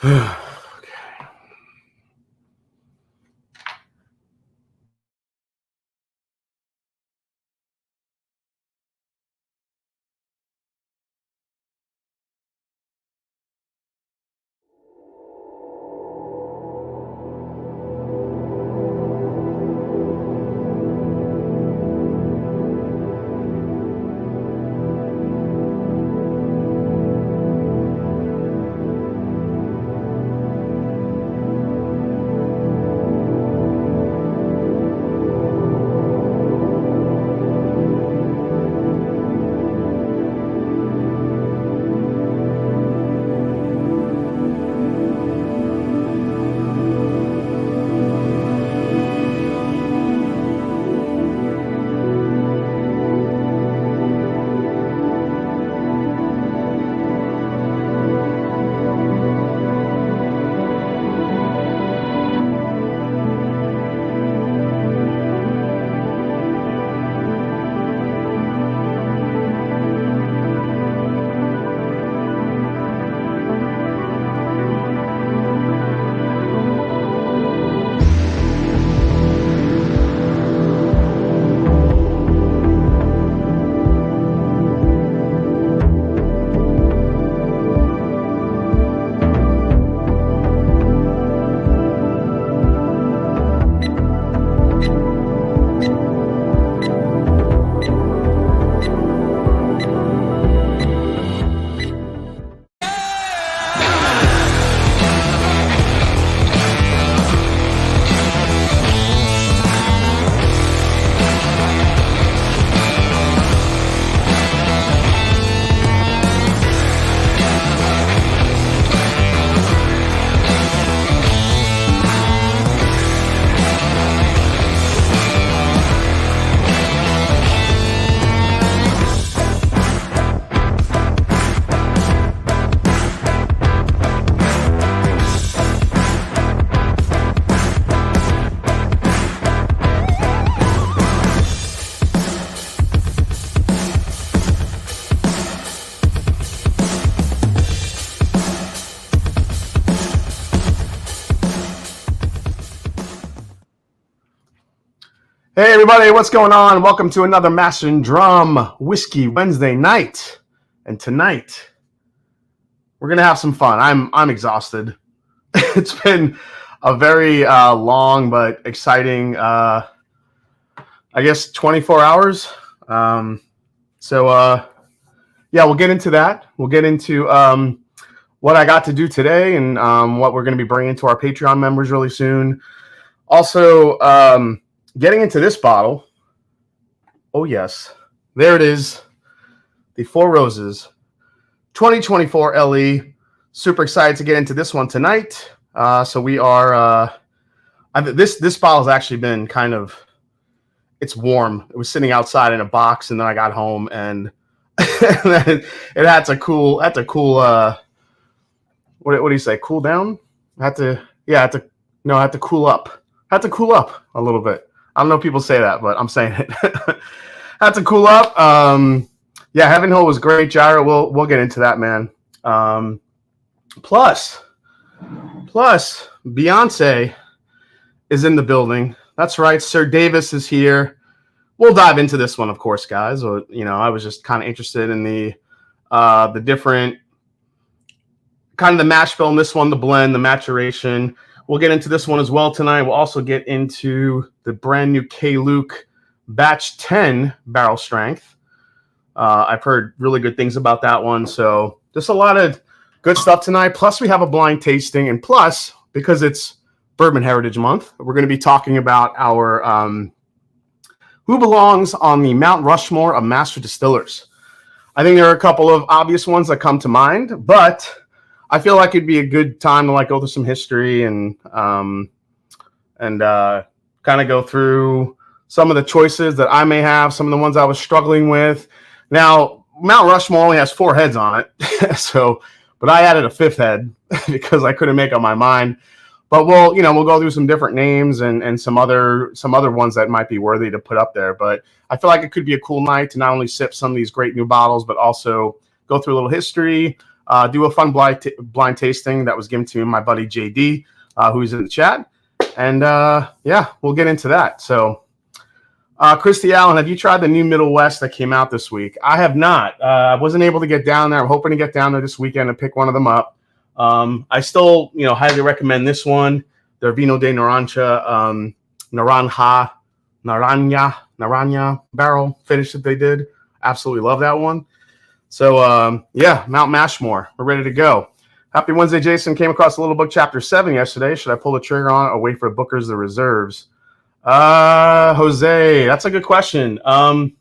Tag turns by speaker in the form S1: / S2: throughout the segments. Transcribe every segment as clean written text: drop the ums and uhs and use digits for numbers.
S1: Okay. Hey everybody, what's going on? Welcome to another Master and Drum Whiskey Wednesday night. And tonight, we're gonna have some fun. I'm exhausted. It's been a very long but exciting, I guess, 24 hours. Yeah, we'll get into that. We'll get into what I got to do today and what we're going to be bringing to our Patreon members really soon. Also, getting into this bottle. Oh, yes. There it is. The Four Roses 2024 LE. Super excited to get into this one tonight. So we are... this bottle has actually been kind of... It's warm. It was sitting outside in a box, and then I got home, and it had to cool... what do you say? Cool down? I had to cool up. Had to cool up a little bit. I don't know if people say that, but I'm saying it. Had to cool up. Yeah, Heaven Hill was great, Gyro. We'll get into that, man. Plus, Beyonce is in the building. That's right. Sir Davis is here. We'll dive into this one, of course, guys. I was just kind of interested in the different kind of the mash bill in this one, the blend, the maturation. We'll get into this one as well tonight. We'll also get into the brand new K-Luke Batch 10 barrel strength. I've heard really good things about that one. So just a lot of good stuff tonight. Plus, we have a blind tasting. And plus, because it's Bourbon Heritage Month, we're going to be talking about our who belongs on the Mount Rushmore of Master Distillers. I think there are a couple of obvious ones that come to mind, but I feel like it'd be a good time to go through some history and kind of go through some of the choices that I may have, some of the ones I was struggling with. Now, Mount Rushmore only has 4 heads on it, but I added a 5th head because I couldn't make up my mind. But we'll go through some different names and some other ones that might be worthy to put up there. But I feel like it could be a cool night to not only sip some of these great new bottles, but also go through a little history. do a fun blind tasting that was given to me by my buddy JD, who's in the chat. And yeah, we'll get into that. So, Christy Allen, have you tried the new Middle West that came out this week? I have not. I wasn't able to get down there. I'm hoping to get down there this weekend and pick one of them up. I still, highly recommend this one. Their Vino de Naranja, Naranja barrel finish that they did. Absolutely love that one. So, yeah, Mount Mashmore. We're ready to go. Happy Wednesday, Jason. Came across a little book, chapter 7 yesterday. Should I pull the trigger on it or wait for Booker's The Reserves? Jose, that's a good question. Jose,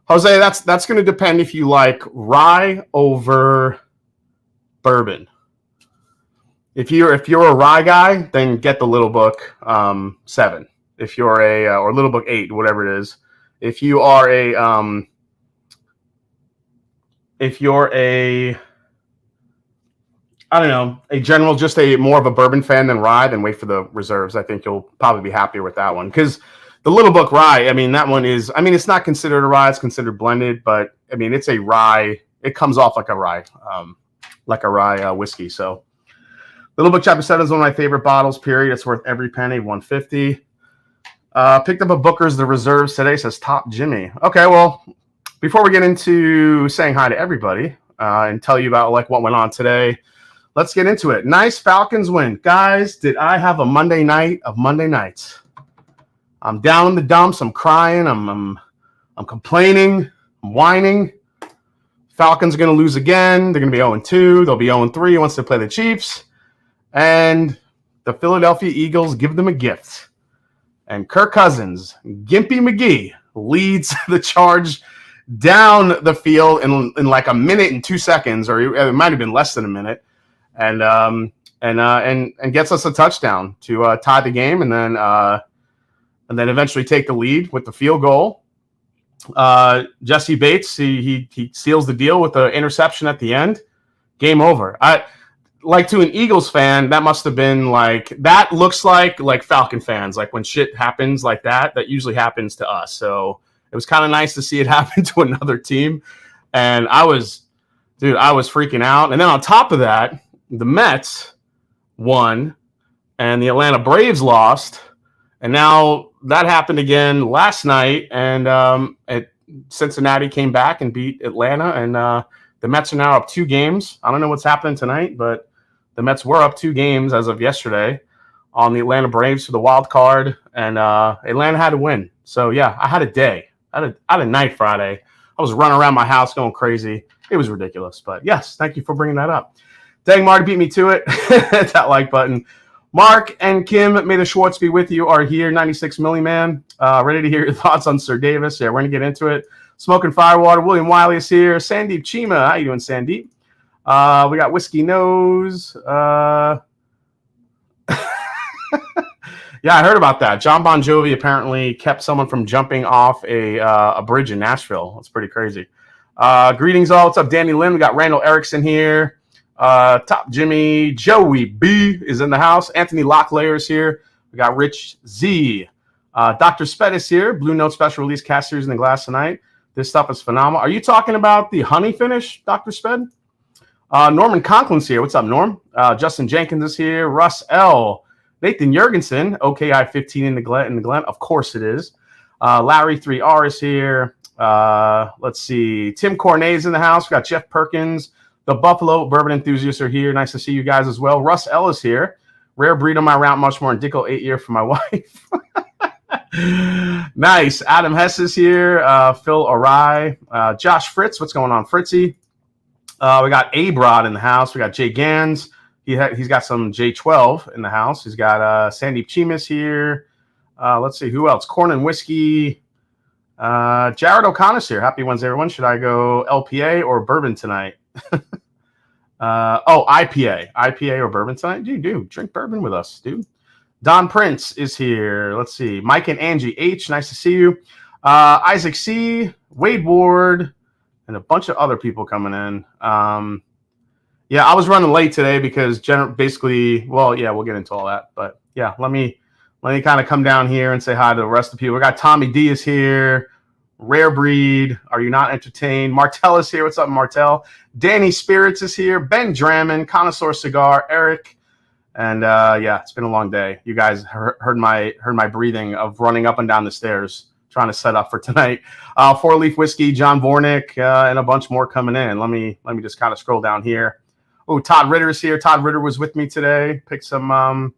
S1: that's going to depend if you like rye over bourbon. If you're a rye guy, then get the Little Book 7. If you're or Little Book 8, whatever it is. If you're I don't know, a general, just more of a bourbon fan than rye, then wait for the reserves. I think you'll probably be happier with that one. Because the Little Book rye, that one is, it's not considered a rye, it's considered blended, but it's a rye. It comes off like a rye whiskey. So Little Book chapter 7 is one of my favorite bottles, period. It's worth every penny, $150. Picked up a Booker's The Reserves today, says Top Jimmy. Okay, well, before we get into saying hi to everybody and tell you about what went on today, let's get into it. Nice Falcons win. Guys, did I have a Monday night of Monday nights? I'm down in the dumps. I'm crying. I'm complaining. I'm whining. Falcons are going to lose again. They're going to be 0-2. They'll be 0-3 once they play the Chiefs. And the Philadelphia Eagles give them a gift. And Kirk Cousins, Gimpy McGee, leads the charge down the field in like a minute and 2 seconds, or it might have been less than a minute. And gets us a touchdown to tie the game, and then eventually take the lead with the field goal. Jesse Bates, he seals the deal with the interception at the end. Game over. To an Eagles fan, that must have been that looks like Falcon fans, when shit happens like that usually happens to us. So it was kind of nice to see it happen to another team, and I was freaking out. And then on top of that, the Mets won and the Atlanta Braves lost. And now that happened again last night. And Cincinnati came back and beat Atlanta. And the Mets are now up 2 games. I don't know what's happening tonight, but the Mets were up 2 games as of yesterday on the Atlanta Braves for the wild card. And Atlanta had to win. So, yeah, I had a day. I had a night Friday. I was running around my house going crazy. It was ridiculous. But, yes, thank you for bringing that up. Dang, Marty beat me to it. Hit that like button. Mark and Kim, may the Schwartz be with you, are here. 96 Milli Man. Ready to hear your thoughts on Sir Davis. Yeah, we're going to get into it. Smoking Firewater. William Wiley is here. Sandeep Chima. How you doing, Sandeep? We got Whiskey Nose. Yeah, I heard about that. John Bon Jovi apparently kept someone from jumping off a bridge in Nashville. That's pretty crazy. Greetings all. What's up, Danny Lynn? We got Randall Erickson here. Top Jimmy. Joey B is in the house. Anthony Locklear is here. We got Rich Z. Dr. Sped is here. Blue Note special release cast series in the glass tonight. This stuff is phenomenal. Are you talking about the honey finish, Dr. Sped? Norman Conklin's here. What's up, Norm? Justin Jenkins is here. Russ L. Nathan Jurgensen. OKI 15 in the Glen. Of course it is. Larry 3R is here. Let's see. Tim Cornet's in the house. We got Jeff Perkins. The Buffalo Bourbon enthusiasts are here. Nice to see you guys as well. Russ Ellis here. Rare breed on my route, much more. And Dickel 8-year for my wife. Nice. Adam Hess is here. Phil Arai. Josh Fritz. What's going on, Fritzy? We got A-Brod in the house. We got Jay Gans. He's got some J12 in the house. He's got Sandeep Chimas here. Let's see. Who else? Corn and Whiskey. Jared O'Connor's here. Happy Wednesday, everyone. Should I go LPA or bourbon tonight? IPA or bourbon tonight? Dude, drink bourbon with us, dude. Don Prince is here. Let's see. Mike and Angie H. Nice to see you. Isaac C. Wade Ward. And a bunch of other people coming in. Yeah, I was running late today because basically, well, yeah, we'll get into all that. But yeah, let me kind of come down here and say hi to the rest of the people. We got Tommy D is here. Rare Breed, are you not entertained? Martell is here. What's up, Martell? Danny Spirits is here. Ben Drammond, Connoisseur Cigar, Eric. And yeah, it's been a long day. You guys heard my breathing of running up and down the stairs trying to set up for tonight. 4 Leaf Whiskey, John Vornick, and a bunch more coming in. Let me just kind of scroll down here. Oh, Todd Ritter is here. Todd Ritter was with me today. Picked some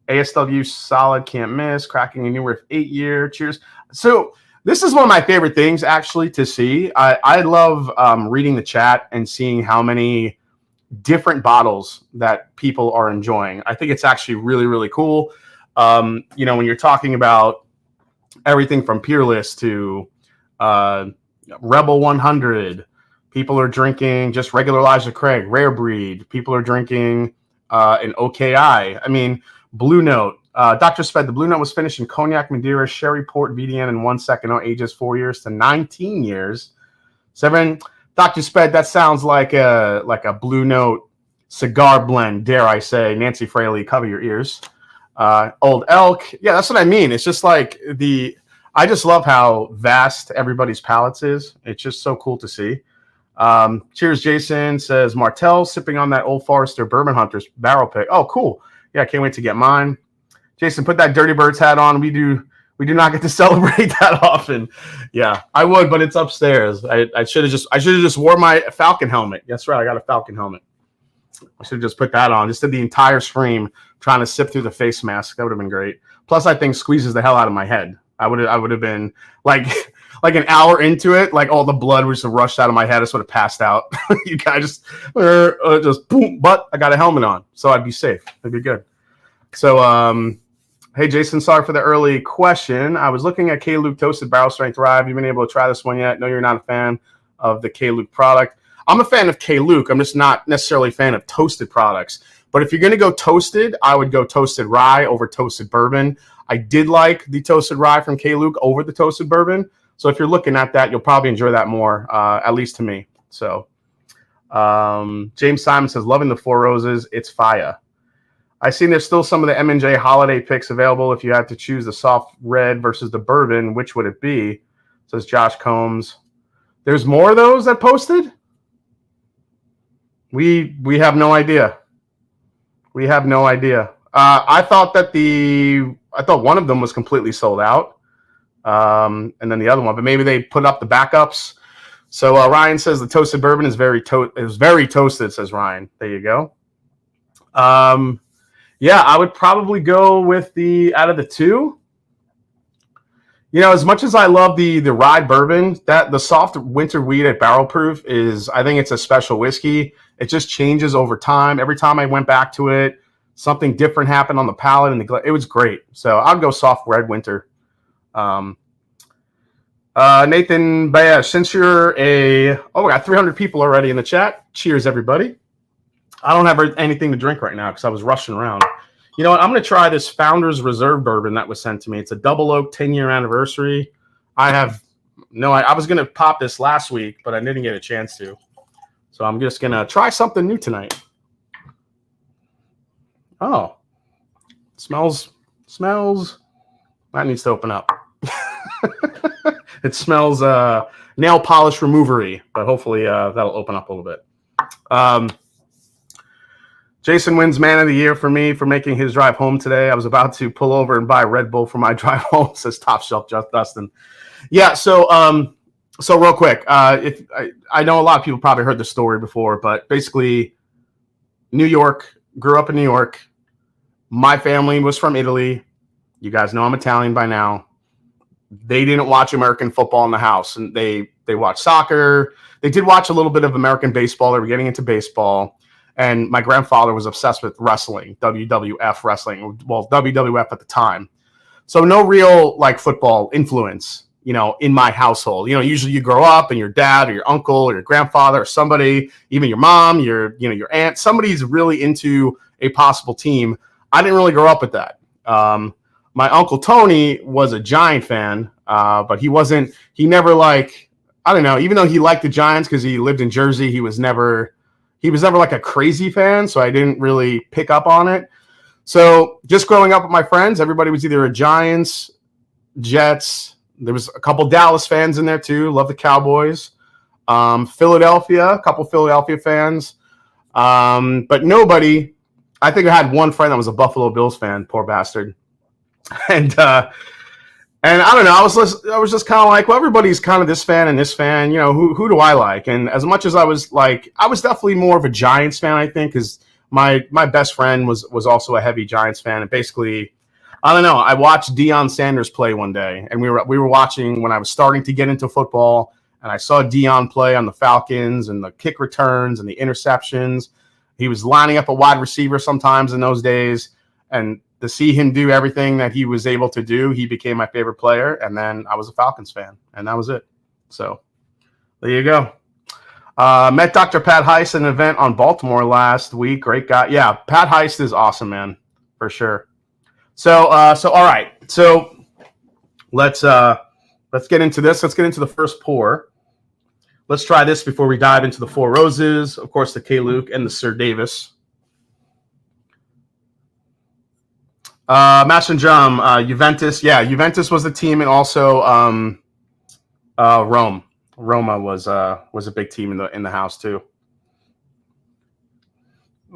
S1: ASW solid, can't miss. Cracking a new worth 8-year. Cheers. So this is one of my favorite things actually to see. I love reading the chat and seeing how many different bottles that people are enjoying. I think it's actually really, really cool. When you're talking about everything from Peerless to Rebel 100, people are drinking just regular Elijah Craig, Rare Breed. People are drinking an OKI. I mean, Blue Note. Dr. Sped, the Blue Note was finished in Cognac, Madeira, Sherry, Port, VDN in 1 second. Ages 4 years to 19 years. 7. Dr. Sped, that sounds like a Blue Note cigar blend, dare I say. Nancy Fraley, cover your ears. Old Elk. Yeah, that's what I mean. It's just like I just love how vast everybody's palates is. It's just so cool to see. Cheers, Jason says, Martell sipping on that Old Forester Bourbon Hunters barrel pick. Oh, cool. Yeah, I can't wait to get mine. Jason, put that Dirty Birds hat on. We do not get to celebrate that often. Yeah, I would, but it's upstairs. I should have just wore my Falcon helmet. That's right, I got a Falcon helmet. I should have just put that on. Just did the entire stream trying to sip through the face mask. That would have been great. Plus, I think squeezes the hell out of my head. I would have been like an hour into it, like all the blood would just have rushed out of my head. I just would have passed out. You guys just boom. But I got a helmet on, so I'd be safe. I'd be good. So, hey, Jason, sorry for the early question. I was looking at K-Luke Toasted Barrel Strength Rye. Have you been able to try this one yet? No, you're not a fan of the K-Luke product. I'm a fan of K-Luke. I'm just not necessarily a fan of toasted products. But if you're going to go toasted, I would go toasted rye over toasted bourbon. I did like the toasted rye from K-Luke over the toasted bourbon. So if you're looking at that, you'll probably enjoy that more, at least to me. So James Simon says, loving the Four Roses. It's fire. I've seen there's still some of the M&J holiday picks available. If you had to choose the soft red versus the bourbon, which would it be? Says Josh Combs. There's more of those that posted? We have no idea. We have no idea. I thought one of them was completely sold out. And then the other one, but maybe they put up the backups. So Ryan says the toasted bourbon is very toasted, says Ryan. There you go. Yeah, I would probably go with out of the two. As much as I love the rye bourbon, the soft winter wheat at Barrel Proof I think it's a special whiskey. It just changes over time. Every time I went back to it, something different happened on the palate and it was great. So I'd go soft red winter. Nathan Baez, since you're we got 300 people already in the chat. Cheers, everybody. I don't have anything to drink right now because I was rushing around. You know what? I'm going to try this Founders Reserve bourbon that was sent to me. It's a double oak 10-year anniversary. I was going to pop this last week, but I didn't get a chance to. So I'm just going to try something new tonight. Oh, smells. That needs to open up. It smells nail polish removery, but hopefully that'll open up a little bit. Jason wins Man of the Year for me for making his drive home today. I was about to pull over and buy Red Bull for my drive home, says Top Shelf Dustin. Yeah, so real quick, if I know a lot of people probably heard the story before, but basically New York, grew up in New York. My family was from Italy. You guys know I'm Italian by now. They didn't watch American football in the house, and they watched soccer. They did watch a little bit of American baseball. They were getting into baseball. And my grandfather was obsessed with wrestling, WWF wrestling, well, WWF at the time. So no real football influence, in my household. Usually you grow up and your dad or your uncle or your grandfather or somebody, even your mom, your aunt, somebody's really into a possible team. I didn't really grow up with that. My uncle Tony was a Giant fan, but he never I don't know, even though he liked the Giants because he lived in Jersey, he was never like a crazy fan, so I didn't really pick up on it. So just growing up with my friends, everybody was either a Giants, Jets, There was a couple Dallas fans in there too. Love the Cowboys. Philadelphia, a couple Philadelphia fans. But nobody. I think I had one friend that was a Buffalo Bills fan. Poor bastard. And I don't know. I was just kind of like, well, everybody's kind of this fan and this fan. You know, who do I like? And as much as I was definitely more of a Giants fan, I think, because my best friend was also a heavy Giants fan. And basically, I don't know. I watched Deion Sanders play one day, and we were watching when I was starting to get into football, and I saw Deion play on the Falcons and the kick returns and the interceptions. He was lining up a wide receiver sometimes in those days, and to see him do everything that he was able to do, he became my favorite player. And then I was a Falcons fan, and that was it. So there you go. Met Dr. Pat Heist at an event on Baltimore last week. Great guy. Yeah, Pat Heist is awesome, man, for sure. So all right. So let's get into this. Let's get into the first pour. Let's try this before we dive into the Four Roses, of course, the K-Luke and the Sir Davis. Mash and Drum, Juventus. Yeah, Juventus was the team, and also Rome. Roma was a big team in the house too.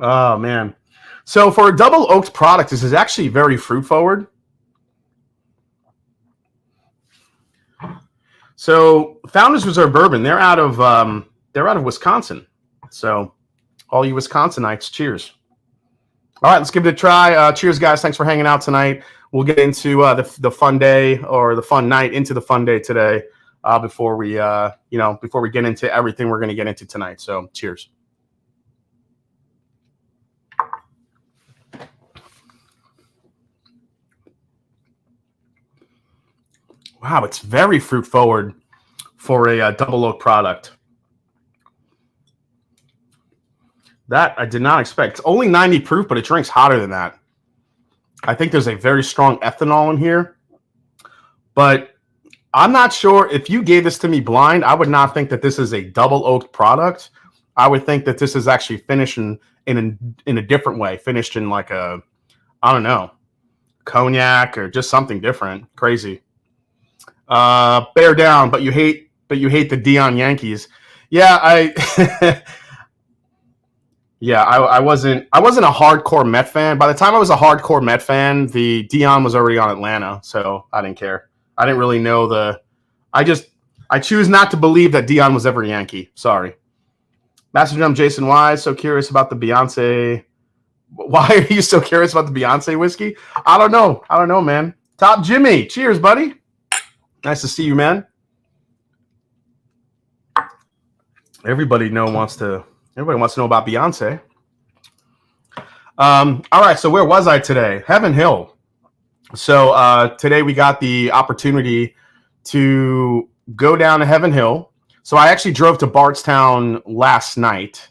S1: Oh man. So for a double oaked product, this is actually very fruit forward. So Founders Reserve Bourbon, they're out of Wisconsin. So all you Wisconsinites, cheers. All right, let's give it a try. Cheers, guys. Thanks for hanging out tonight. We'll get into the fun day or the fun night into the fun day today before we get into everything we're going to get into tonight. So cheers. Wow, it's very fruit forward for a double oak product. That I did not expect. It's only 90 proof, but it drinks hotter than that. I think there's a very strong ethanol in here. But I'm not sure if you gave this to me blind, I would not think that this is a double oaked product. I would think that this is actually finished in a different way, finished in like a, I don't know, cognac or just something different. Crazy. Bear down, but you hate the Deion Yankees. Yeah, I wasn't a hardcore Met fan. By the time I was a hardcore Met fan, the Deion was already on Atlanta, so I didn't care. I didn't really know I choose not to believe that Deion was ever a Yankee. Sorry. Master Drum Jason Wise, so curious about the Beyonce. Why are you so curious about the Beyonce whiskey? I don't know, man. Top Jimmy, cheers, buddy. Nice to see you, man. Everybody wants to know about Beyonce. All right, so where was I today? Heaven Hill. So today we got the opportunity to go down to Heaven Hill. So I actually drove to Bardstown last night,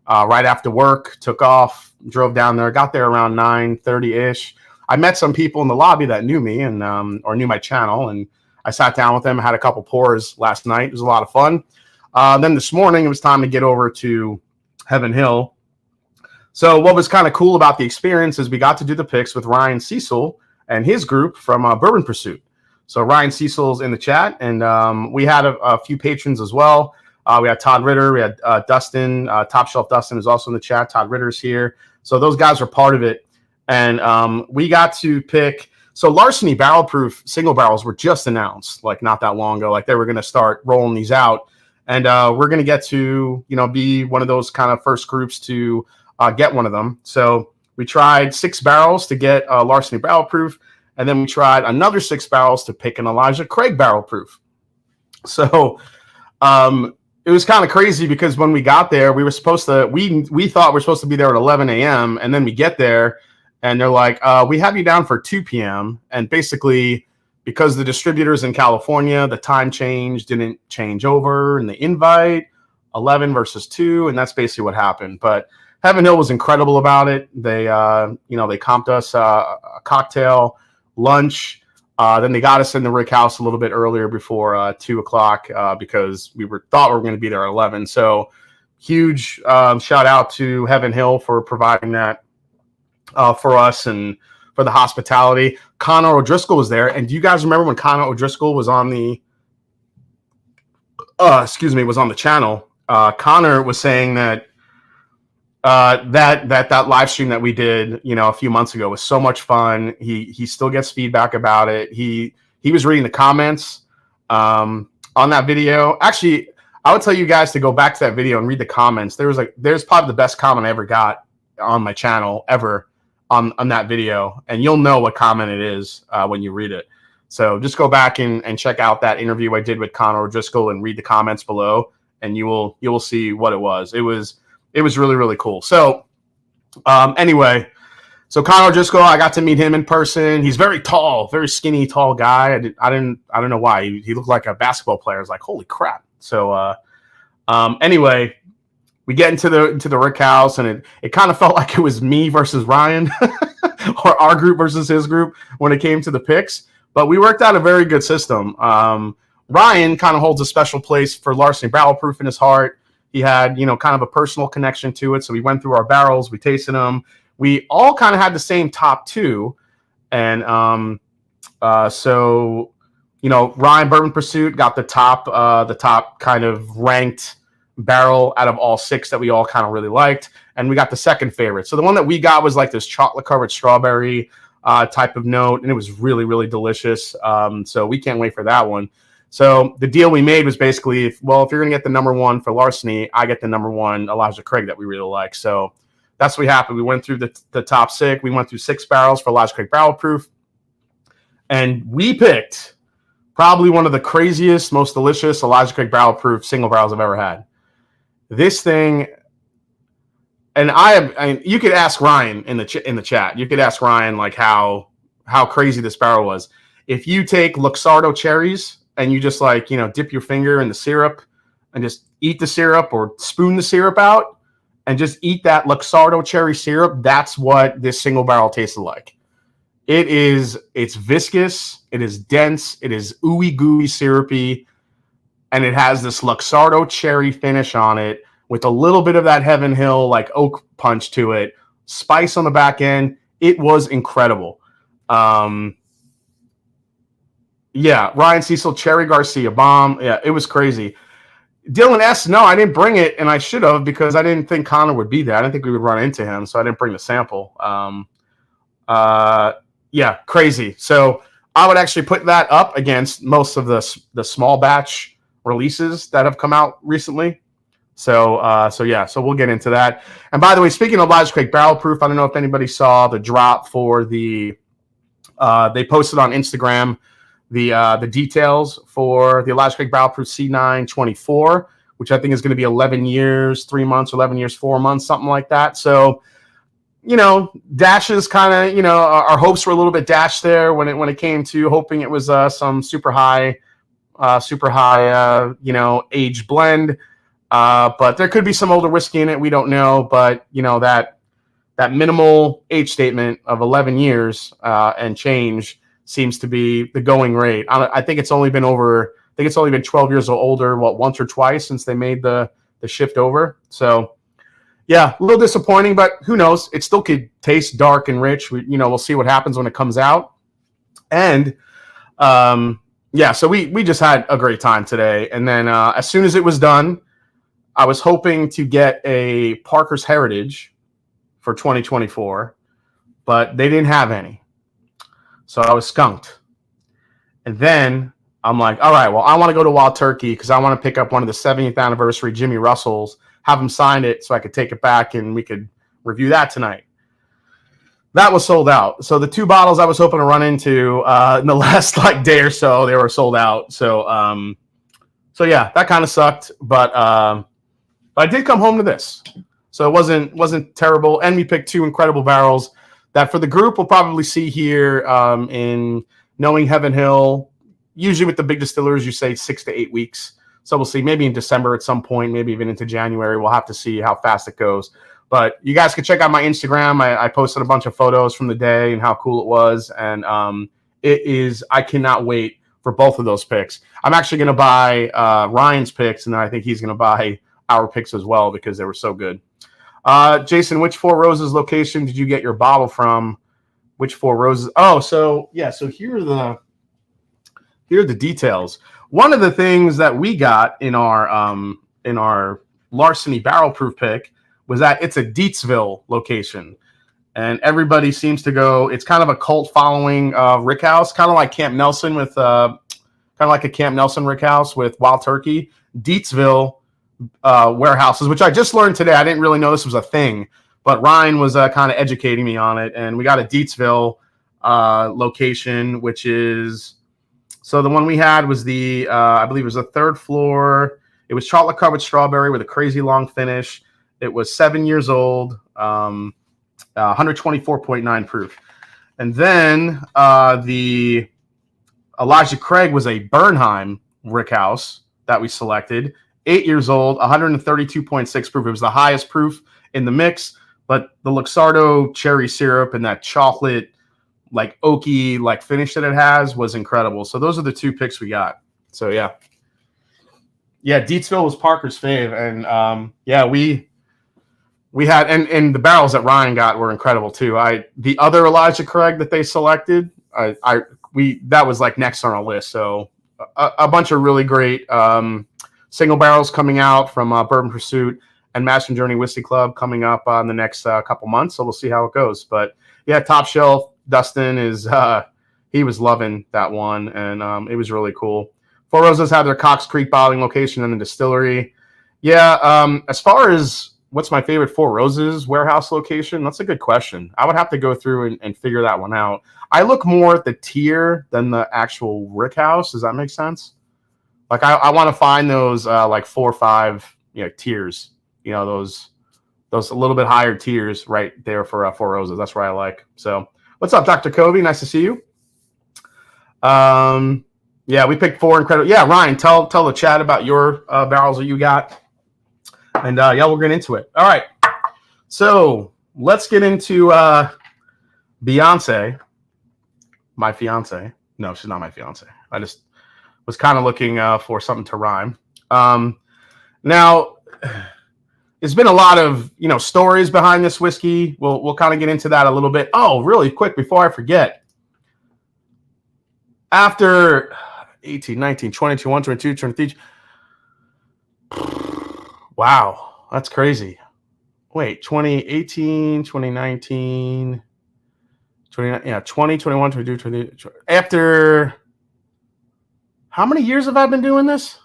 S1: right after work, took off, drove down there, got there around 9:30-ish. I met some people in the lobby that knew me and or knew my channel, and I sat down with them, had a couple pours last night. It was a lot of fun. Then this morning, it was time to get over to Heaven Hill. So what was kind of cool about the experience is we got to do the picks with Ryan Cecil and his group from Bourbon Pursuit. So Ryan Cecil's in the chat, and we had a few patrons as well. We had Todd Ritter, we had Dustin, Top Shelf Dustin is also in the chat. Todd Ritter's here. So those guys were part of it. And we got to pick. So Larceny barrel proof single barrels were just announced like not that long ago. Like they were going to start rolling these out. And we're going to get to, be one of those kind of first groups to get one of them. So we tried 6 barrels to get Larceny barrel proof. And then we tried another 6 barrels to pick an Elijah Craig barrel proof. So it was kind of crazy because when we got there, we were supposed to, we thought we were supposed to be there at 11 a.m. And then we get there and they're like, we have you down for 2 p.m. And basically, because the distributors in California, the time change didn't change over in the invite, 11 versus 2. And that's basically what happened. But Heaven Hill was incredible about it. They, they comped us a cocktail, lunch. Then they got us in the Rick House a little bit earlier before 2 o'clock because we thought we were going to be there at 11. So huge shout out to Heaven Hill for providing that for us and for the hospitality. Connor O'Driscoll was there, and do you guys remember when Connor O'Driscoll was on the was on the channel? Connor was saying that that live stream that we did, a few months ago was so much fun. He still gets feedback about it. He was reading the comments on that video. Actually, I would tell you guys to go back to that video and read the comments. There's probably the best comment I ever got on my channel ever on that video, and you'll know what comment it is when you read it. So just go back and check out that interview I did with Connor O'Driscoll and read the comments below, and you will see what it was. It was really, really cool. So anyway, so Connor O'Driscoll, I got to meet him in person. He's very tall, very skinny, tall guy. I don't know why. He looked like a basketball player. I was like, holy crap. So anyway, we get into the Rick house, and it kind of felt like it was me versus Ryan or our group versus his group when it came to the picks. But we worked out a very good system. Ryan kind of holds a special place for Larceny Barrel Proof in his heart. He had, kind of a personal connection to it. So we went through our barrels, we tasted them. We all kind of had the same top two. And so, Ryan Bourbon Pursuit got the top kind of ranked barrel out of all six that we all kind of really liked. And we got the second favorite. So the one that we got was like this chocolate covered strawberry type of note. And it was really, really delicious. So we can't wait for that one. So the deal we made was basically, if you're going to get the number one for Larceny, I get the number one Elijah Craig that we really like. So that's what happened. We went through the top six. We went through 6 barrels for Elijah Craig Barrel Proof. And we picked probably one of the craziest, most delicious Elijah Craig Barrel Proof single barrels I've ever had. This thing, and you could ask Ryan in the chat. You could ask Ryan like how crazy this barrel was. If you take Luxardo cherries and you just dip your finger in the syrup and just eat the syrup or spoon the syrup out and just eat that Luxardo cherry syrup, that's what this single barrel tasted like. It's viscous, it is dense, it is ooey gooey syrupy, and it has this Luxardo cherry finish on it with a little bit of that Heaven Hill like oak punch to it, spice on the back end. It was incredible. Yeah, Ryan Cecil, Cherry Garcia, bomb. Yeah, it was crazy. Dylan S., no, I didn't bring it, and I should have because I didn't think Connor would be there. I didn't think we would run into him, so I didn't bring the sample. Yeah, crazy. So I would actually put that up against most of the small batch releases that have come out recently. So yeah, so we'll get into that. And by the way, speaking of Elijah Craig Barrel Proof, I don't know if anybody saw the drop for they posted on Instagram the details for the Elijah Craig Barrel Proof C9 24, which I think is going to be 11 years, 3 months, 11 years, 4 months, something like that. So, dashes kind of, our hopes were a little bit dashed there when it came to hoping it was some super high, aged blend. But there could be some older whiskey in it. We don't know. But, that minimal age statement of 11 years and change seems to be the going rate. I think it's only been 12 years or older, once or twice since they made the shift over. So, yeah, a little disappointing, but who knows? It still could taste dark and rich. We'll see what happens when it comes out. And, yeah, so we just had a great time today. And then as soon as it was done, I was hoping to get a Parker's Heritage for 2024, but they didn't have any. So I was skunked. And then I'm like, all right, well, I want to go to Wild Turkey because I want to pick up one of the 70th anniversary Jimmy Russells, have him sign it so I could take it back and we could review that tonight. That was sold out. So the 2 bottles I was hoping to run into in the last day or so, they were sold out. So yeah, that kind of sucked. But I did come home to this. So it wasn't terrible. And we picked 2 incredible barrels that for the group we'll probably see here in Knowing Heaven Hill. Usually with the big distillers, you say 6 to 8 weeks. So we'll see maybe in December at some point, maybe even into January. We'll have to see how fast it goes. But you guys can check out my Instagram. I posted a bunch of photos from the day and how cool it was. And I cannot wait for both of those picks. I'm actually going to buy Ryan's picks, and then I think he's going to buy our picks as well because they were so good. Jason, which Four Roses location did you get your bottle from? which Four Roses. Oh, so yeah. So here are the details. One of the things that we got in our Larceny barrel proof pick was that it's a Deatsville location, and everybody seems to go. It's kind of a cult following rick house, kind of like Camp Nelson with kind of like a Camp Nelson rick house with Wild Turkey. Deatsville warehouses, which I just learned today. I didn't really know this was a thing, but Ryan was kind of educating me on it, and we got a Deatsville location, which is. So the one we had was the, I believe it was the third floor. It was chocolate covered strawberry with a crazy long finish. It was 7 years old, 124.9 proof. And then the Elijah Craig was a Bernheim rickhouse that we selected. 8 years old, 132.6 proof. It was the highest proof in the mix, but the Luxardo cherry syrup and that chocolate like oaky like finish that it has was incredible. So those are the two picks we got. So yeah, Deatsville was Parker's fave, and yeah, we had and the barrels that Ryan got were incredible too. The other Elijah Craig that they selected, that was like next on our list. So a bunch of really great single barrels coming out from Bourbon Pursuit and Master Journey Whiskey Club coming up in the next couple months. So we'll see how it goes. But yeah, top shelf. Dustin is he was loving that one, and it was really cool. Four Roses had their Cox Creek bottling location in the distillery. Yeah, as far as what's my favorite Four Roses warehouse location, that's a good question. I would have to go through and figure that one out. I look more at the tier than the actual rick house. Does that make sense? Like I want to find those like 4 or 5 tiers. Those a little bit higher tiers right there for Four Roses. That's where I like. So. What's up, Dr. Kobe? Nice to see you. Yeah, we picked 4 incredible. Yeah, Ryan, tell the chat about your barrels that you got. And yeah, we'll get into it. All right. So let's get into Beyonce, my fiance. No, she's not my fiance. I just was kind of looking for something to rhyme. Now, there's been a lot of stories behind this whiskey. We'll kind of get into that a little bit. Oh, really quick before I forget. After 18, 19, 20, 21, 22, 23. Wow, that's crazy. Wait, 2018, 2019, 20, 21, 22, 20. After how many years have I been doing this?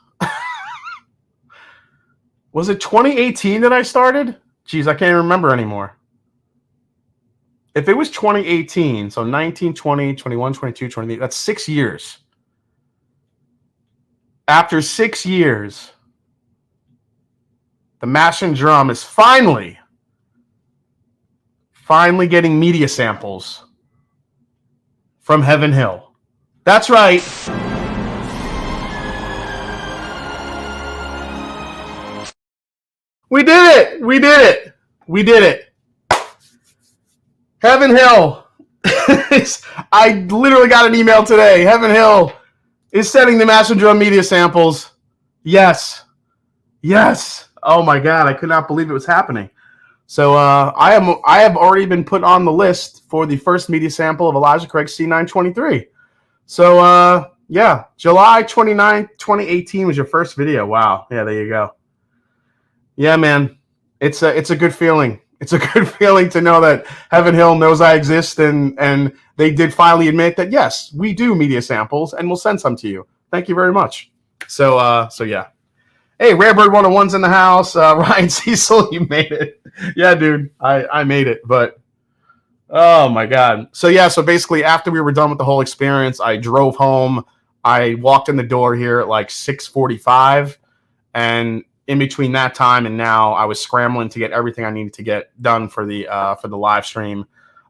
S1: Was it 2018 that I started? Jeez, I can't remember anymore. If it was 2018, so 19, 20, 21, 22, 23, that's 6 years. After 6 years, the Mash and Drum is finally getting media samples from Heaven Hill. That's right. We did it. Heaven Hill. I literally got an email today. Heaven Hill is sending the Master Drum media samples. Yes. Oh my God, I could not believe it was happening. So I have already been put on the list for the first media sample of Elijah Craig C923. So yeah, July 29th, 2018 was your first video. Wow. Yeah, there you go. Yeah, man, it's a good feeling. It's a good feeling to know that Heaven Hill knows I exist, and they did finally admit that yes, we do media samples, and we'll send some to you. Thank you very much. So yeah. Hey, Rarebird 101's in the house. Ryan Cecil, you made it. Yeah, dude, I made it. But oh my God. So yeah. So basically, after we were done with the whole experience, I drove home. I walked in the door here at like 6:45, and in between that time and now, I was scrambling to get everything I needed to get done for the live stream.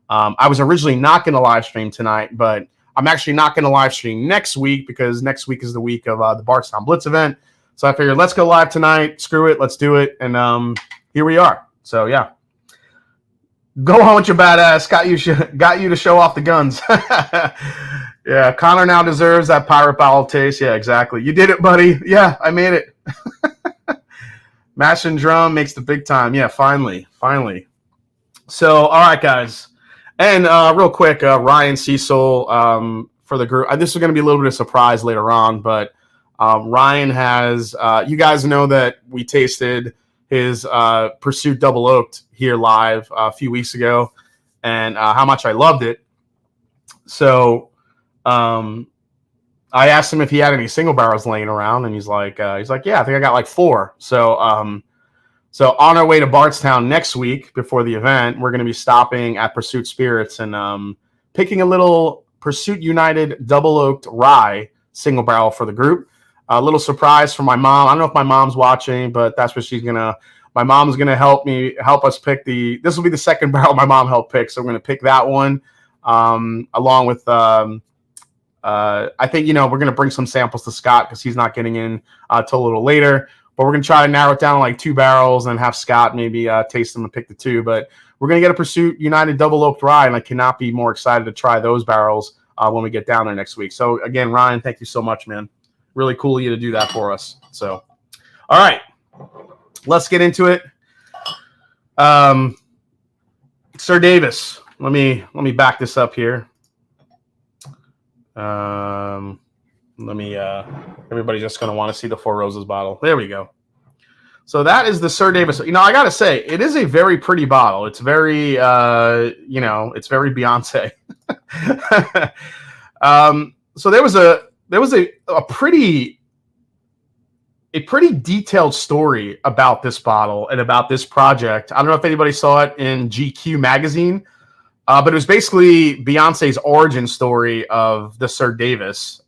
S1: I was originally not going to live stream tonight, but I'm actually not going to live stream next week because next week is the week of the Bardstown Blitz event. So I figured let's go live tonight. Screw it, let's do it, and here we are. So yeah, go on with your badass. Got you to show off the guns. Yeah, Connor now deserves that pirate bottle taste. Yeah, exactly. You did it, buddy. Yeah, I made it. Mash and Drum makes the big time. Yeah, finally. So, all right, guys. And real quick, Ryan Cecil for the group. This is going to be a little bit of a surprise later on, but Ryan has, you guys know that we tasted his Pursuit Double Oaked here live a few weeks ago, and how much I loved it. So I asked him if he had any single barrels laying around, and he's like, yeah, I think I got like 4. So on our way to Bardstown next week before the event, we're going to be stopping at Pursuit Spirits and picking a little Pursuit United Double Oaked Rye single barrel for the group. A little surprise for my mom. I don't know if my mom's watching, but that's what she's going to. My mom's going to help us pick this will be the second barrel my mom helped pick. So we're going to pick that one along with, I think, we're going to bring some samples to Scott because he's not getting in till a little later. But we're going to try to narrow it down to like 2 barrels and have Scott maybe taste them and pick the 2. But we're going to get a Pursuit United Double Oaked Rye, and I cannot be more excited to try those barrels when we get down there next week. So, again, Ryan, thank you so much, man. Really cool of you to do that for us. So, all right. Let's get into it. Sir Davis, let me back this up here. Everybody's just going to want to see the Four Roses bottle. There we go. So that is the Sir Davis. I got to say, it is a very pretty bottle. It's very, it's very Beyonce. So there was a pretty detailed story about this bottle and about this project. I don't know if anybody saw it in GQ magazine. But it was basically Beyonce's origin story of the Sir Davis.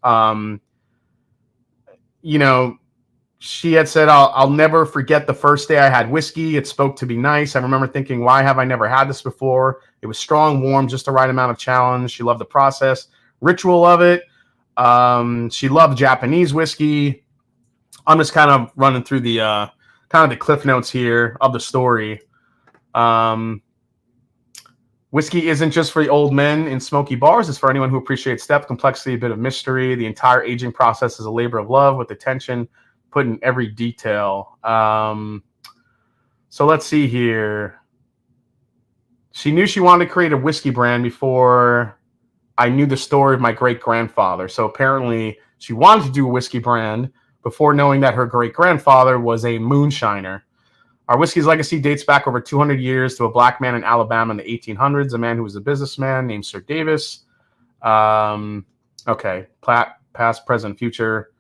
S1: She had said, I'll never forget the first day I had whiskey. It spoke to be nice. I remember thinking, why have I never had this before? It was strong, warm, just the right amount of challenge. She loved the process, ritual of it. She loved Japanese whiskey. I'm just kind of running through the the cliff notes here of the story. Whiskey isn't just for the old men in smoky bars. It's for anyone who appreciates depth, complexity, a bit of mystery. The entire aging process is a labor of love with attention put in every detail. So let's see here. She knew she wanted to create a whiskey brand before I knew the story of my great-grandfather. So apparently she wanted to do a whiskey brand before knowing that her great-grandfather was a moonshiner. Our whiskey's legacy dates back over 200 years to a black man in Alabama in the 1800s, a man who was a businessman named Sir Davis. Okay, past, present, future.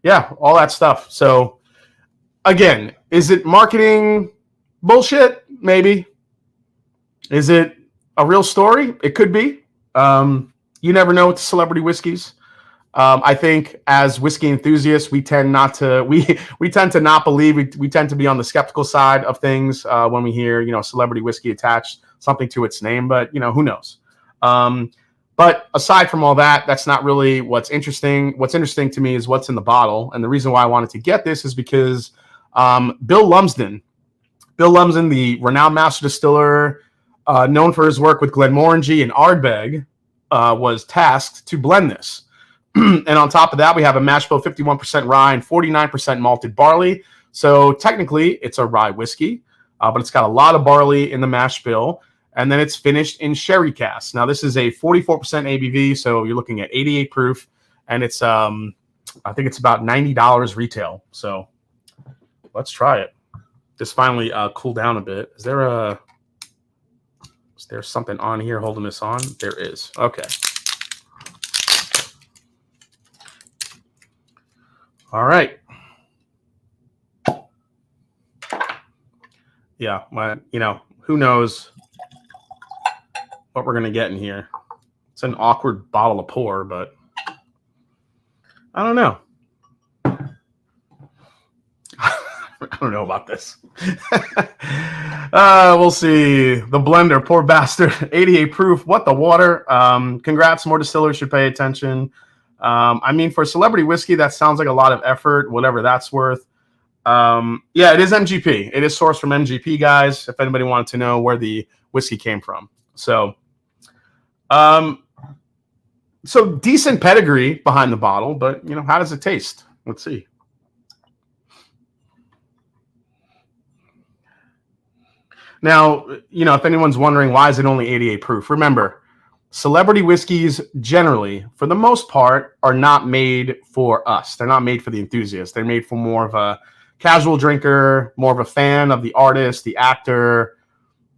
S1: Yeah, all that stuff. So, again, is it marketing bullshit? Maybe. Is it a real story? It could be. You never know with the celebrity whiskeys. I think as whiskey enthusiasts, we tend not to we tend to not believe. We tend to be on the skeptical side of things when we hear celebrity whiskey attached something to its name. But who knows? But aside from all that, that's not really what's interesting. What's interesting to me is what's in the bottle, and the reason why I wanted to get this is because Bill Lumsden, the renowned master distiller, known for his work with Glenmorangie and Ardbeg, was tasked to blend this. And on top of that, we have a mash bill, 51% rye and 49% malted barley. So technically, it's a rye whiskey, but it's got a lot of barley in the mash bill. And then it's finished in sherry cask. Now, this is a 44% ABV, so you're looking at 88 proof. And it's, I think it's about $90 retail. So let's try it. Just finally cool down a bit. Is there something on here holding this on? There is. Okay. All right. Yeah, who knows what we're going to get in here. It's an awkward bottle to pour, but I don't know. I don't know about this. We'll see. The blender, poor bastard. 88 proof. What the water? Congrats. More distillers should pay attention. For celebrity whiskey, that sounds like a lot of effort, whatever that's worth. Yeah, it is MGP. It is sourced from MGP, guys, if anybody wanted to know where the whiskey came from. So decent pedigree behind the bottle, but, how does it taste? Let's see. Now, you know, if anyone's wondering why is it only 88 proof, remember, celebrity whiskeys generally, for the most part, are not made for us. They're not made for the enthusiast. They're made for more of a casual drinker, more of a fan of the artist, the actor,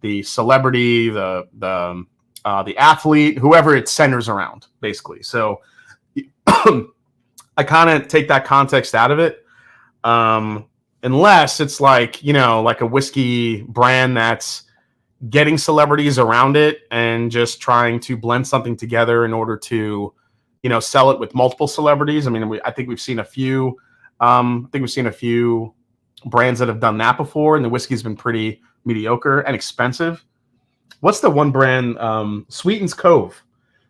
S1: the celebrity, the athlete, whoever it centers around, basically. So I kind of take that context out of it. Unless it's like, you know, like a whiskey brand that's getting celebrities around it and just trying to blend something together in order to, you know, sell it with multiple celebrities. I mean, I think we've seen a few. Brands that have done that before, and the whiskey's been pretty mediocre and expensive. What's the one brand? Sweetens Cove.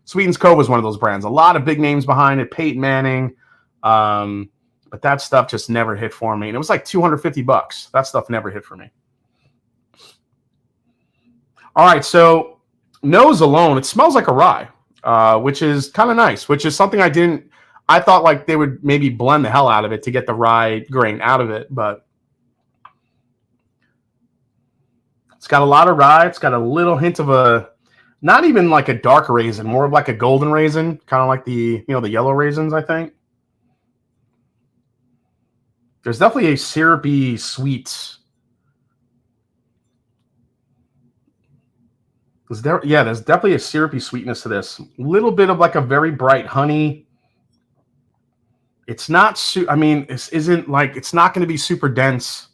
S1: Sweetens Cove was one of those brands. A lot of big names behind it. Peyton Manning. But that stuff just never hit for me. And it was like $250. That stuff never hit for me. All right, so nose alone, it smells like a rye, which is kind of nice, which is something I thought like they would maybe blend the hell out of it to get the rye grain out of it, but it's got a lot of rye. It's got a little hint of not even like a dark raisin, more of like a golden raisin, kind of like the yellow raisins, I think. There's definitely a syrupy sweet. There's definitely a syrupy sweetness to this. A little bit of like a very bright honey. It's not it's not going to be super dense.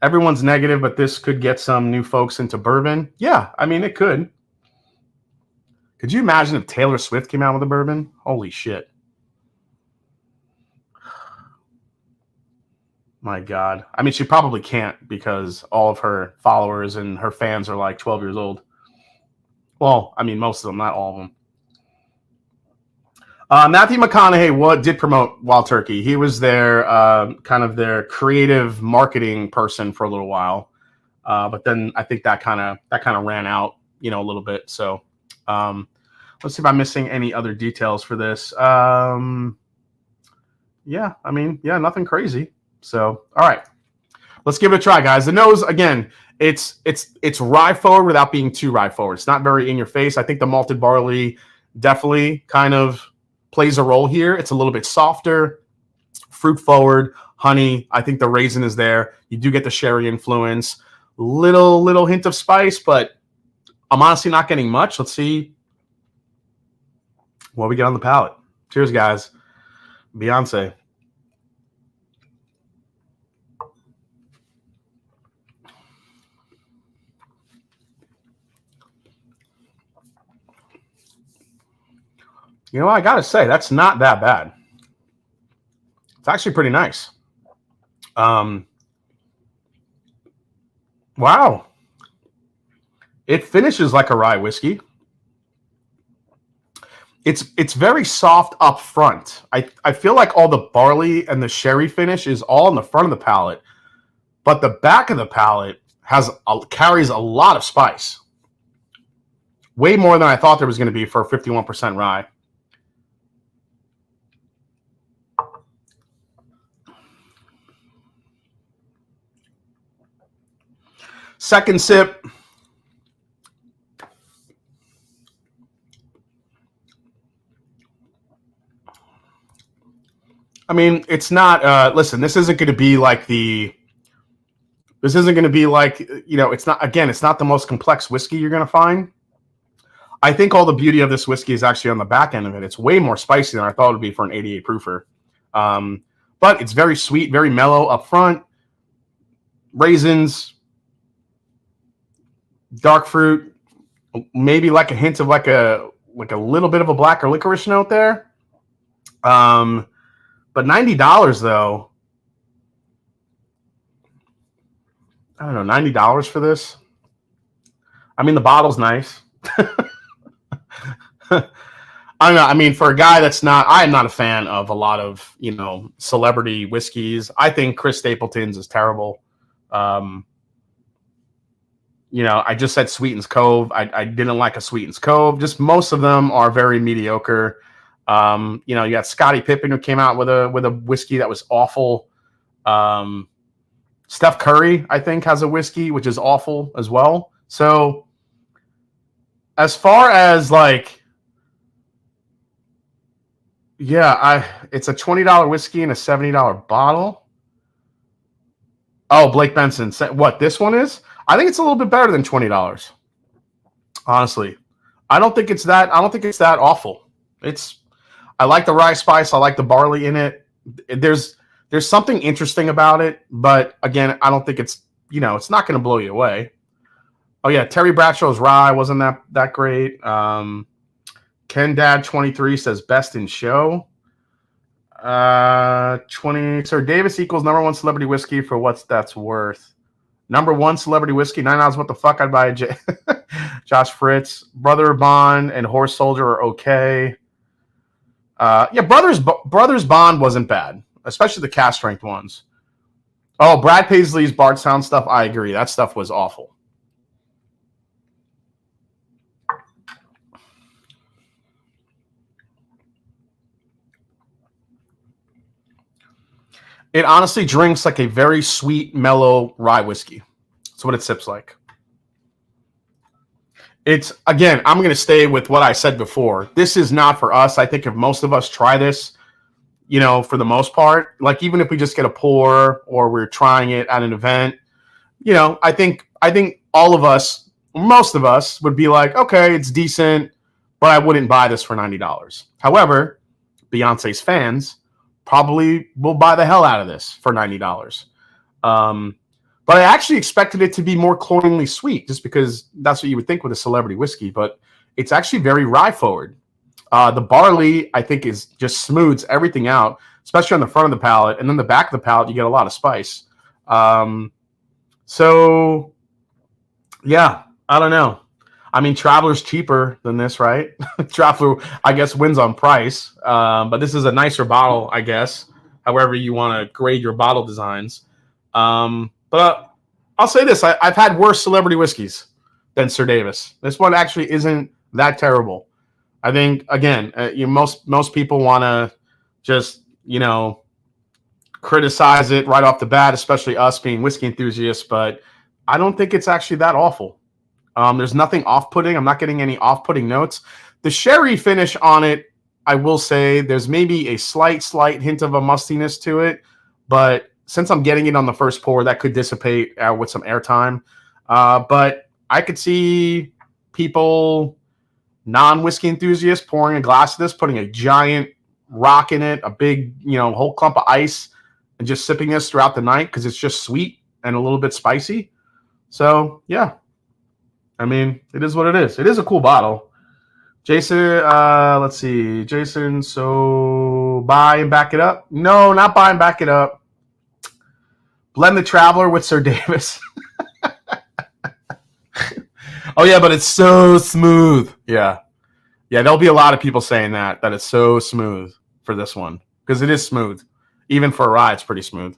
S1: Everyone's negative, but this could get some new folks into bourbon. Yeah, I mean, it could. Could you imagine if Taylor Swift came out with a bourbon? Holy shit. My God. I mean, she probably can't because all of her followers and her fans are like 12 years old. Well, I mean, most of them, not all of them. Matthew McConaughey did promote Wild Turkey. He was their kind of their creative marketing person for a little while. But then I think that kind of ran out, you know, a little bit. So let's see if I'm missing any other details for this. Yeah, I mean, yeah, nothing crazy. So, all right, let's give it a try, guys. The nose, again, it's rye forward without being too rye forward. It's not very in your face. I think the malted barley definitely kind of plays a role here. It's a little bit softer, fruit forward, honey. I think the raisin is there. You do get the sherry influence, little hint of spice, but I'm honestly not getting much. Let's see what we get on the palate. Cheers, guys. Beyonce. You know what? I got to say, that's not that bad. It's actually pretty nice. Wow. It finishes like a rye whiskey. It's very soft up front. I feel like all the barley and the sherry finish is all in the front of the palate, but the back of the palate carries a lot of spice. Way more than I thought there was going to be for a 51% rye. Second sip. I mean, it's not, listen, this isn't going to be like you know, it's not the most complex whiskey you're going to find. I think all the beauty of this whiskey is actually on the back end of it. It's way more spicy than I thought it would be for an 88 proofer. But it's very sweet, very mellow up front. Raisins, dark fruit, maybe like a hint of like a little bit of a black or licorice note there. But $90 though, I don't know, $90 for this. I mean, the bottle's nice. I don't know. I mean, for a guy I am not a fan of a lot of, you know, celebrity whiskeys. I think Chris Stapleton's is terrible. You know, I just said Sweetens Cove. I didn't like a Sweetens Cove. Just most of them are very mediocre. You know, you got Scottie Pippen who came out with a whiskey that was awful. Steph Curry, I think, has a whiskey, which is awful as well. So as far as like, yeah, it's a $20 whiskey and a $70 bottle. Oh, Blake Benson. What this one is? I think it's a little bit better than $20. Honestly, I don't think it's that awful. I like the rye spice. I like the barley in it. There's something interesting about it, but again, I don't think it's not going to blow you away. Oh yeah, Terry Bradshaw's rye wasn't that great. Ken Dad 23 says best in show. 20 Sir Davis equals #1 celebrity whiskey for what's that's worth. #1 celebrity whiskey, $9. What the fuck? I'd buy a Josh Fritz. Brother Bond and Horse Soldier are okay. Yeah, Brothers Bond wasn't bad, especially the cast strength ones. Oh, Brad Paisley's Bardstown stuff, I agree. That stuff was awful. It honestly drinks like a very sweet, mellow rye whiskey. That's what it sips like. It's, again, I'm going to stay with what I said before. This is not for us. I think if most of us try this, for the most part, like even if we just get a pour or we're trying it at an event, I think all of us, most of us would be like, okay, it's decent, but I wouldn't buy this for $90. However, Beyonce's fans probably will buy the hell out of this for $90. But I actually expected it to be more cloyingly sweet, just because that's what you would think with a celebrity whiskey. But it's actually very rye forward. The barley, I think, is just smooths everything out, especially on the front of the palate, and then the back of the palate, you get a lot of spice. So, yeah, I don't know. I mean, Traveler's cheaper than this, right? Traveler, I guess, wins on price. But this is a nicer bottle, I guess, however you want to grade your bottle designs. But I'll say this. I've had worse celebrity whiskeys than Sir Davis. This one actually isn't that terrible. I think, again, most people want to just, criticize it right off the bat, especially us being whiskey enthusiasts. But I don't think it's actually that awful. There's nothing off-putting. I'm not getting any off-putting notes. The sherry finish on it, I will say, there's maybe a slight hint of a mustiness to it. But since I'm getting it on the first pour, that could dissipate with some airtime. But I could see people, non-whiskey enthusiasts, pouring a glass of this, putting a giant rock in it, a big, whole clump of ice, and just sipping this throughout the night because it's just sweet and a little bit spicy. So, yeah. I mean, it is what it is. It is a cool bottle. Jason, let's see. Jason, so buy and back it up? No, not buy and back it up. Blend the Traveler with Sir Davis. Oh, yeah, but it's so smooth. Yeah. Yeah, there'll be a lot of people saying that it's so smooth for this one. Because it is smooth. Even for a rye, it's pretty smooth.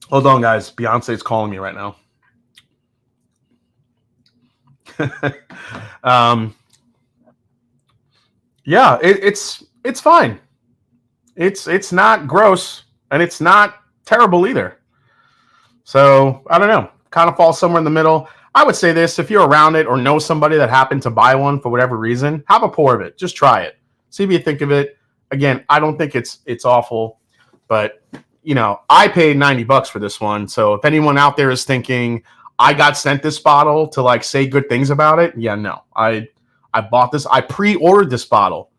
S1: Hold on, guys. Beyonce's calling me right now. Yeah, it's fine. It's not gross, and it's not terrible either. So, I don't know. Kind of falls somewhere in the middle. I would say this, if you're around it or know somebody that happened to buy one for whatever reason, have a pour of it. Just try it. See what you think of it. Again, I don't think it's awful, but, I paid $90 for this one. So if anyone out there is thinking, I got sent this bottle to, say good things about it, yeah, no. I bought this. I pre-ordered this bottle.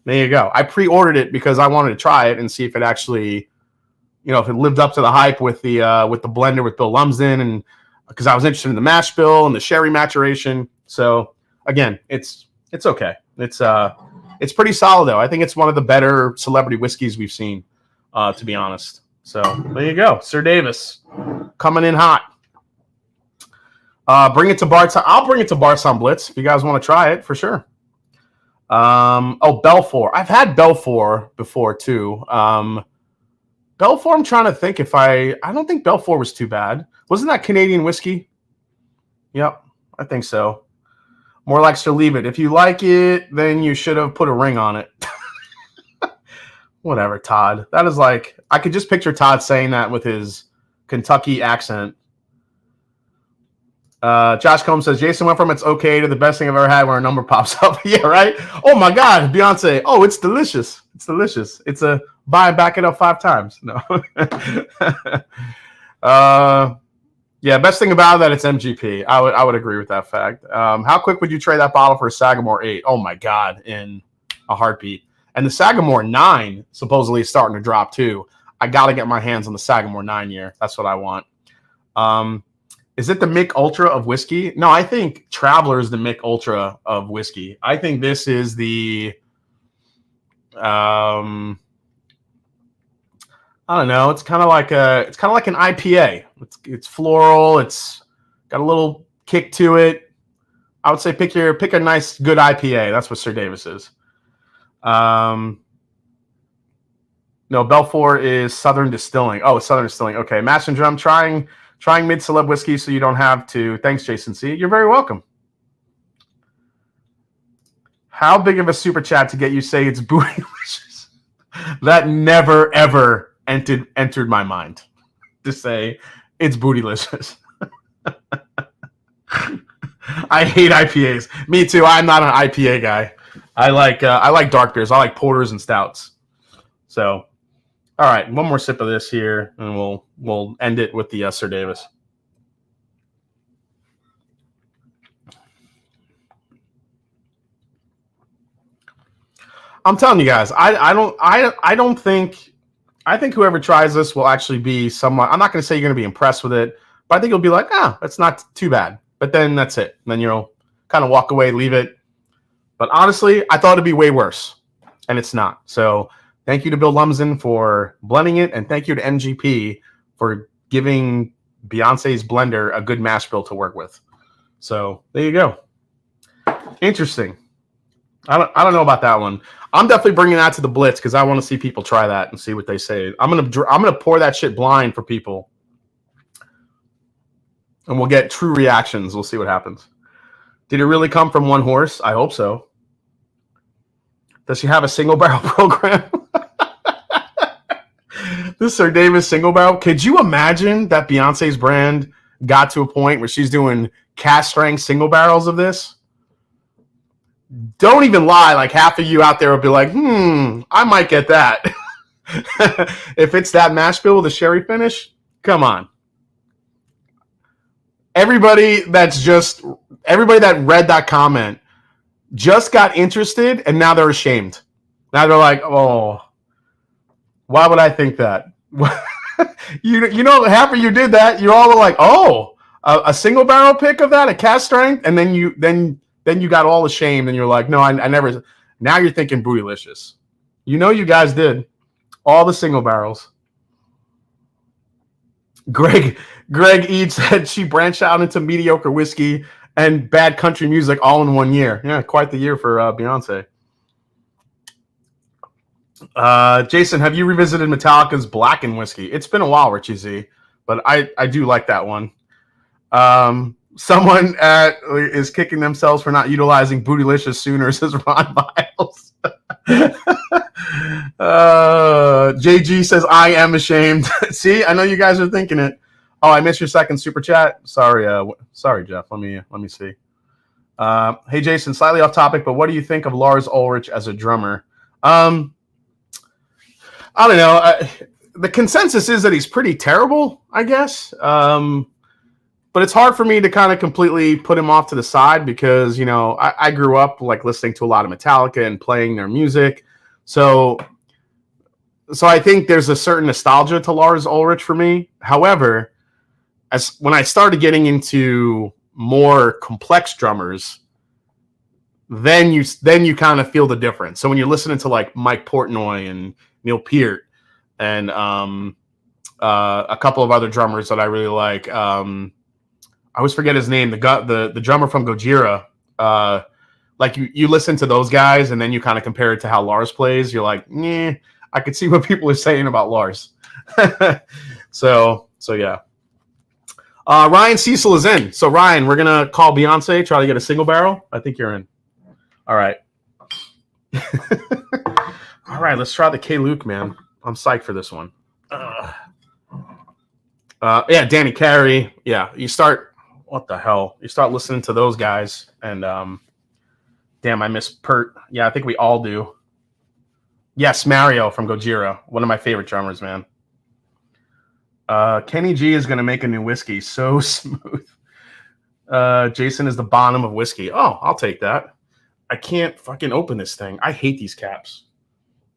S1: There you go. I pre-ordered it because I wanted to try it and see if it actually, if it lived up to the hype with the blender with Bill Lumsden, and because I was interested in the mash bill and the sherry maturation. So again, it's okay. It's pretty solid though. I think it's one of the better celebrity whiskeys we've seen, to be honest. So there you go. Sir Davis coming in hot. Bring it to Bardstown. I'll bring it to Bardstown Blitz if you guys want to try it for sure. Belfour. I've had Belfour before too. Belfour, I'm trying to think if I don't think Belfour was too bad. Wasn't that Canadian whiskey? Yep, I think so. More likes to leave it. If you like it, then you should have put a ring on it. Whatever, Todd. That is like, I could just picture Todd saying that with his Kentucky accent. Josh Combs says, Jason went from it's okay to the best thing I've ever had when a number pops up. Yeah, right? Oh, my God. Beyonce. Oh, it's delicious. It's delicious. It's a buy and back it up 5 times. No. Yeah, best thing about that, it's MGP. I would agree with that fact. How quick would you trade that bottle for a Sagamore 8? Oh, my God, in a heartbeat. And the Sagamore 9 supposedly is starting to drop, too. I got to get my hands on the Sagamore 9 year. That's what I want. Is it the Mick Ultra of whiskey? No, I think Traveler is the Mick Ultra of whiskey. I think this is the I don't know. It's kind of like an IPA. It's floral. It's got a little kick to it. I would say pick a nice good IPA. That's what Sir Davis is. No, Belfort is Southern Distilling. Oh, Southern Distilling. Okay, Mash and Drum trying mid-celeb whiskey so you don't have to. Thanks, Jason C. You're very welcome. How big of a super chat to get you say it's bootylicious? That never, ever entered my mind to say it's bootylicious. I hate IPAs. Me too. I'm not an IPA guy. I like dark beers. I like porters and stouts. So, all right, one more sip of this here, and we'll end it with the Sir Davis. I'm telling you guys, I think whoever tries this will actually be somewhat. I'm not going to say you're going to be impressed with it, but I think you'll be like, that's not too bad. But then that's it. And then you'll kind of walk away, leave it. But honestly, I thought it'd be way worse, and it's not. So thank you to Bill Lumsden for blending it, and thank you to MGP for giving Beyonce's blender a good mash bill to work with. So there you go. Interesting. I don't know about that one. I'm definitely bringing that to the Blitz because I want to see people try that and see what they say. I'm gonna pour that shit blind for people, and we'll get true reactions. We'll see what happens. Did it really come from one horse? I hope so. Does she have a single barrel program? This Sir Davis single barrel. Could you imagine that Beyonce's brand got to a point where she's doing cast strength single barrels of this? Don't even lie. Like half of you out there will be like, I might get that. If it's that mash bill with a sherry finish, come on. Everybody that read that comment just got interested, and now they're ashamed. Now they're like, oh, why would I think that? you know, half of you did that. You all were like, oh, a single barrel pick of that, a cast strength, and then you got all ashamed, and you're like, no, I never. Now you're thinking bootylicious. You know, you guys did all the single barrels. Greg Eads said she branched out into mediocre whiskey and bad country music all in 1 year. Yeah, quite the year for Beyonce. Jason, have you revisited Metallica's Blackened whiskey? It's been a while, Richie Z, but I do like that one. Someone is kicking themselves for not utilizing bootylicious sooner, says Ron Biles. JG says, I am ashamed. See, I know you guys are thinking it. Oh, I missed your second super chat. Sorry, Jeff. Let me see. Hey, Jason, slightly off topic, but what do you think of Lars Ulrich as a drummer? I don't know. The consensus is that he's pretty terrible, I guess. But it's hard for me to kind of completely put him off to the side because, you know, I grew up like listening to a lot of Metallica and playing their music. So I think there's a certain nostalgia to Lars Ulrich for me. However, when I started getting into more complex drummers, then you kind of feel the difference. So when you're listening to like Mike Portnoy and Neil Peart and a couple of other drummers that I really like, I always forget his name. The drummer from Gojira. Like you listen to those guys and then you kind of compare it to how Lars plays. You're like, I could see what people are saying about Lars. So yeah. Ryan Cecil is in. So Ryan, we're gonna call Beyonce, try to get a single barrel. I think you're in. All right. All right, let's try the K. Luke, man. I'm psyched for this one. Yeah, Danny Carey. Yeah, you start. What the hell? You start listening to those guys, and damn, I miss Pert. Yeah, I think we all do. Yes, Mario from Gojira, one of my favorite drummers, man. Kenny G is gonna make a new whiskey. So smooth. Jason is the bottom of whiskey. Oh, I'll take that. I can't fucking open this thing. I hate these caps.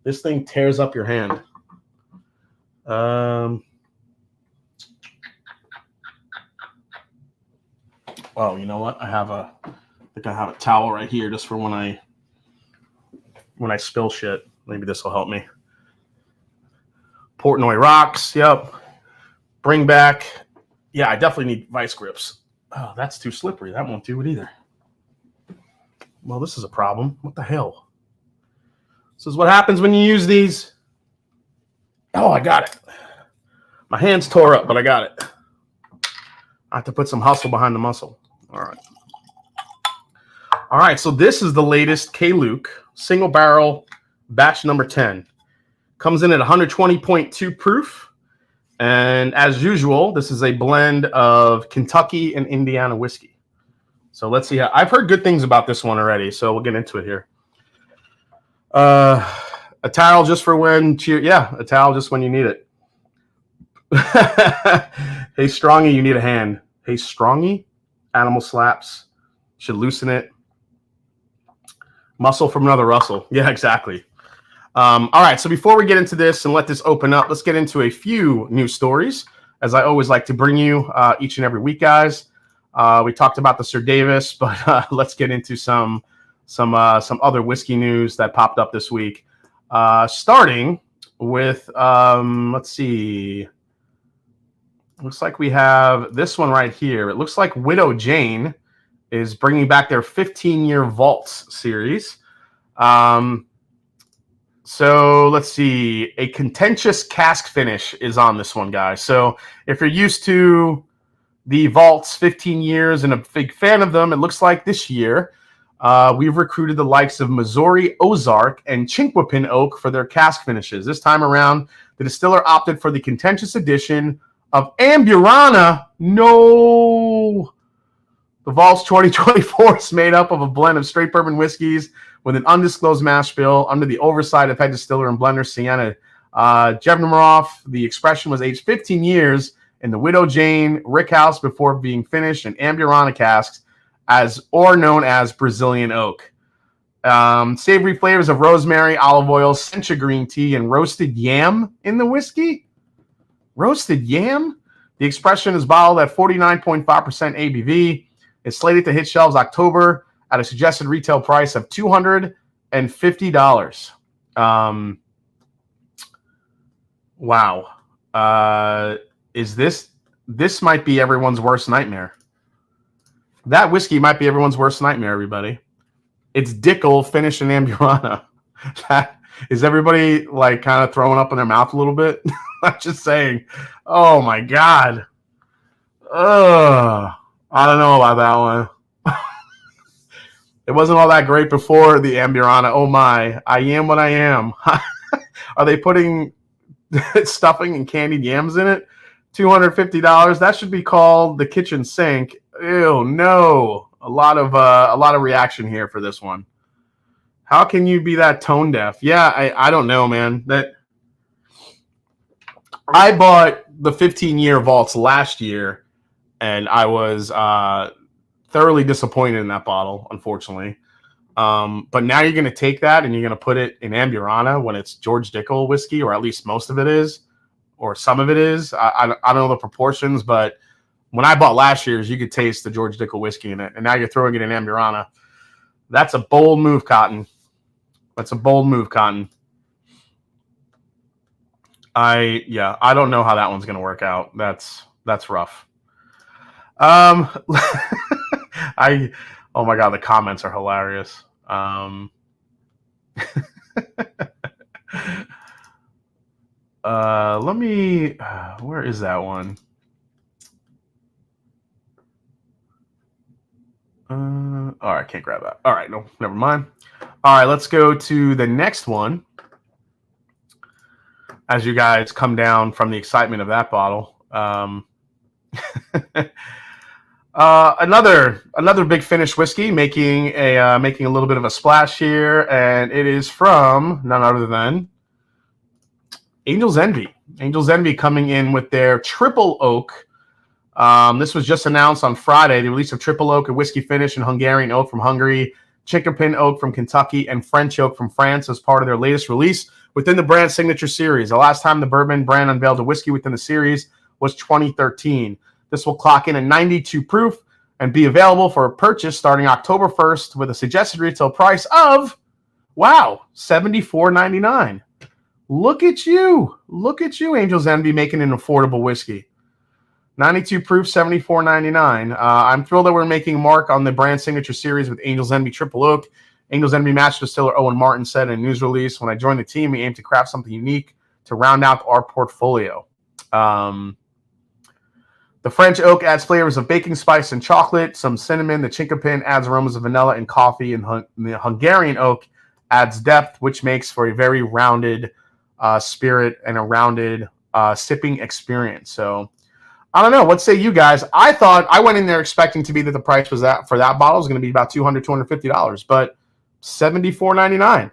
S1: This thing tears up your hand. Well, you know what? I think I have a towel right here just for when I spill shit. Maybe this will help me. Portnoy rocks. Yep. Bring back. Yeah, I definitely need vice grips. Oh, that's too slippery. That won't do it either. Well, this is a problem. What the hell? This is what happens when you use these. Oh, I got it. My hand's tore up, but I got it. I have to put some hustle behind the muscle. All right. All right, so this is the latest K. Luke single barrel batch number 10. Comes in at 120.2 proof. And as usual, this is a blend of Kentucky and Indiana whiskey. So let's see how. I've heard good things about this one already, so we'll get into it here. A towel just for when a towel just when you need it. Hey, Strongy, you need a hand. Hey, Strongy, animal slaps. Should loosen it. Muscle from another Russell. Yeah, exactly. All right, so before we get into this and let this open up, let's get into a few news stories, as I always like to bring you each and every week, guys. We talked about the Sir Davis, but let's get into some other whiskey news that popped up this week. Starting with, let's see. Looks like we have this one right here. It looks like Widow Jane is bringing back their 15-year Vaults series. So let's see. A contentious cask finish is on this one, guys. So if you're used to the Vaults 15 years and a big fan of them, it looks like this year we've recruited the likes of Missouri Ozark and Chinquapin Oak for their cask finishes. This time around, the distiller opted for the contentious edition of Amburana. No! The Vaults 2024 is made up of a blend of straight bourbon whiskeys with an undisclosed mash bill under the oversight of head distiller and blender Sienna Jevnemarov. The expression was aged 15 years in the Widow Jane Rickhouse before being finished in Amburana casks known as Brazilian oak. Savory flavors of rosemary, olive oil, sencha green tea, and roasted yam in the whiskey. Roasted yam? The expression is bottled at 49.5% ABV. It's slated to hit shelves October at a suggested retail price of $250. Wow. This might be everyone's worst nightmare. That whiskey might be everyone's worst nightmare, everybody. It's Dickel finished in Amburana. Is everybody like kind of throwing up in their mouth a little bit? I'm just saying. Oh my God. I don't know about that one. It wasn't all that great before the Amburana. Oh my, I am what I am. Are they putting stuffing and candied yams in it? $250. That should be called the kitchen sink. Ew, no. A lot of reaction here for this one. How can you be that tone deaf? Yeah, I don't know, man. That I bought the 15-year Vaults last year, and I was thoroughly disappointed in that bottle, unfortunately. But now you're going to take that and you're going to put it in Amburana when it's George Dickel whiskey, or at least most of it is, or some of it is. I don't know the proportions, but when I bought last year's, you could taste the George Dickel whiskey in it, and now you're throwing it in Amburana. That's a bold move, Cotton. That's a bold move, Cotton. I don't know how that one's going to work out. That's rough. Oh my God, the comments are hilarious. Let me, where is that one? All right, can't grab that. All right, no, never mind. All right, let's go to the next one. as you guys come down from the excitement of that bottle. Another big Finnish whiskey making a little bit of a splash here, and it is from none other than Angel's Envy. Angel's Envy coming in with their triple oak. This was just announced on Friday. The release of triple oak, a whiskey finish, and Hungarian oak from Hungary, chinkapin oak from Kentucky, and French oak from France as part of their latest release within the brand signature series. The last time the bourbon brand unveiled a whiskey within the series was 2013. This will clock in at 92 proof and be available for purchase starting October 1st with a suggested retail price of, wow, $74.99. Look at you. Look at you, Angel's Envy, making an affordable whiskey. 92 proof, $74.99. I'm thrilled that we're making a mark on the brand signature series with Angel's Envy Triple Oak. Angel's Envy Master Distiller Owen Martin said in a news release, when I joined the team, we aim to craft something unique to round out our portfolio. The French oak adds flavors of baking spice and chocolate, some cinnamon. The chinkapin adds aromas of vanilla and coffee, and the Hungarian oak adds depth, which makes for a very rounded spirit and a rounded sipping experience. So I don't know. What say you guys? I went in there expecting to be that the price was for that bottle is going to be about $250, but $74.99.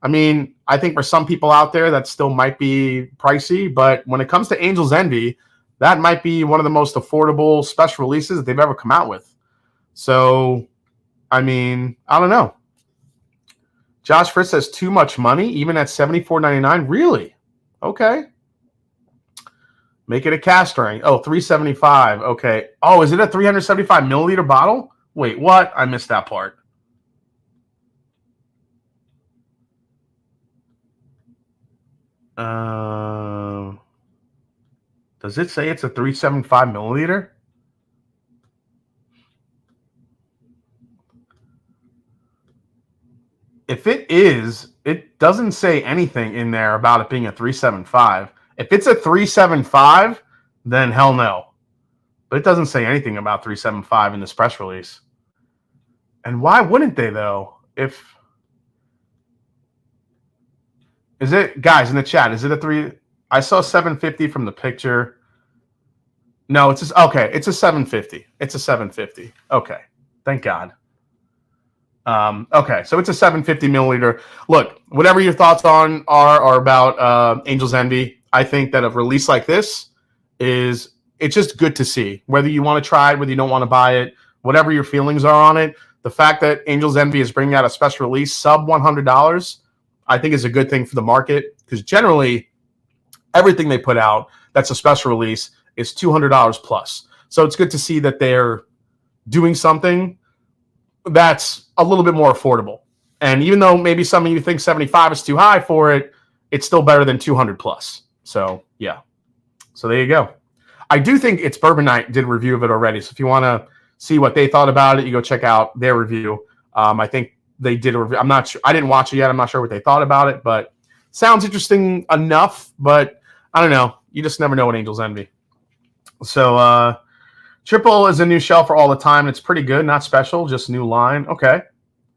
S1: I mean, I think for some people out there that still might be pricey, but when it comes to Angel's Envy, that might be one of the most affordable special releases that they've ever come out with. So, I mean, I don't know. Josh Fritz says too much money, even at $74.99. Really? Okay. Make it a cast ring. Oh, $375. Okay. Oh, is it a 375 milliliter bottle? Wait, what? I missed that part. Does it say it's a 375 milliliter? If it is, it doesn't say anything in there about it being a 375. If it's a 375, then hell no. But it doesn't say anything about 375 in this press release. And why wouldn't they, though? Is it, guys in the chat, is it a 3? I saw 750 from the picture. No, it's just, okay. It's a 750. It's a 750. Okay. Thank God. Okay. So it's a 750 milliliter. Look, whatever your thoughts are about Angel's Envy, I think that a release like this it's just good to see. Whether you want to try it, whether you don't want to buy it, whatever your feelings are on it, the fact that Angel's Envy is bringing out a special release sub $100, I think is a good thing for the market, because generally everything they put out that's a special release is $200 plus. So it's good to see that they're doing something that's a little bit more affordable. And even though maybe some of you think 75 is too high for it, it's still better than 200 plus. So yeah. So there you go. I do think It's Bourbon Night did a review of it already. So if you want to see what they thought about it, you go check out their review. I think they did a review. I'm not sure. I didn't watch it yet. I'm not sure what they thought about it, but sounds interesting enough. But I don't know. You just never know with Angel's Envy. So triple is a new shelf for all the time. It's pretty good. Not special, just new line. Okay.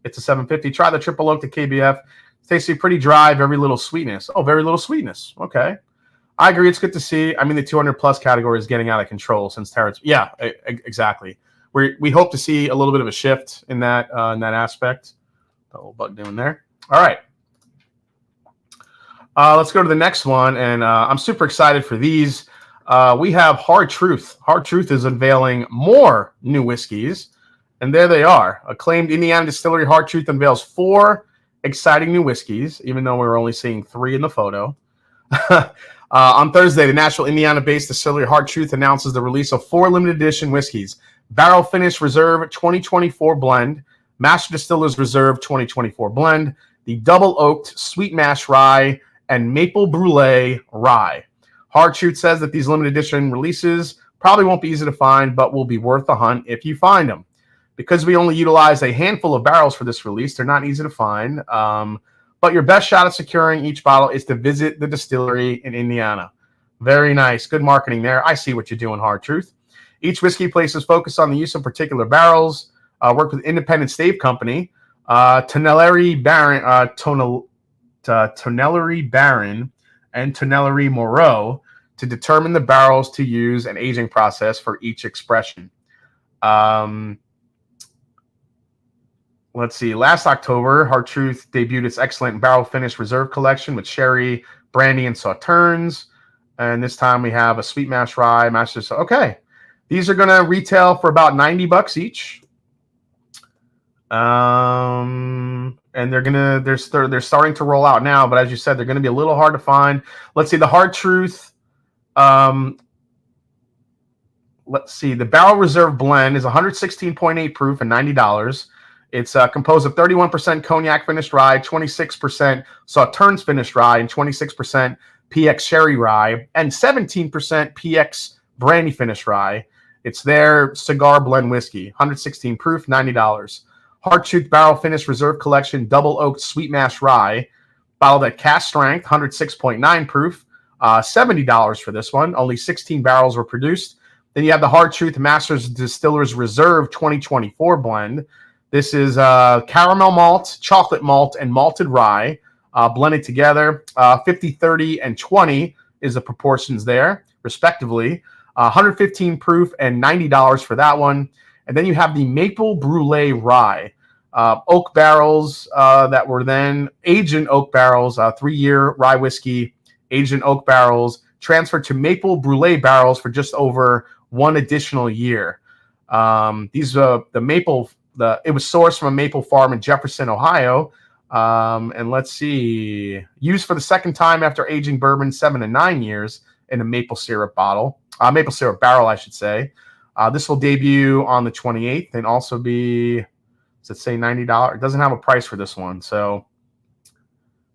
S1: It's a 750. Try the triple oak to KBF. Tasty, pretty dry, very little sweetness. Oh, very little sweetness. Okay. I agree. It's good to see. I mean, the 200 plus category is getting out of control since Terrence. Yeah, exactly. We hope to see a little bit of a shift in that aspect. Got a little bug doing there. All right. Let's go to the next one, and I'm super excited for these. We have Hard Truth. Hard Truth is unveiling more new whiskeys, and there they are. Acclaimed Indiana distillery Hard Truth unveils 4 exciting new whiskeys, even though we're only seeing 3 in the photo. On Thursday, the Nashville, Indiana-based distillery Hard Truth announces the release of 4 limited edition whiskeys: Barrel Finish Reserve 2024 Blend, Master Distillers Reserve 2024 Blend, the Double Oaked Sweet Mash Rye, and Maple Brulee Rye. Hard Truth says that these limited edition releases probably won't be easy to find, but will be worth the hunt if you find them. Because we only utilize a handful of barrels for this release, they're not easy to find. But your best shot at securing each bottle is to visit the distillery in Indiana. Very nice. Good marketing there. I see what you're doing, Hard Truth. Each whiskey places focus on the use of particular barrels. Worked with independent stave company, Tonellery Baron, and Tonellerie Moreau to determine the barrels to use and aging process for each expression. Let's see. Last October, Hard Truth debuted its excellent barrel finish reserve collection with sherry, brandy, and sauternes. And this time we have a sweet mash rye, masters. Okay, these are gonna retail for about $90 each. And they're starting to roll out now. But as you said, they're gonna be a little hard to find. Let's see. The Hard Truth. Let's see. The Barrel Reserve Blend is 116.8 proof and $90. It's composed of 31% cognac finished rye, 26% sauternes finished rye, and 26% PX sherry rye, and 17% PX brandy finished rye. It's their cigar blend whiskey, 116 proof, $90. Hard Truth Barrel Finish Reserve Collection Double Oaked Sweet Mash Rye, bottled at cask strength, 106.9 proof, $70 for this one. Only 16 barrels were produced. Then you have the Hard Truth Masters Distillers Reserve 2024 blend. This is caramel malt, chocolate malt, and malted rye blended together. 50, 30, and 20 is the proportions there, respectively. 115 proof and $90 for that one. And then you have the Maple Brulee Rye. Oak barrels that were then aged in oak barrels, 3-year rye whiskey, aged in oak barrels, transferred to Maple Brulee barrels for just over 1 additional year. It was sourced from a maple farm in Jefferson, Ohio. And let's see, used for the second time after aging bourbon 7 to 9 years in a maple syrup barrel, I should say. This will debut on the 28th and also be, does it say $90? It doesn't have a price for this one. So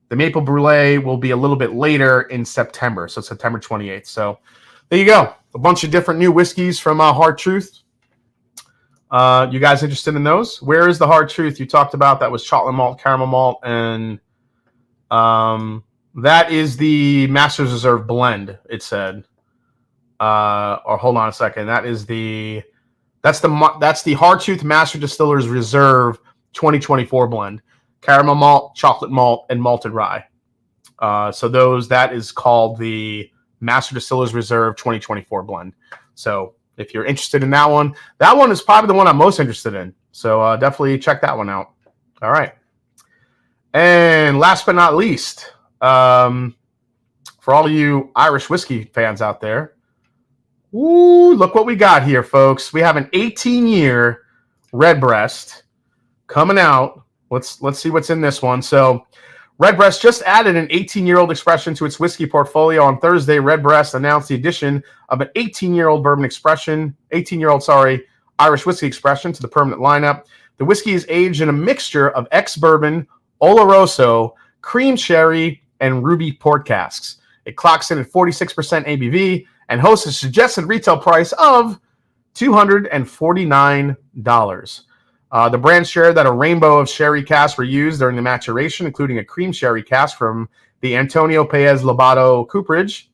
S1: the Maple Brulee will be a little bit later in September. So September 28th. So there you go. A bunch of different new whiskeys from Hard Truth. You guys interested in those? Where is the Hard Truth you talked about? That was chocolate malt, caramel malt, and that is the Masters Reserve blend, it said. Or hold on a second. That's the Hard Truth Master Distillers Reserve 2024 blend. Caramel malt, chocolate malt, and malted rye. That is called the Master Distillers Reserve 2024 blend. So if you're interested in that one is probably the one I'm most interested in. So definitely check that one out. All right. And last but not least, for all of you Irish whiskey fans out there, ooh, look what we got here, folks. We have an 18-year Redbreast coming out. Let's see what's in this one. So Redbreast just added an 18-year-old expression to its whiskey portfolio on Thursday. Redbreast announced the addition of an 18-year-old Irish whiskey expression to the permanent lineup. The whiskey is aged in a mixture of ex-bourbon, Oloroso, cream sherry, and ruby port casks. It clocks in at 46% ABV and hosts a suggested retail price of $249. The brand shared that a rainbow of sherry casks were used during the maturation, including a cream sherry cask from the Antonio Paez Lobato cooperage.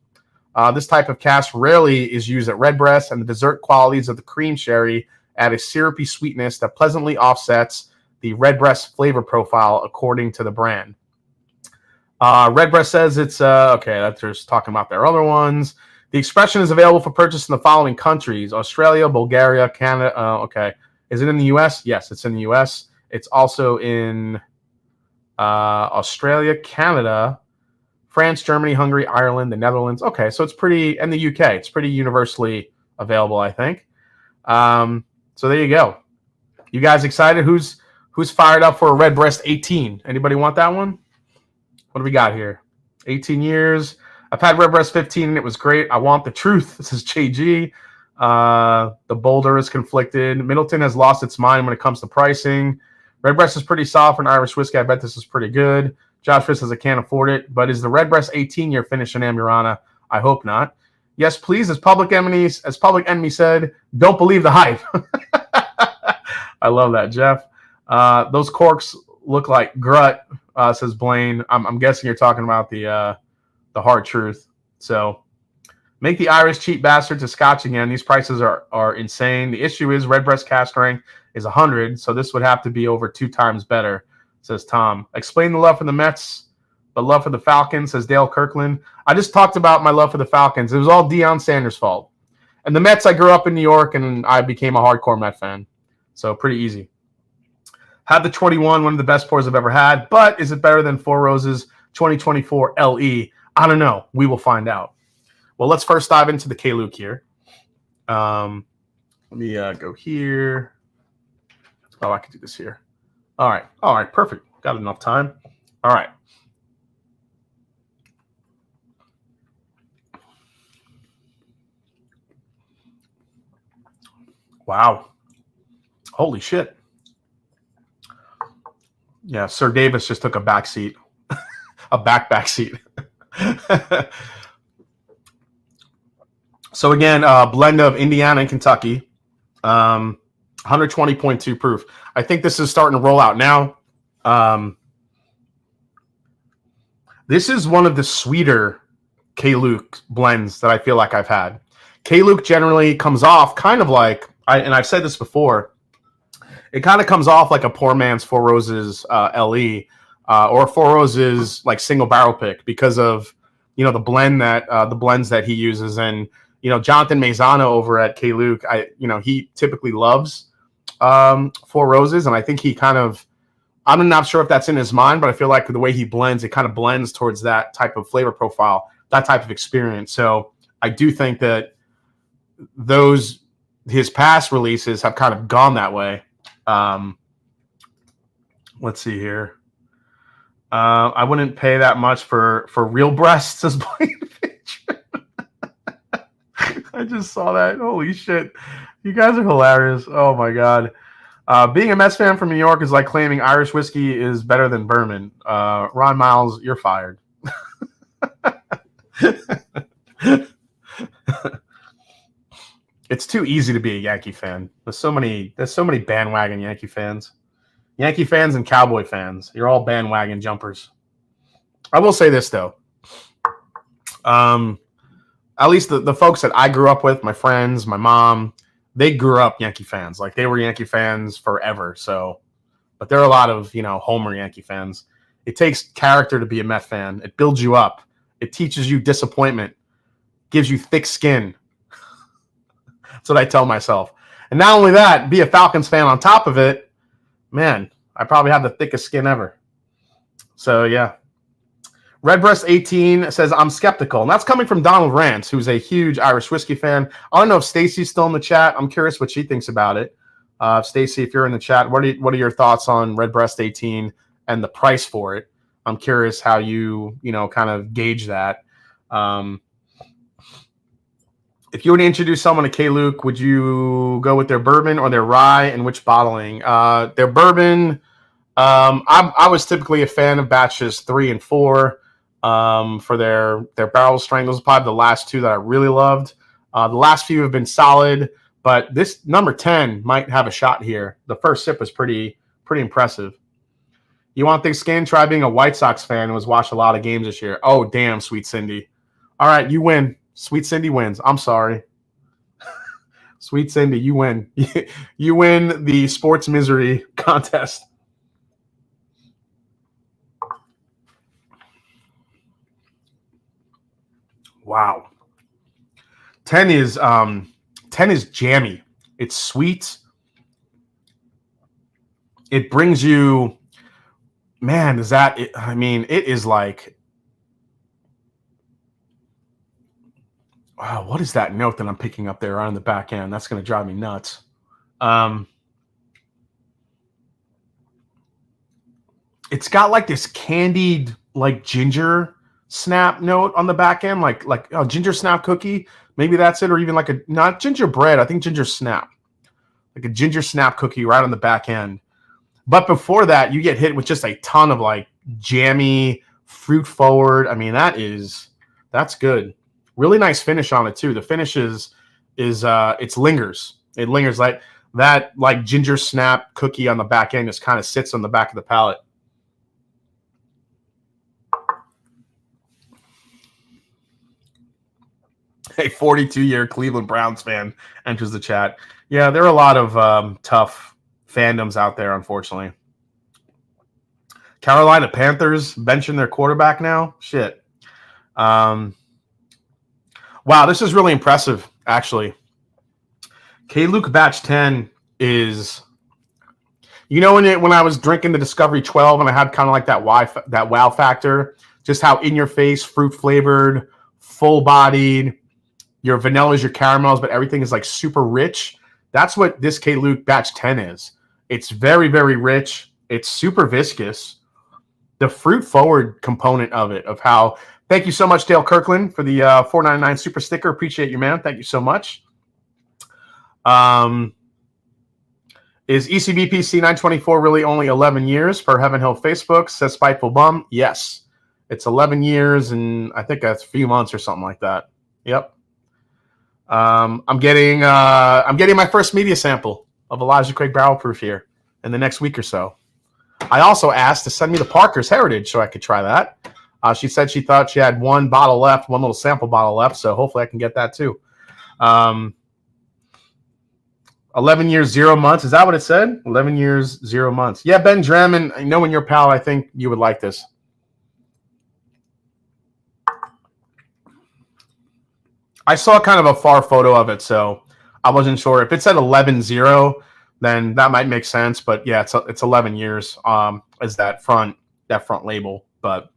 S1: This type of cask rarely is used at Redbreast, and the dessert qualities of the cream sherry add a syrupy sweetness that pleasantly offsets the Redbreast flavor profile, according to the brand. Redbreast says it's okay. That's just talking about their other ones. The expression is available for purchase in the following countries: Australia, Bulgaria, Canada. Okay. Is it in the U.S.? Yes, it's in the U.S. It's also in Australia, Canada, France, Germany, Hungary, Ireland, the Netherlands. Okay, so it's pretty, and the U.K. It's pretty universally available, I think. So there you go. You guys excited? Who's fired up for a Redbreast 18? Anybody want that one? What do we got here? 18 years. I've had Redbreast 15 and it was great. I want the truth. This is JG. The Boulder is conflicted. Middleton has lost its mind when it comes to pricing. Redbreast is pretty soft for an Irish whiskey. I bet this is pretty good. Josh Fisk says I can't afford it. But is the Redbreast 18-year finish in Amurana? I hope not. Yes, please. As Public Enemy said, don't believe the hype. I love that, Jeff. Those corks look like Grut, says Blaine. I'm guessing you're talking about the Hard Truth. So make the Irish cheap bastards a Scotch again. These prices are insane. The issue is Redbreast cask strength is 100, so this would have to be over 2 times better, says Tom. Explain the love for the Mets. but love for the Falcons, says Dale Kirkland. I just talked about my love for the Falcons. It was all Deion Sanders' fault. And the Mets, I grew up in New York, and I became a hardcore Met fan. So pretty easy. Had the 21, one of the best pours I've ever had, but is it better than Four Roses 2024 LE? I don't know. We will find out. Well, let's first dive into the K-Luke here. Let me go here. Oh, I can do this here. All right, perfect. Got enough time. All right. Wow. Holy shit. Yeah, Sir Davis just took a back seat. A back seat. So again, blend of Indiana and Kentucky. 120.2 proof. I think this is starting to roll out now. This is one of the sweeter K-Luke blends that I feel like I've had. K-Luke generally comes off kind of like, and I've said this before, it kind of comes off like a poor man's Four Roses LE or Four Roses like single barrel pick because of, you know, the blends that he uses. And, you know, Jonathan Maizana over at K-Luke, he typically loves Four Roses. And I think he kind of, I'm not sure if that's in his mind, but I feel like the way he blends, it kind of blends towards that type of flavor profile, that type of experience. So I do think that his past releases have kind of gone that way. Let's see here. I wouldn't pay that much for real breasts as plain picture. I just saw that. Holy shit. You guys are hilarious. Oh my God. Being a Mets fan from New York is like claiming Irish whiskey is better than bourbon. Ron Miles, you're fired. It's too easy to be a Yankee fan. There's so many bandwagon Yankee fans. Yankee fans and Cowboy fans. You're all bandwagon jumpers. I will say this though. At least the folks that I grew up with, my friends, my mom, they grew up Yankee fans. Like they were Yankee fans forever. So, but there are a lot of, Homer Yankee fans. It takes character to be a Met fan. It builds you up. It teaches you disappointment. Gives you thick skin. That's what I tell myself. And not only that, be a Falcons fan on top of it. Man, I probably have the thickest skin ever. So, yeah. Redbreast 18 says, I'm skeptical. And that's coming from Donald Rance, who's a huge Irish whiskey fan. I don't know if Stacy's still in the chat. I'm curious what she thinks about it. Stacy, if you're in the chat, what are your thoughts on Redbreast 18 and the price for it? I'm curious how you kind of gauge that. If you were to introduce someone to K-Luke, would you go with their bourbon or their rye, and which bottling? Their bourbon, I was typically a fan of batches 3 and 4 for their barrel strength. Those are probably the last two that I really loved. The last few have been solid, but this number 10 might have a shot here. The first sip was pretty impressive. You want thick skin? Try being a White Sox fan who has watched a lot of games this year. Oh, damn, Sweet Cindy. All right, you win. Sweet Cindy wins. I'm sorry. Sweet Cindy, you win. You win the sports misery contest. Wow. 10 is jammy. It's sweet. It brings you, man, it is like, wow, what is that note that I'm picking up there on the back end? That's going to drive me nuts. It's got like this candied, like ginger snap note on the back end, like a ginger snap cookie. Maybe that's it, or even like not gingerbread. I think ginger snap, like a ginger snap cookie right on the back end. But before that, you get hit with just a ton of like jammy, fruit forward. I mean, that's good. Really nice finish on it too. The finish is it lingers. It lingers like that, like ginger snap cookie on the back end just kind of sits on the back of the palate. A 42-year Cleveland Browns fan enters the chat. Yeah, there are a lot of tough fandoms out there, unfortunately. Carolina Panthers benching their quarterback now. Shit. Wow, this is really impressive, actually. K-Luke Batch 10 is, you know, when I was drinking the Discovery 12 and I had kind of like that wow factor, just how in your face, fruit flavored, full bodied, your vanillas, your caramels, but everything is like super rich. That's what this K-Luke Batch 10 is. It's very, very rich. It's super viscous. The fruit forward component of it, of how, thank you so much, Dale Kirkland, for the $4.99 super sticker. Appreciate you, man. Thank you so much. Is ECBP C924 really only 11 years per Heaven Hill Facebook? Says Spiteful Bum. Yes. It's 11 years and I think a few months or something like that. Yep. I'm getting my first media sample of Elijah Craig Barrel Proof here in the next week or so. I also asked to send me the Parker's Heritage so I could try that. She said she thought she had one bottle left, one little sample bottle left, so hopefully I can get that too. 11 years, 0 months. Is that what it said? 11 years, 0 months. Yeah, Ben Drammond, I know when you're pal, I think you would like this. I saw kind of a far photo of it, so I wasn't sure. If it said 11-0, then that might make sense. But yeah, it's 11 years as that front label. But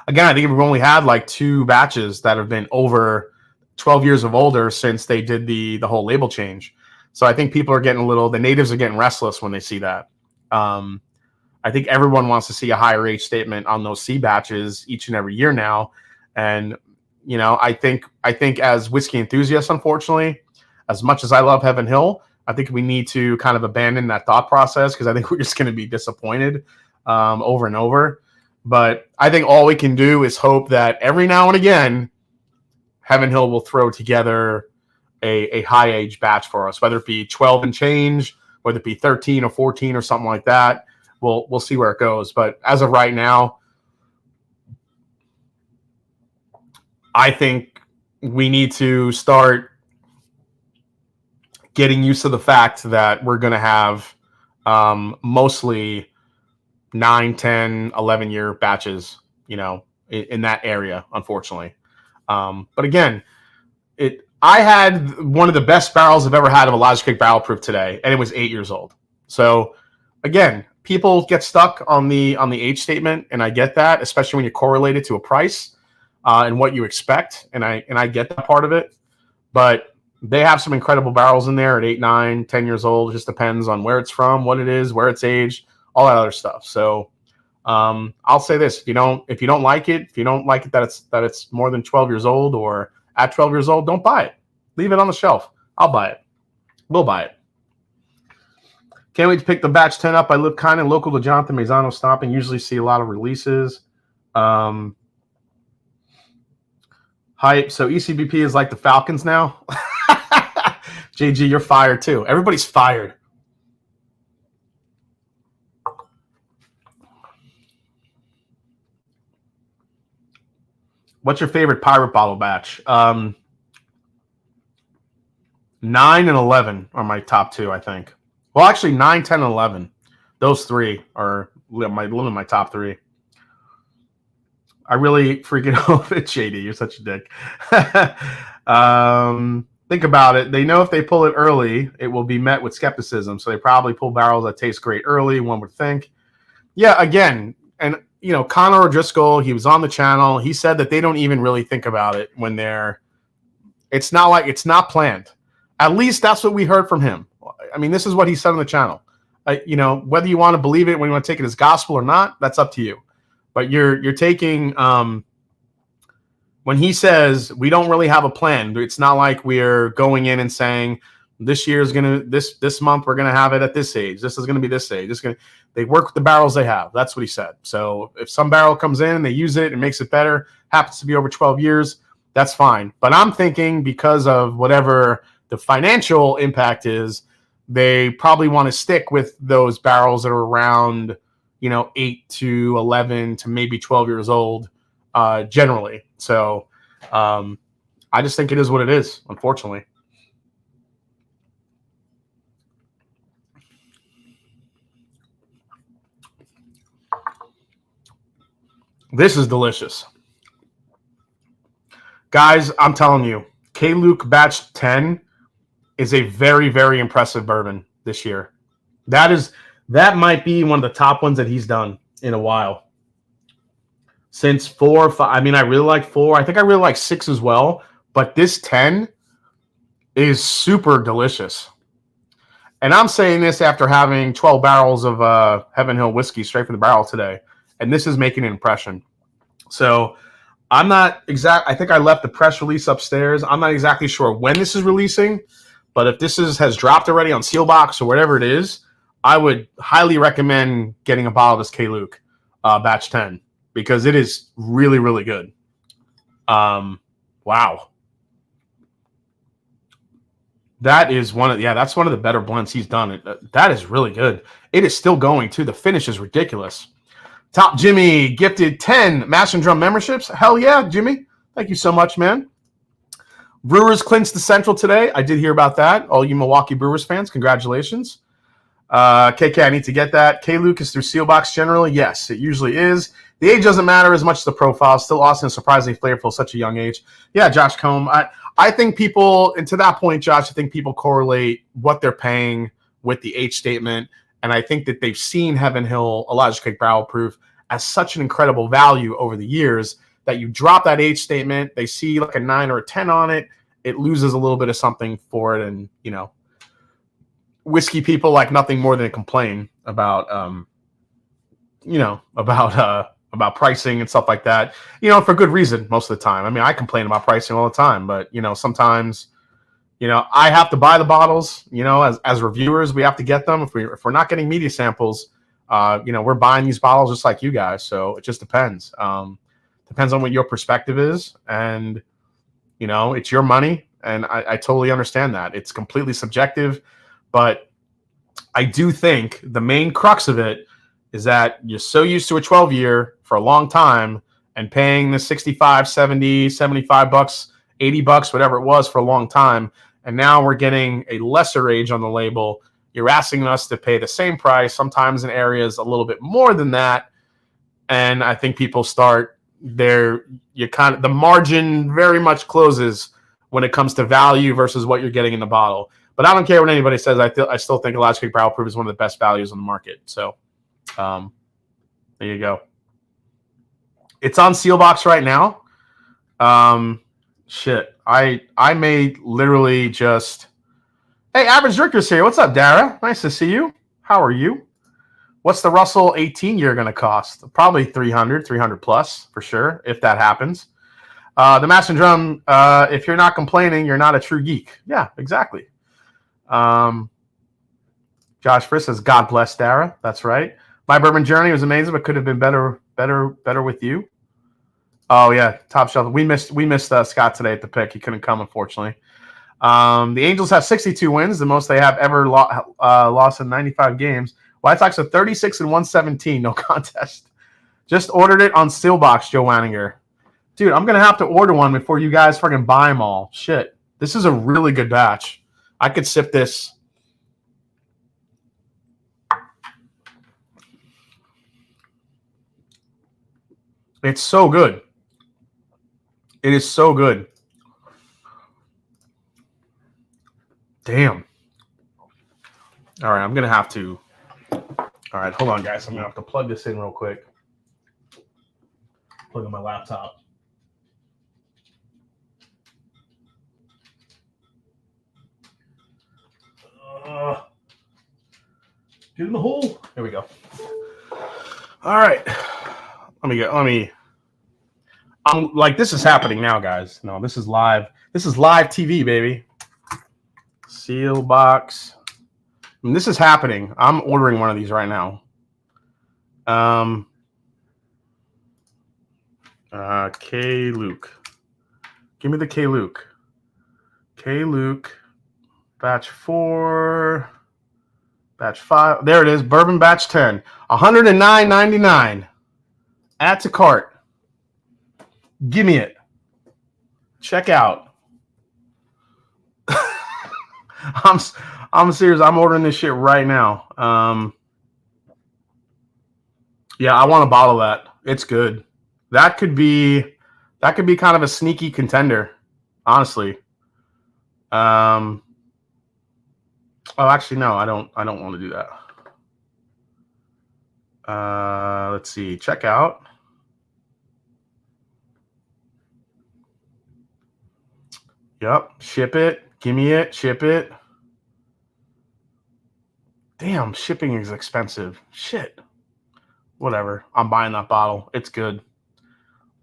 S1: again, I think we've only had like 2 batches that have been over 12 years of older since they did the whole label change. So I think people are getting the natives are getting restless when they see that. I think everyone wants to see a higher age statement on those C batches each and every year now. And, you know, I think as whiskey enthusiasts, unfortunately, as much as I love Heaven Hill, I think we need to kind of abandon that thought process because I think we're just going to be disappointed over and over. But I think all we can do is hope that every now and again, Heaven Hill will throw together a high age batch for us, whether it be 12 and change, whether it be 13 or 14 or something like that. We'll see where it goes. But as of right now, I think we need to start getting used to the fact that we're going to have mostly 9, 10, 11-year batches, you know, in that area, unfortunately. But again, I had one of the best barrels I've ever had of Elijah Craig Barrel Proof today, and it was 8 years old. So again, people get stuck on the age statement, and I get that, especially when you correlate it to a price and what you expect, and I get that part of it. But they have some incredible barrels in there at 8, 9, 10 years old. It just depends on where it's from, what it is, where it's aged, all that other stuff. So I'll say this: if you don't like it that it's more than 12 years old or at 12 years old, don't buy it. Leave it on the shelf. I'll buy it. We'll buy it. Can't wait to pick the batch 10 up. I live kind of local to Jonathan Mazzano stopping. Usually see a lot of releases. Hype. So ECBP is like the Falcons now. JG, you're fired too. Everybody's fired. What's your favorite pirate bottle batch? 9 and 11 are my top 2, I think. Well, actually, 9, 10, and 11. Those 3 are my top 3. I really freaking hope it, JD. You're such a dick. Think about it. They know if they pull it early, it will be met with skepticism. So they probably pull barrels that taste great early, one would think. Yeah, again, and you know, Connor O'Driscoll, he was on the channel. He said that they don't even really think about it when it's not planned. At least that's what we heard from him. I mean, this is what he said on the channel. You know, whether you want to believe it, when you want to take it as gospel or not, that's up to you. But you're taking when he says we don't really have a plan. It's not like we're going in and saying this year is this month we're gonna have it at this age. This is gonna be this age. They work with the barrels they have. That's what he said. So if some barrel comes in and they use it and makes it better, happens to be over 12 years, that's fine. But I'm thinking because of whatever the financial impact is, they probably want to stick with those barrels that are around, you know, 8 to 11 to maybe 12 years old, generally. So I just think it is what it is, unfortunately. This is delicious. Guys, I'm telling you, K-Luke Batch 10 is a very, very impressive bourbon this year. That might be one of the top ones that he's done in a while. Since 4 or 5, I mean, I really like 4. I think I really like 6 as well. But this 10 is super delicious. And I'm saying this after having 12 barrels of Heaven Hill whiskey straight from the barrel today. And this is making an impression. So I'm not exact. I think I left the press release upstairs. I'm not exactly sure when this is releasing. But if this has dropped already on Sealbox or whatever it is, I would highly recommend getting a bottle of this K-Luke Batch 10 because it is really, really good. Wow. That's one of the better blends he's done. That is really good. It is still going too. The finish is ridiculous. Top Jimmy gifted 10 Mash and Drum memberships. Hell yeah, Jimmy. Thank you so much, man. Brewers clinched the Central today. I did hear about that. All you Milwaukee Brewers fans, congratulations. KK, I need to get that. K-Luke is through Sealbox generally. Yes, it usually is. The age doesn't matter as much as the profile. Still awesome and surprisingly flavorful at such a young age. Yeah, Josh Combe. I think people, and to that point, Josh, I think people correlate what they're paying with the age statement. And I think that they've seen Heaven Hill Elijah Craig Barrel Proof as such an incredible value over the years that you drop that age statement, they see like a 9 or a 10 on it, it loses a little bit of something for it. And, you know, whiskey people like nothing more than to complain about, about pricing and stuff like that, for good reason most of the time. I mean, I complain about pricing all the time, but, sometimes, I have to buy the bottles, as reviewers, we have to get them. If we're not getting media samples, we're buying these bottles just like you guys. So it just depends. Depends on what your perspective is. And, it's your money. And I totally understand that. It's completely subjective. But I do think the main crux of it is that you're so used to a 12-year for a long time and paying the 65, 70, 75 bucks, 80 bucks, whatever it was for a long time. And now we're getting a lesser age on the label. You're asking us to pay the same price, sometimes in areas a little bit more than that. And I think people start there. The margin very much closes when it comes to value versus what you're getting in the bottle. But I don't care what anybody says. I still think Elijah Craig Barrel Proof is one of the best values on the market. So there you go. It's on Sealbox right now. I may literally just. Hey, Average Drinker's here. What's up, Dara? Nice to see you. How are you? What's the Russell 18-year going to cost? Probably 300 plus for sure, if that happens. The Mash and Drum, if you're not complaining, you're not a true geek. Yeah, exactly. Josh Friss says, God bless Dara. That's right. My bourbon journey was amazing, but could have been better with you. Oh, yeah, top shelf. We missed Scott today at the pick. He couldn't come, unfortunately. The Angels have 62 wins, the most they have ever lost in 95 games. White Sox are 36 and 117, no contest. Just ordered it on Steelbox, Joe Wanninger. Dude, I'm going to have to order one before you guys fucking buy them all. Shit. This is a really good batch. I could sip this. It's so good. It is so good. Damn. All right, I'm going to have to. All right, hold on, guys. I'm going to have to plug this in real quick. Plug in my laptop. Get in the hole. There we go. All right. I'm like, this is happening now, guys. No, this is live. This is live TV, baby. Sealbox. And this is happening. I'm ordering one of these right now. K-Luke. Give me the K-Luke. K-Luke. Batch 4. Batch 5. There it is. Bourbon batch 10. $109.99. Add to cart. Give me it. Check out. I'm serious. I'm ordering this shit right now. Yeah, I want a bottle of that. It's good. that could be kind of a sneaky contender, honestly. Oh, actually, no, I don't want to do that. Let's see. Check out. Yep. Ship it. Give me it. Ship it. Damn, shipping is expensive. Shit. Whatever. I'm buying that bottle. It's good.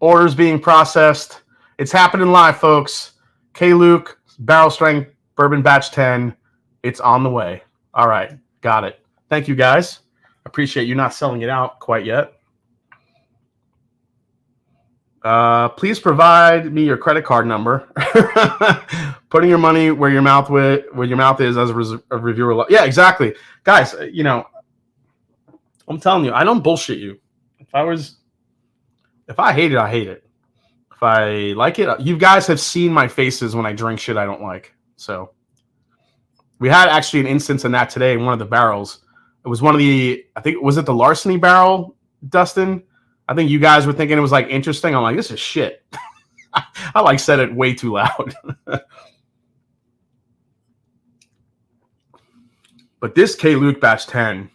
S1: Orders being processed. It's happening live, folks. K. Luke, Barrel Strength, Bourbon Batch 10. It's on the way. All right. Got it. Thank you, guys. Appreciate you not selling it out quite yet. Please provide me your credit card number. Putting your money where your mouth is as a reviewer. Yeah, exactly. Guys, you know, I'm telling you, I don't bullshit you. If I hate it, I hate it. If I like it, you guys have seen my faces when I drink shit I don't like. So we had actually an instance in that today in one of the barrels. It was one of the, I think, was it the larceny barrel, Dustin? I think you guys were thinking it was like interesting. I'm like, this is shit. I like said it way too loud. But this K. Luke Batch 10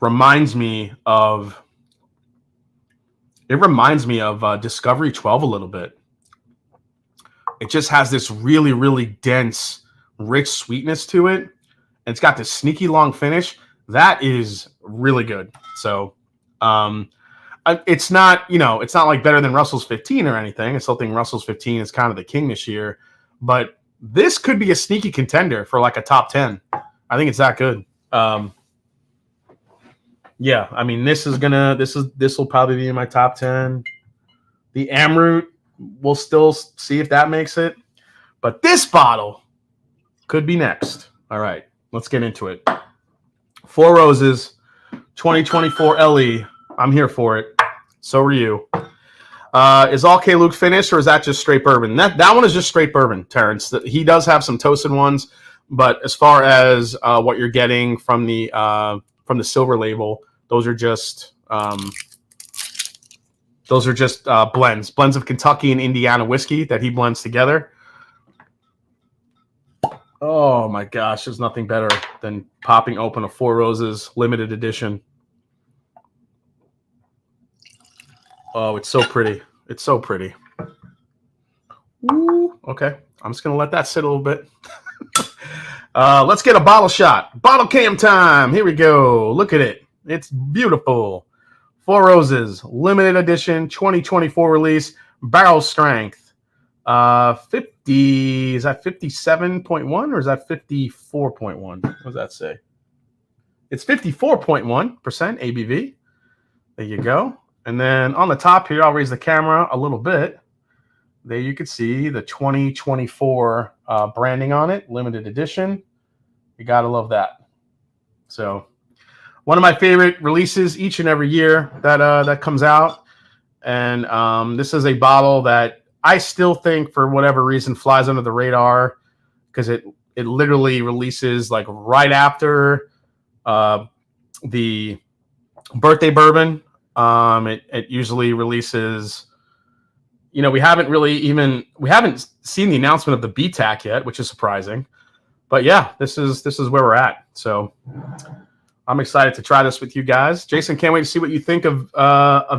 S1: reminds me of Discovery 12 a little bit. It just has this really, really dense, rich sweetness to it. And it's got this sneaky long finish. That is really good. So, it's not, you know, it's not like better than Russell's 15 or anything. I still think Russell's 15 is kind of the king this year, but this could be a sneaky contender for like a top 10. I think it's that good. Yeah, I mean, this will probably be in my top 10. The Amroot, we'll still see if that makes it, but this bottle could be next. All right, let's get into it. Four Roses, 2024 LE. I'm here for it. So are you. Is all K. Luke finished, or is that just straight bourbon? That one is just straight bourbon, Terrence. He does have some toasted ones, but as far as what you're getting from the silver label, those are just blends of Kentucky and Indiana whiskey that he blends together. Oh my gosh, there's nothing better than popping open a Four Roses limited edition. Oh, it's so pretty. It's so pretty. Ooh, okay, I'm just going to let that sit a little bit. Let's get a bottle shot. Bottle cam time. Here we go. Look at it. It's beautiful. Four Roses, limited edition, 2024 release, barrel strength. 50, is that 57.1 or is that 54.1? What does that say? It's 54.1% ABV. There you go. And then on the top here, I'll raise the camera a little bit. There you can see the 2024 branding on it, limited edition. You got to love that. So one of my favorite releases each and every year that comes out. And this is a bottle that I still think, for whatever reason, flies under the radar because it literally releases like right after the birthday bourbon. It usually releases, you know, we haven't seen the announcement of the BTAC yet, which is surprising, but yeah, this is where we're at. So I'm excited to try this with you guys. Jason, can't wait to see what you think of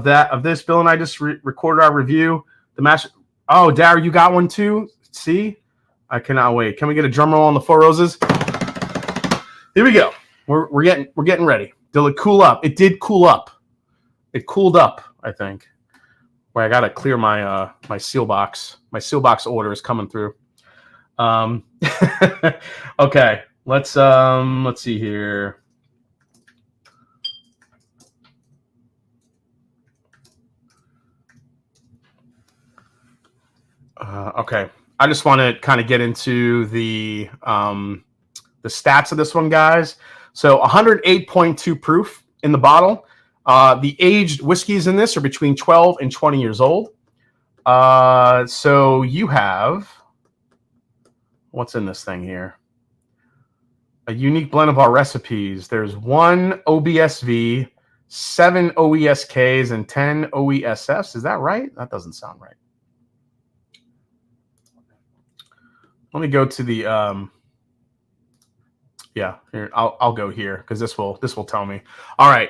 S1: this. Bill and I just recorded our review. The match. Oh, Darryl, you got one too? See, I cannot wait. Can we get a drum roll on the Four Roses? Here we go. We're getting ready. Did it cool up? It did cool up. It cooled up, I think. Wait, I gotta clear my my seal box. My seal box order is coming through. Okay, let's see here. Okay, I just want to kind of get into the stats of this one, guys. So 108.2 proof in the bottle. The aged whiskeys in this are between 12 and 20 years old. So you have, what's in this thing here? A unique blend of our recipes. There's one OBSV, 7 OESKs, and 10 OESFs. Is that right? That doesn't sound right. Let me go to the yeah, here I'll go here because this will tell me. All right.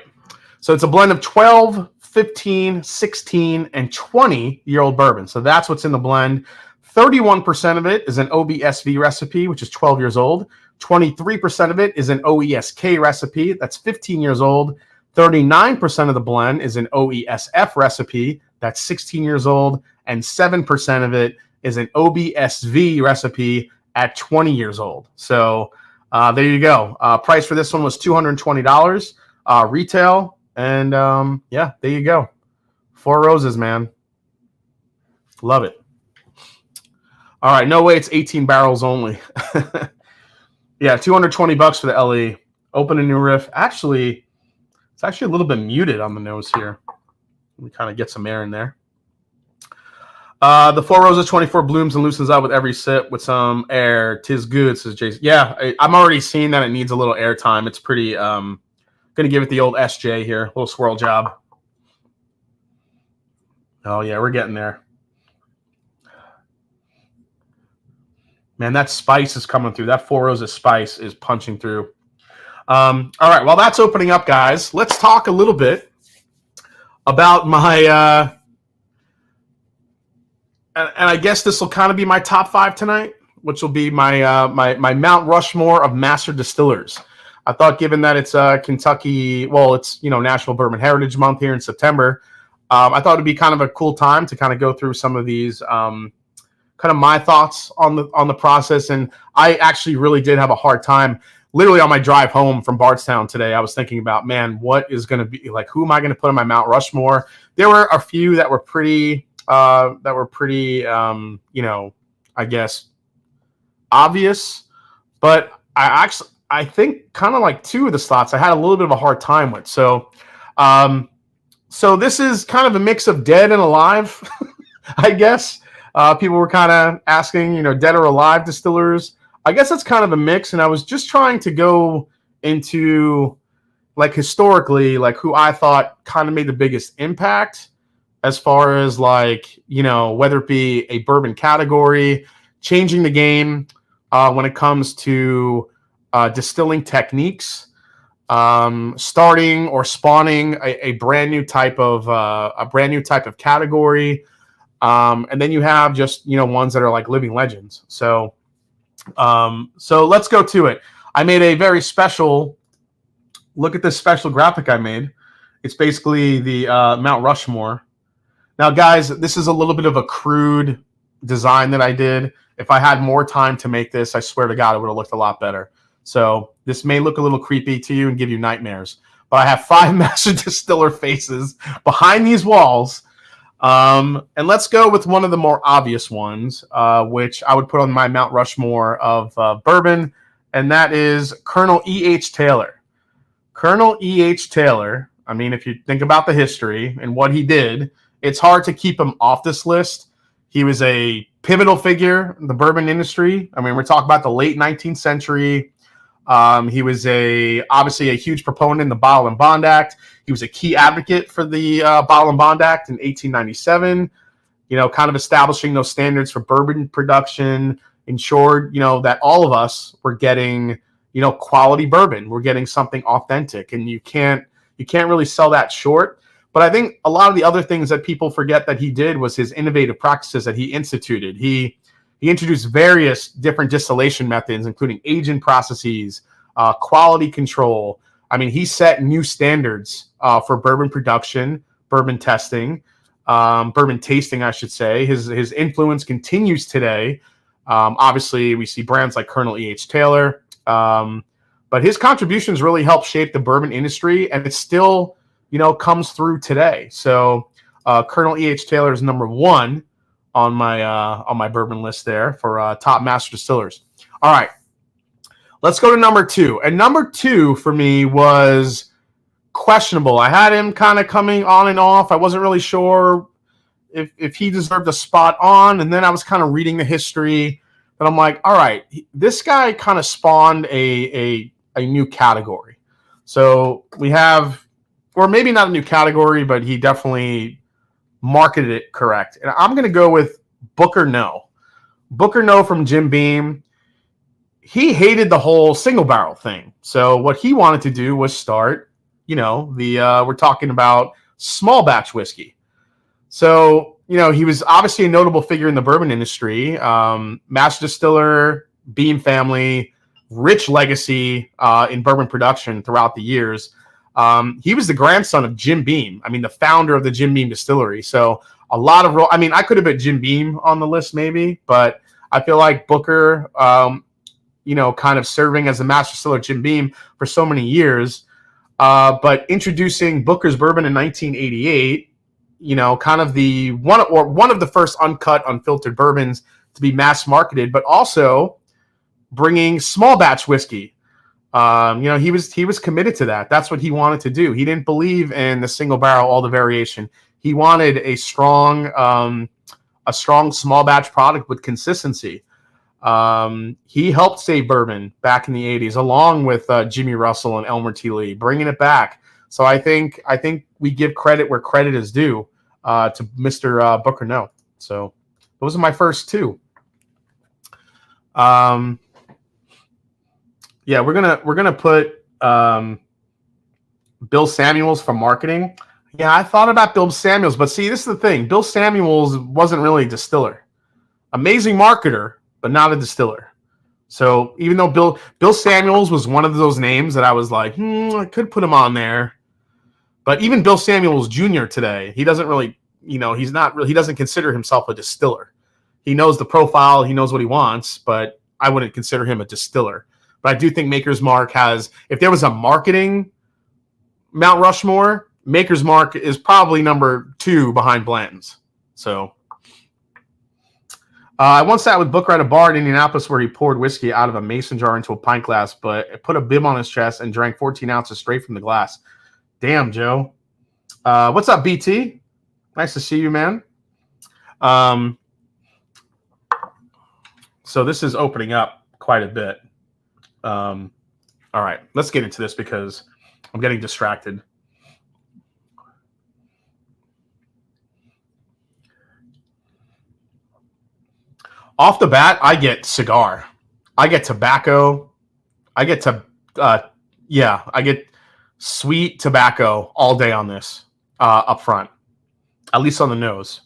S1: So it's a blend of 12, 15, 16, and 20-year-old bourbon. So that's what's in the blend. 31% of it is an OBSV recipe, which is 12 years old. 23% of it is an OESK recipe. That's 15 years old. 39% of the blend is an OESF recipe. That's 16 years old. And 7% of it is an OBSV recipe at 20 years old. So there you go. Price for this one was $220 retail. And yeah, there you go. Four Roses, man. Love it. All right, no way it's 18 barrels only. Yeah, $220 for the LE. Open a new riff. Actually, it's actually a little bit muted on the nose here. Let me kind of get some air in there. The Four Roses 24 blooms and loosens up with every sip with some air. 'Tis good, says Jason. Yeah, I'm already seeing that it needs a little air time. It's pretty, going to give it the old SJ here. Little swirl job. Oh, yeah, we're getting there. Man, that spice is coming through. That Four Roses spice is punching through. All right, while that's opening up, guys, let's talk a little bit about my and I guess this will kind of be my top 5 tonight, which will be my my Mount Rushmore of master distillers. I thought, given that it's Kentucky, well, it's National Bourbon Heritage Month here in September, I thought it'd be kind of a cool time to kind of go through some of these kind of my thoughts on the process. And I actually really did have a hard time. Literally on my drive home from Bardstown today, I was thinking about, man, what is going to be like? Who am I going to put on my Mount Rushmore? There were a few that were pretty, I guess, obvious. But I think kind of like 2 of the slots I had a little bit of a hard time with. So this is kind of a mix of dead and alive, I guess. People were kind of asking, dead or alive distillers. I guess that's kind of a mix. And I was just trying to go into, like, historically, like, who I thought kind of made the biggest impact as far as, like, whether it be a bourbon category, changing the game when it comes to distilling techniques, starting or spawning a brand new type of category. And then you have just, ones that are like living legends. So let's go to it. I made a very special, look at this special graphic I made. It's basically the Mount Rushmore. Now, guys, this is a little bit of a crude design that I did. If I had more time to make this, I swear to God, it would have looked a lot better. So this may look a little creepy to you and give you nightmares. But I have 5 master distiller faces behind these walls. And let's go with one of the more obvious ones, which I would put on my Mount Rushmore of bourbon, and that is Colonel E.H. Taylor. Colonel E.H. Taylor, I mean, if you think about the history and what he did, it's hard to keep him off this list. He was a pivotal figure in the bourbon industry. I mean, we're talking about the late 19th century. He was obviously a huge proponent in the Bottle and Bond Act. He was a key advocate for the Bottle and Bond Act in 1897, kind of establishing those standards for bourbon production, ensured, that all of us were getting, quality bourbon. We're getting something authentic, and you can't really sell that short. But I think a lot of the other things that people forget that he did was his innovative practices that he instituted. He introduced various different distillation methods, including aging processes, quality control. I mean, he set new standards for bourbon production, bourbon testing, bourbon tasting, I should say. His influence continues today. Obviously, we see brands like Colonel E.H. Taylor. But his contributions really helped shape the bourbon industry, and it still, comes through today. So Colonel E.H. Taylor is number 1 on my bourbon list there for top master distillers. All right, let's go to number 2. And number 2 for me was questionable. I had him kind of coming on and off. I wasn't really sure if he deserved a spot on. And then I was kind of reading the history, and I'm like, all right, this guy kind of spawned a new category. So we have, or maybe not a new category, but he definitely marketed it correct. And I'm going to go with Booker No. Booker No from Jim Beam. He hated the whole single barrel thing. So what he wanted to do was start, we're talking about small batch whiskey. So, he was obviously a notable figure in the bourbon industry. Master distiller, Beam family, rich legacy in bourbon production throughout the years. He was the grandson of Jim Beam. I mean, the founder of the Jim Beam distillery. So a lot of I could have put Jim Beam on the list maybe, but I feel like Booker, kind of serving as the master distiller Jim Beam for so many years. But introducing Booker's bourbon in 1988, kind of the one of the first uncut, unfiltered bourbons to be mass marketed, but also bringing small batch whiskey. He was committed to that. That's what he wanted to do. He didn't believe in the single barrel, all the variation. He wanted a strong small batch product with consistency. He helped save bourbon back in the 80s, along with Jimmy Russell and Elmer T. Lee, bringing it back. So I think we give credit where credit is due to Mr. Booker No. So those are my first two. Yeah, we're gonna put Bill Samuels for marketing. Yeah, I thought about Bill Samuels, but see, this is the thing. Bill Samuels wasn't really a distiller. Amazing marketer, but not a distiller. So even though Bill Samuels was one of those names that I was like, I could put him on there. But even Bill Samuels Jr. today, he doesn't really, he doesn't consider himself a distiller. He knows the profile, he knows what he wants, but I wouldn't consider him a distiller. But I do think Maker's Mark has, if there was a marketing Mount Rushmore, Maker's Mark is probably number 2 behind Blanton's. So I once sat with Booker at a bar in Indianapolis where he poured whiskey out of a mason jar into a pint glass, but put a bib on his chest and drank 14 ounces straight from the glass. Damn, Joe. What's up, BT? Nice to see you, man. So this is opening up quite a bit. All right, let's get into this because I'm getting distracted. Off the bat, I get cigar. I get tobacco. I get I get sweet tobacco all day on this up front, at least on the nose.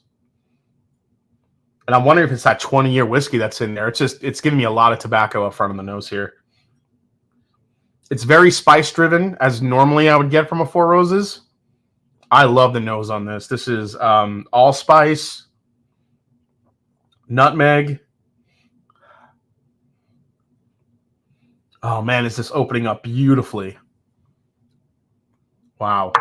S1: And I'm wondering if it's that 20-year whiskey that's in there. It's giving me a lot of tobacco up front on the nose here. It's very spice-driven, as normally I would get from a Four Roses. I love the nose on this. This is allspice, nutmeg. Oh, man, is this opening up beautifully. Wow.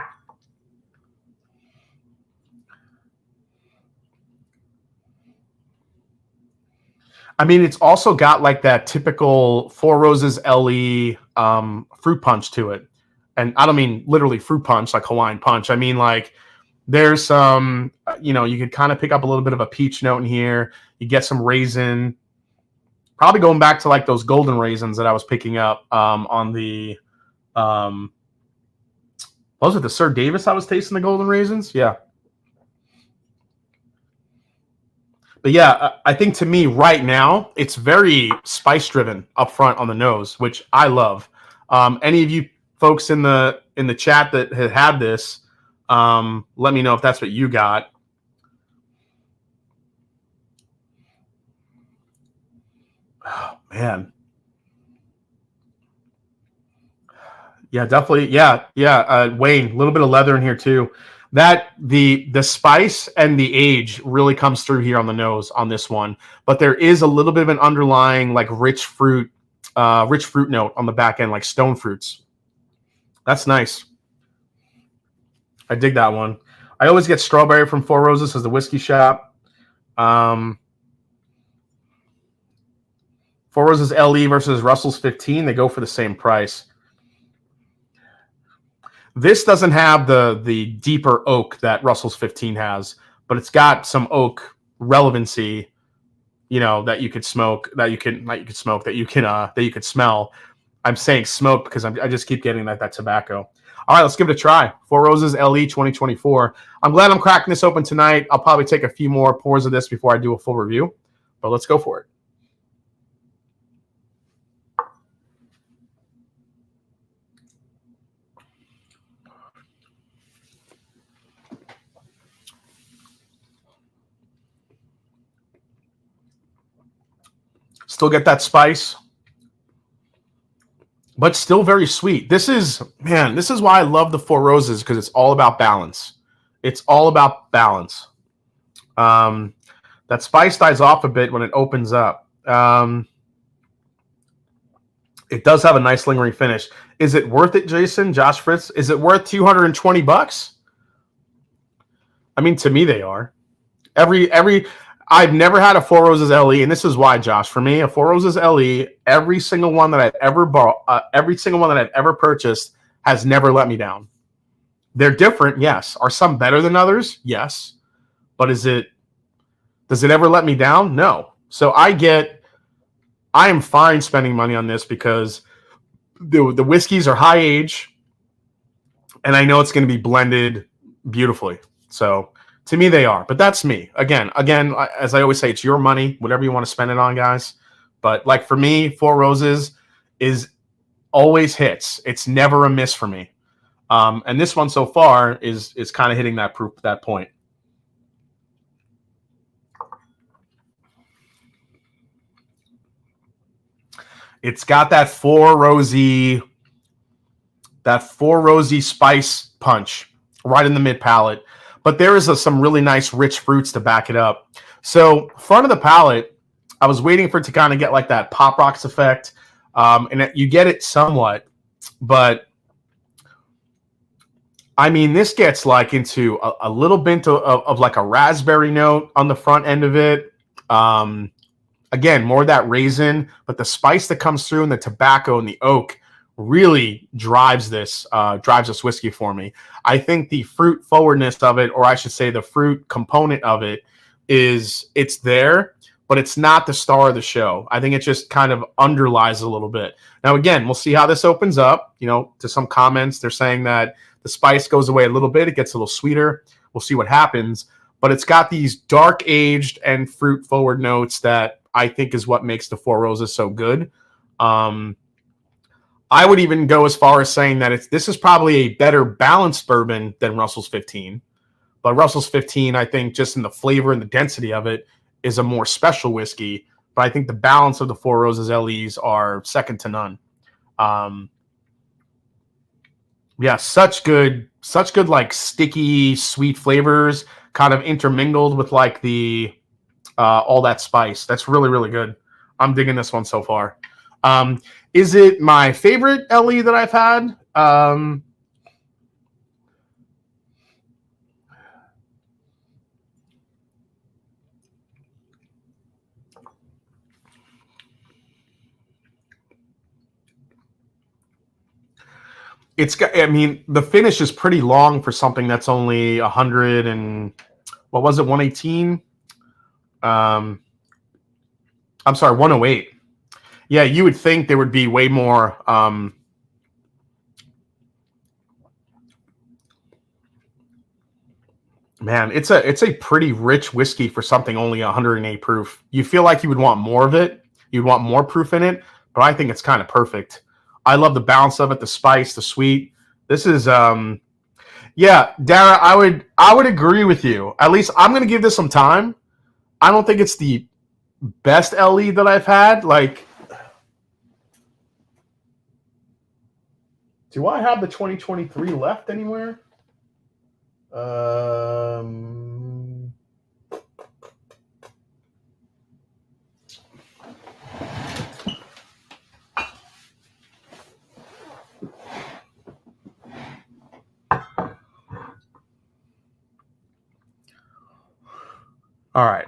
S1: I mean, it's also got like that typical Four Roses LE fruit punch to it. And I don't mean literally fruit punch, like Hawaiian punch. I mean, like there's some, you could kind of pick up a little bit of a peach note in here. You get some raisin. Probably going back to like those golden raisins that I was picking up on the, was it the Sir Davis I was tasting the golden raisins? Yeah. But yeah, I think to me right now, it's very spice driven up front on the nose, which I love. Any of you folks in the chat that have had this, let me know if that's what you got. Oh, man. Yeah, definitely. Yeah. Wayne, a little bit of leather in here too. That the spice and the age really comes through here on the nose on this one, but there is a little bit of an underlying like rich fruit note on the back end, like stone fruits. That's nice. I dig that one. I always get strawberry from Four Roses as the whiskey shop. Four Roses LE versus Russell's 15. They go for the same price. This doesn't have the deeper oak that Russell's 15 has, but it's got some oak relevancy, that you could smoke, that you could smell. I'm saying smoke because I just keep getting that tobacco. All right, let's give it a try. Four Roses LE 2024. I'm glad I'm cracking this open tonight. I'll probably take a few more pours of this before I do a full review, but let's go for it. Still get that spice, but still very sweet. This is why I love the Four Roses, because it's all about balance. It's all about balance. That spice dies off a bit when it opens up. It does have a nice lingering finish. Is it worth it, Jason? Josh Fritz, is it worth $220? I mean, to me, they are. I've never had a Four Roses LE, and this is why, Josh. For me, a Four Roses LE, every single one that I've ever bought, every single one that I've ever purchased has never let me down. They're different, yes. Are some better than others? Yes. But does it ever let me down? No. So I am fine spending money on this because the whiskeys are high age, and I know it's going to be blended beautifully. So to me, they are. But that's me. Again, as I always say, it's your money, whatever you want to spend it on, guys. But like for me, Four Roses is always hits. It's never a miss for me. And this one so far is kind of hitting that point. It's got that four rosy spice punch right in the mid palate. But there is some really nice rich fruits to back it up. So front of the palate, I was waiting for it to kind of get like that Pop Rocks effect. And you get it somewhat. But, I mean, this gets like into a little bit of like a raspberry note on the front end of it. Again, more of that raisin. But the spice that comes through and the tobacco and the oak really drives this whiskey for me. I think the fruit forwardness of it, or I should say the fruit component of it, it's there, but it's not the star of the show. I think it just kind of underlies a little bit. Now, again, we'll see how this opens up. You know, to some comments, they're saying that the spice goes away a little bit. It gets a little sweeter. We'll see what happens. But it's got these dark aged and fruit forward notes that I think is what makes the Four Roses so good. I would even go as far as saying that this is probably a better balanced bourbon than Russell's 15. But Russell's 15, I think, just in the flavor and the density of it, is a more special whiskey. But I think the balance of the Four Roses LEs are second to none. Yeah, such good like sticky, sweet flavors, kind of intermingled with like the all that spice. That's really, really good. I'm digging this one so far. Is it my favorite LE that I've had? It's got, I mean, the finish is pretty long for something that's only 100 and what was it, 118? I'm sorry, 108. Yeah, you would think there would be way more. Man, it's a pretty rich whiskey for something only 108 proof. You feel like you would want more of it. You'd want more proof in it, but I think it's kind of perfect. I love the balance of it, the spice, the sweet. This is yeah, Dara, I would agree with you. At least I'm going to give this some time. I don't think it's the best LE that I've had. Like, do I have the 2023 left anywhere? All right.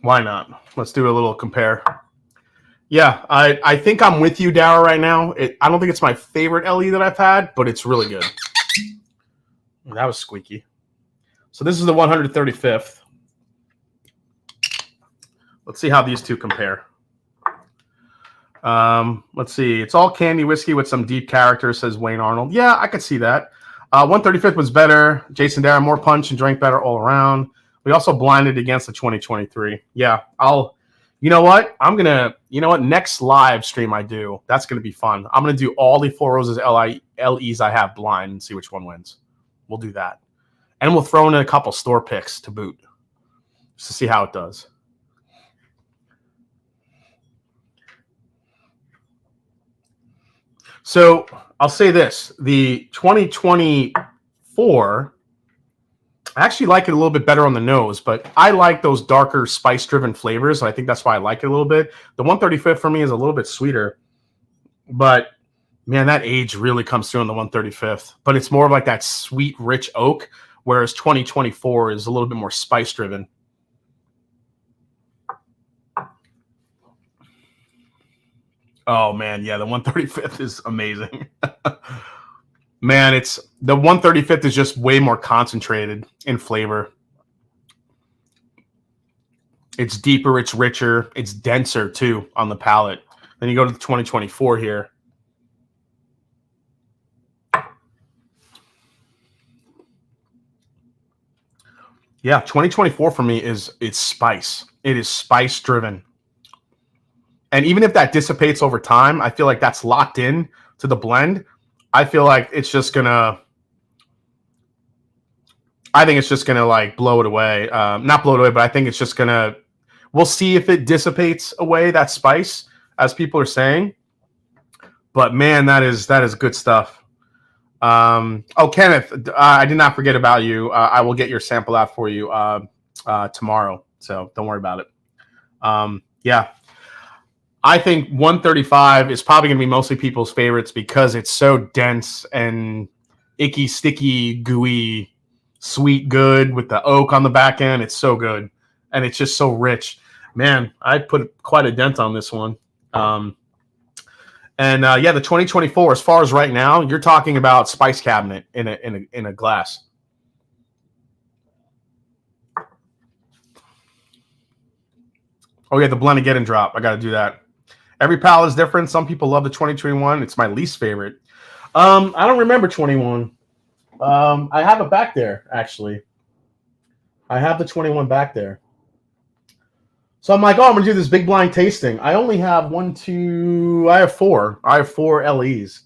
S1: Why not? Let's do a little compare. Yeah, I think I'm with you, Dara, right now. I don't think it's my favorite LE that I've had, but it's really good. That was squeaky. So this is the 135th. Let's see how these two compare. Let's see. It's all candy whiskey with some deep character, says Wayne Arnold. Yeah, I could see that. 135th was better. Jason Darren, more punch and drank better all around. We also blinded against the 2023. Yeah, you know what? Next live stream I do, that's going to be fun. I'm going to do all the Four Roses LEs I have blind and see which one wins. We'll do that. And we'll throw in a couple store picks to boot just to see how it does. So I'll say this. The 2024, I actually like it a little bit better on the nose, but I like those darker spice-driven flavors. I think that's why I like it a little bit. The 135th for me is a little bit sweeter, but man, that age really comes through on the 135th. But it's more of like that sweet, rich oak, whereas 2024 is a little bit more spice-driven. Oh man, yeah, the 135th is amazing. Man, the 135th is just way more concentrated in flavor. It's deeper, it's richer, it's denser too on the palate. Then you go to the 2024 here. Yeah, 2024 for me it's spice. It is spice driven. And even if that dissipates over time, I feel like that's locked in to the blend. I feel like it's just gonna like blow it away. Not blow it away, but I think it's just gonna. We'll see if it dissipates away that spice, as people are saying. But man, that is good stuff. Kenneth, I did not forget about you. I will get your sample out for you tomorrow, so don't worry about it. Yeah. I think 135 is probably going to be mostly people's favorites because it's so dense and icky, sticky, gooey, sweet, good with the oak on the back end. It's so good. And it's just so rich. Man, I put quite a dent on this one. The 2024, as far as right now, you're talking about spice cabinet in a glass. Oh, yeah, the blend again and drop. I got to do that. Every palette is different. Some people love the 2021. It's my least favorite. I don't remember 21. I have it back there, actually. I have the 21 back there. So I'm like, I'm going to do this big blind tasting. I only have I have four. I have 4 LEs.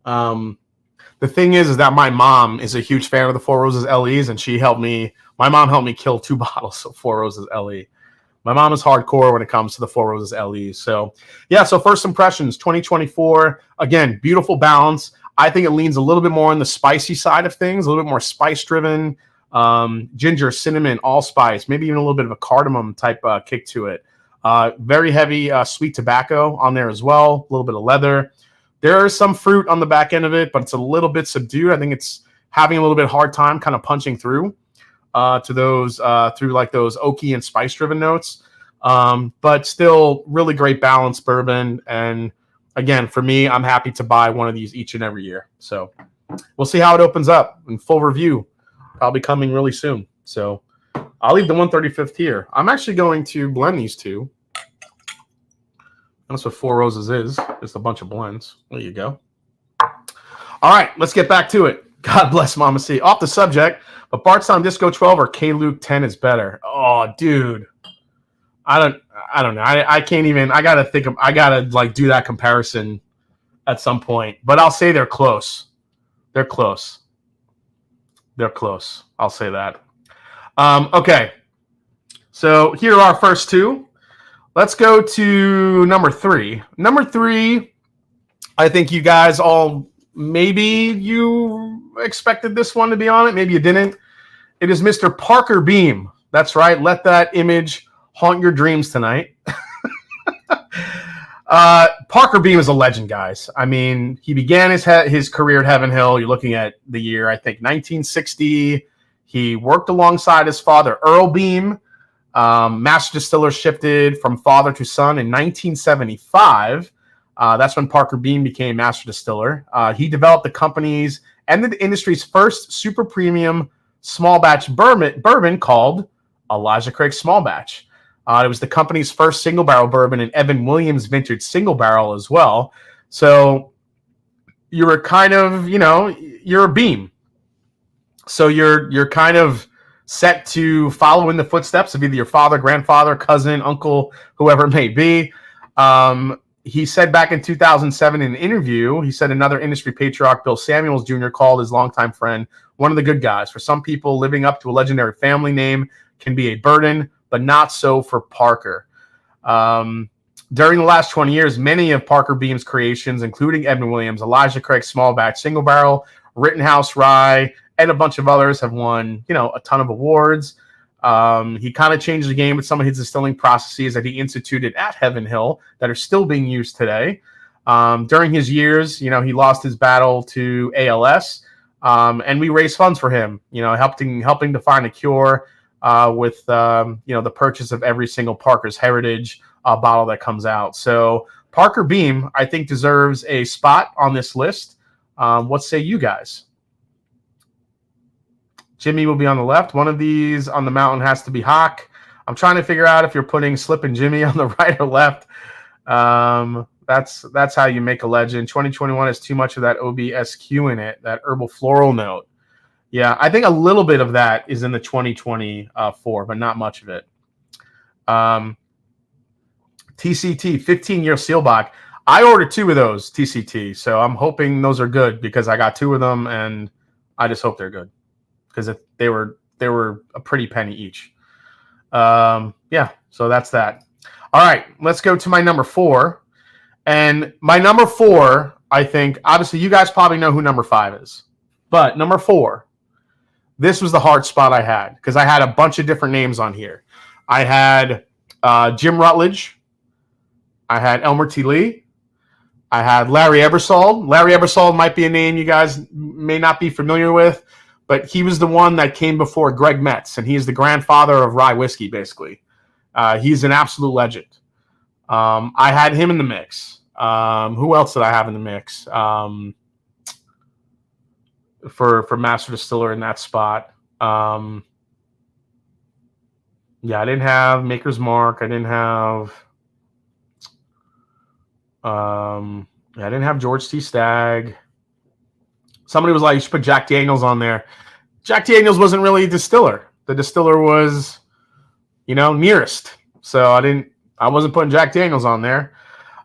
S1: The thing is that my mom is a huge fan of the Four Roses LEs, and my mom helped me kill 2 bottles of Four Roses LE. My mom is hardcore when it comes to the Four Roses LEs. So, yeah, so first impressions, 2024. Again, beautiful balance. I think it leans a little bit more on the spicy side of things, a little bit more spice-driven. Ginger, cinnamon, allspice, maybe even a little bit of a cardamom type kick to it. Very heavy sweet tobacco on there as well, a little bit of leather. There is some fruit on the back end of it, but it's a little bit subdued. I think it's having a little bit hard time kind of punching through. To those through like those oaky and spice driven notes, but still really great balanced bourbon. And again, for me, I'm happy to buy one of these each and every year. So we'll see how it opens up. In full review, probably coming really soon. So I'll leave the 135th here. I'm actually going to blend these two. That's what Four Roses is. Just a bunch of blends. There you go. All right, let's get back to it. God bless Mama C. Off the subject, but Bardstown Disco 12 or K-Luke 10 is better. Oh, dude. I don't know. I can't even. I gotta like do that comparison at some point. But I'll say they're close. They're close. I'll say that. Okay. So here are our first two. Let's go to number 3. Number 3, I think you guys all maybe you expected this one to be on it. Maybe you didn't. It is Mr. Parker Beam. That's right. Let that image haunt your dreams tonight. Parker Beam is a legend, guys. I mean, he began his career at Heaven Hill. You're looking at the year, I think, 1960. He worked alongside his father, Earl Beam. Master Distiller shifted from father to son in 1975. That's when Parker Beam became Master Distiller. He developed the company's and the industry's first super premium small batch bourbon called Elijah Craig Small Batch. It was the company's first single barrel bourbon, and Evan Williams vintage single barrel as well. So you're kind of, you're a beam. So you're kind of set to follow in the footsteps of either your father, grandfather, cousin, uncle, whoever it may be. He said back in 2007 in an interview, he said another industry patriarch, Bill Samuels Jr., called his longtime friend one of the good guys. For some people, living up to a legendary family name can be a burden, but not so for Parker. During the last 20 years, many of Parker Beam's creations, including Evan Williams, Elijah Craig Small Batch Single Barrel, Rittenhouse Rye, and a bunch of others have won, a ton of awards. He kind of changed the game with some of his distilling processes that he instituted at Heaven Hill that are still being used today. During his years, he lost his battle to ALS, and we raised funds for him, helping to find a cure with, the purchase of every single Parker's Heritage bottle that comes out. So Parker Beam, I think, deserves a spot on this list. What say you guys? Jimmy will be on the left. One of these on the mountain has to be Hawk. I'm trying to figure out if you're putting Slip and Jimmy on the right or left. That's how you make a legend. 2021 has too much of that OBSQ in it, that herbal floral note. Yeah, I think a little bit of that is in the 2024, but not much of it. TCT, 15-year Seelbach. I ordered 2 of those TCT, so I'm hoping those are good because I got 2 of them, and I just hope they're good because they were a pretty penny each. Yeah, so that's that. All right, let's go to my number 4. And my number 4, I think, obviously you guys probably know who number 5 is. But number 4, this was the hard spot I had because I had a bunch of different names on here. I had Jim Rutledge. I had Elmer T. Lee. I had Larry Ebersol. Larry Ebersol might be a name you guys may not be familiar with, but he was the one that came before Greg Metz, and he is the grandfather of rye whiskey, basically. He's an absolute legend. I had him in the mix. Who else did I have in the mix for Master Distiller in that spot? Yeah, I didn't have Maker's Mark. I didn't have George T. Stagg. Somebody was like, you should put Jack Daniels on there. Jack Daniels wasn't really a distiller. The distiller was, nearest. So I wasn't putting Jack Daniels on there.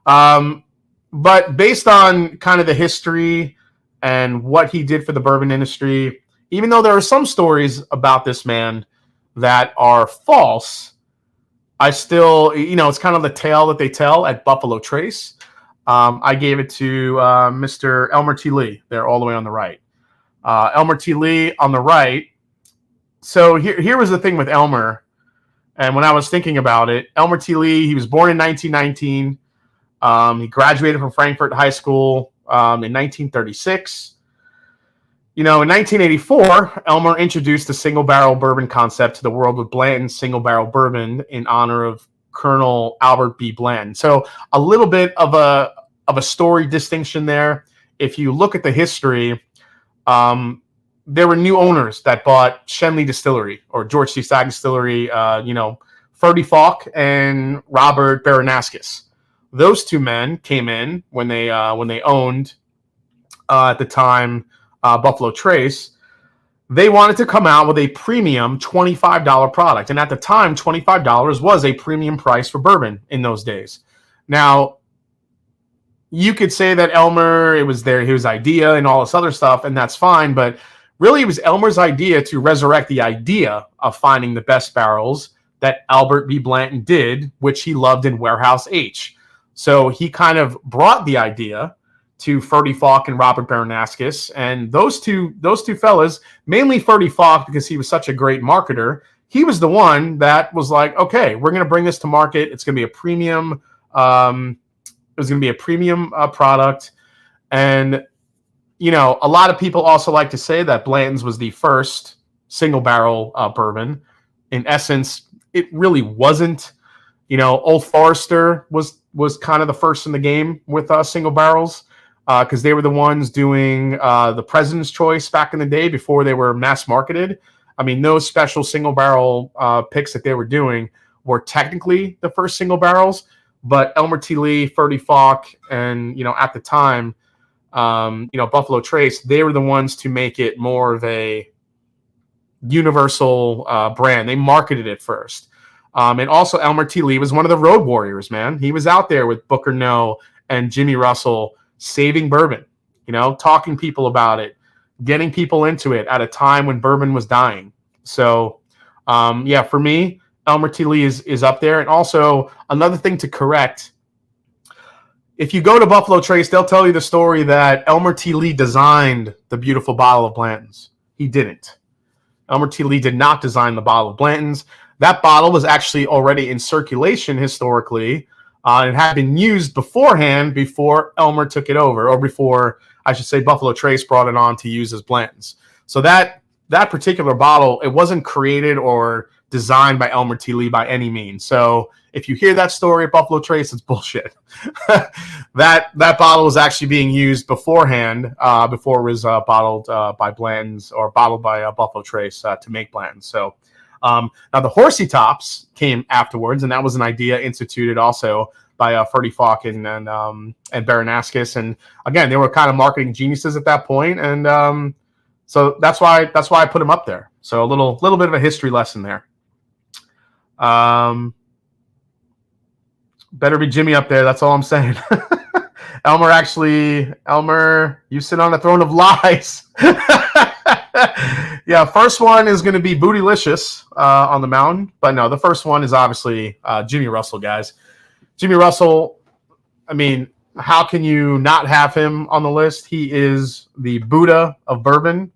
S1: But based on kind of the history and what he did for the bourbon industry, even though there are some stories about this man that are false, I still, it's kind of the tale that they tell at Buffalo Trace. I gave it to Mr. Elmer T. Lee. They're all the way on the right. Elmer T. Lee on the right. So here was the thing with Elmer. And when I was thinking about it, Elmer T. Lee, he was born in 1919. He graduated from Frankfurt High School in 1936. In 1984, Elmer introduced the single barrel bourbon concept to the world with Blanton's single barrel bourbon in honor of Colonel Albert B. Blanton. So a little bit of a story distinction there. If you look at the history, there were new owners that bought Shenley Distillery or George C. Stagg Distillery, Ferdy Falk and Robert Baranaskis. Those 2 men came in when they owned at the time Buffalo Trace. They wanted to come out with a premium $25 product. And at the time, $25 was a premium price for bourbon in those days. Now, you could say that Elmer, it was his idea and all this other stuff, and that's fine. But really, it was Elmer's idea to resurrect the idea of finding the best barrels that Albert B. Blanton did, which he loved in Warehouse H. So he kind of brought the idea to Ferdy Falk and Robert Baranaskis, and those two fellas, mainly Ferdy Falk because he was such a great marketer. He was the one that was like, okay, we're going to bring this to market. It's going to be a premium. It was going to be a premium product, and a lot of people also like to say that Blanton's was the first single barrel bourbon. In essence, it really wasn't. Old Forester was kind of the first in the game with single barrels. Because they were the ones doing the President's Choice back in the day before they were mass marketed. I mean, those special single barrel picks that they were doing were technically the first single barrels, but Elmer T. Lee, Ferdy Falk, and at the time, Buffalo Trace, they were the ones to make it more of a universal brand. They marketed it first. And also Elmer T. Lee was one of the road warriors, man. He was out there with Booker No and Jimmy Russell saving bourbon, talking people about it, getting people into it at a time when bourbon was dying. So, for me, Elmer T. Lee is up there. And also another thing to correct, if you go to Buffalo Trace, they'll tell you the story that Elmer T. Lee designed the beautiful bottle of Blanton's. He didn't. Elmer T. Lee did not design the bottle of Blanton's. That bottle was actually already in circulation historically. It had been used beforehand before Elmer took it over, or before, I should say, Buffalo Trace brought it on to use as Blanton's. So that particular bottle, it wasn't created or designed by Elmer T. Lee by any means. So if you hear that story at Buffalo Trace, it's bullshit. that bottle was actually being used beforehand, before it was bottled by Blanton's, or bottled by Buffalo Trace to make Blanton's. So now the Horsey Tops came afterwards, and that was an idea instituted also by Ferdy Falk and Baranascus. And again, they were kind of marketing geniuses at that point, and so that's why I put him up there. So a little bit of a history lesson there. Better be Jimmy up there. That's all I'm saying. Elmer, you sit on a throne of lies. Yeah, first one is going to be Bootylicious on the mountain. But no, the first one is obviously Jimmy Russell, guys. Jimmy Russell, I mean, how can you not have him on the list? He is the Buddha of bourbon,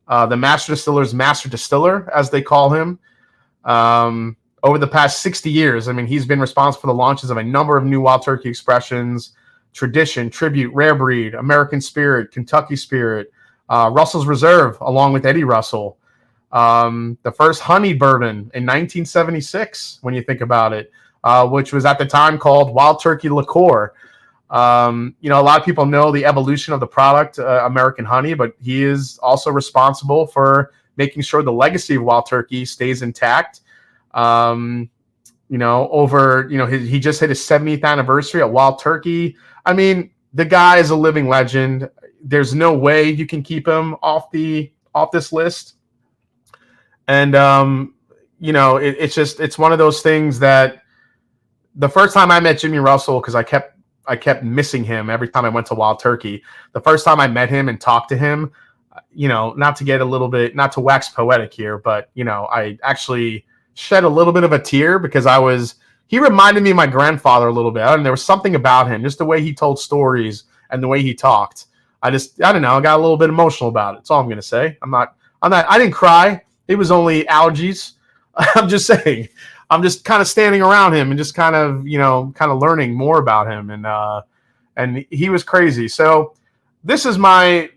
S1: the Master Distiller's Master Distiller, as they call him. Over the past 60 years, I mean, he's been responsible for the launches of a number of new Wild Turkey expressions: Tradition, Tribute, Rare Breed, American Spirit, Kentucky Spirit, Russell's Reserve, along with Eddie Russell. The first honey bourbon in 1976, when you think about it, which was at the time called Wild Turkey Liqueur. A lot of people know the evolution of the product, American Honey, but he is also responsible for making sure the legacy of Wild Turkey stays intact. He just hit his 70th anniversary at Wild Turkey. I mean, the guy is a living legend. There's no way you can keep him off this list. And it's one of those things that the first time I met Jimmy Russell, because I kept missing him every time I went to Wild Turkey. The first time I met him and talked to him, not to wax poetic here, but I actually shed a little bit of a tear because he reminded me of my grandfather a little bit. And there was something about him, just the way he told stories and the way he talked. I don't know, I got a little bit emotional about it. That's all I'm going to say. I didn't cry. It was only allergies. I'm just saying, I'm just kind of standing around him and just kind of learning more about him. And he was crazy. So this is my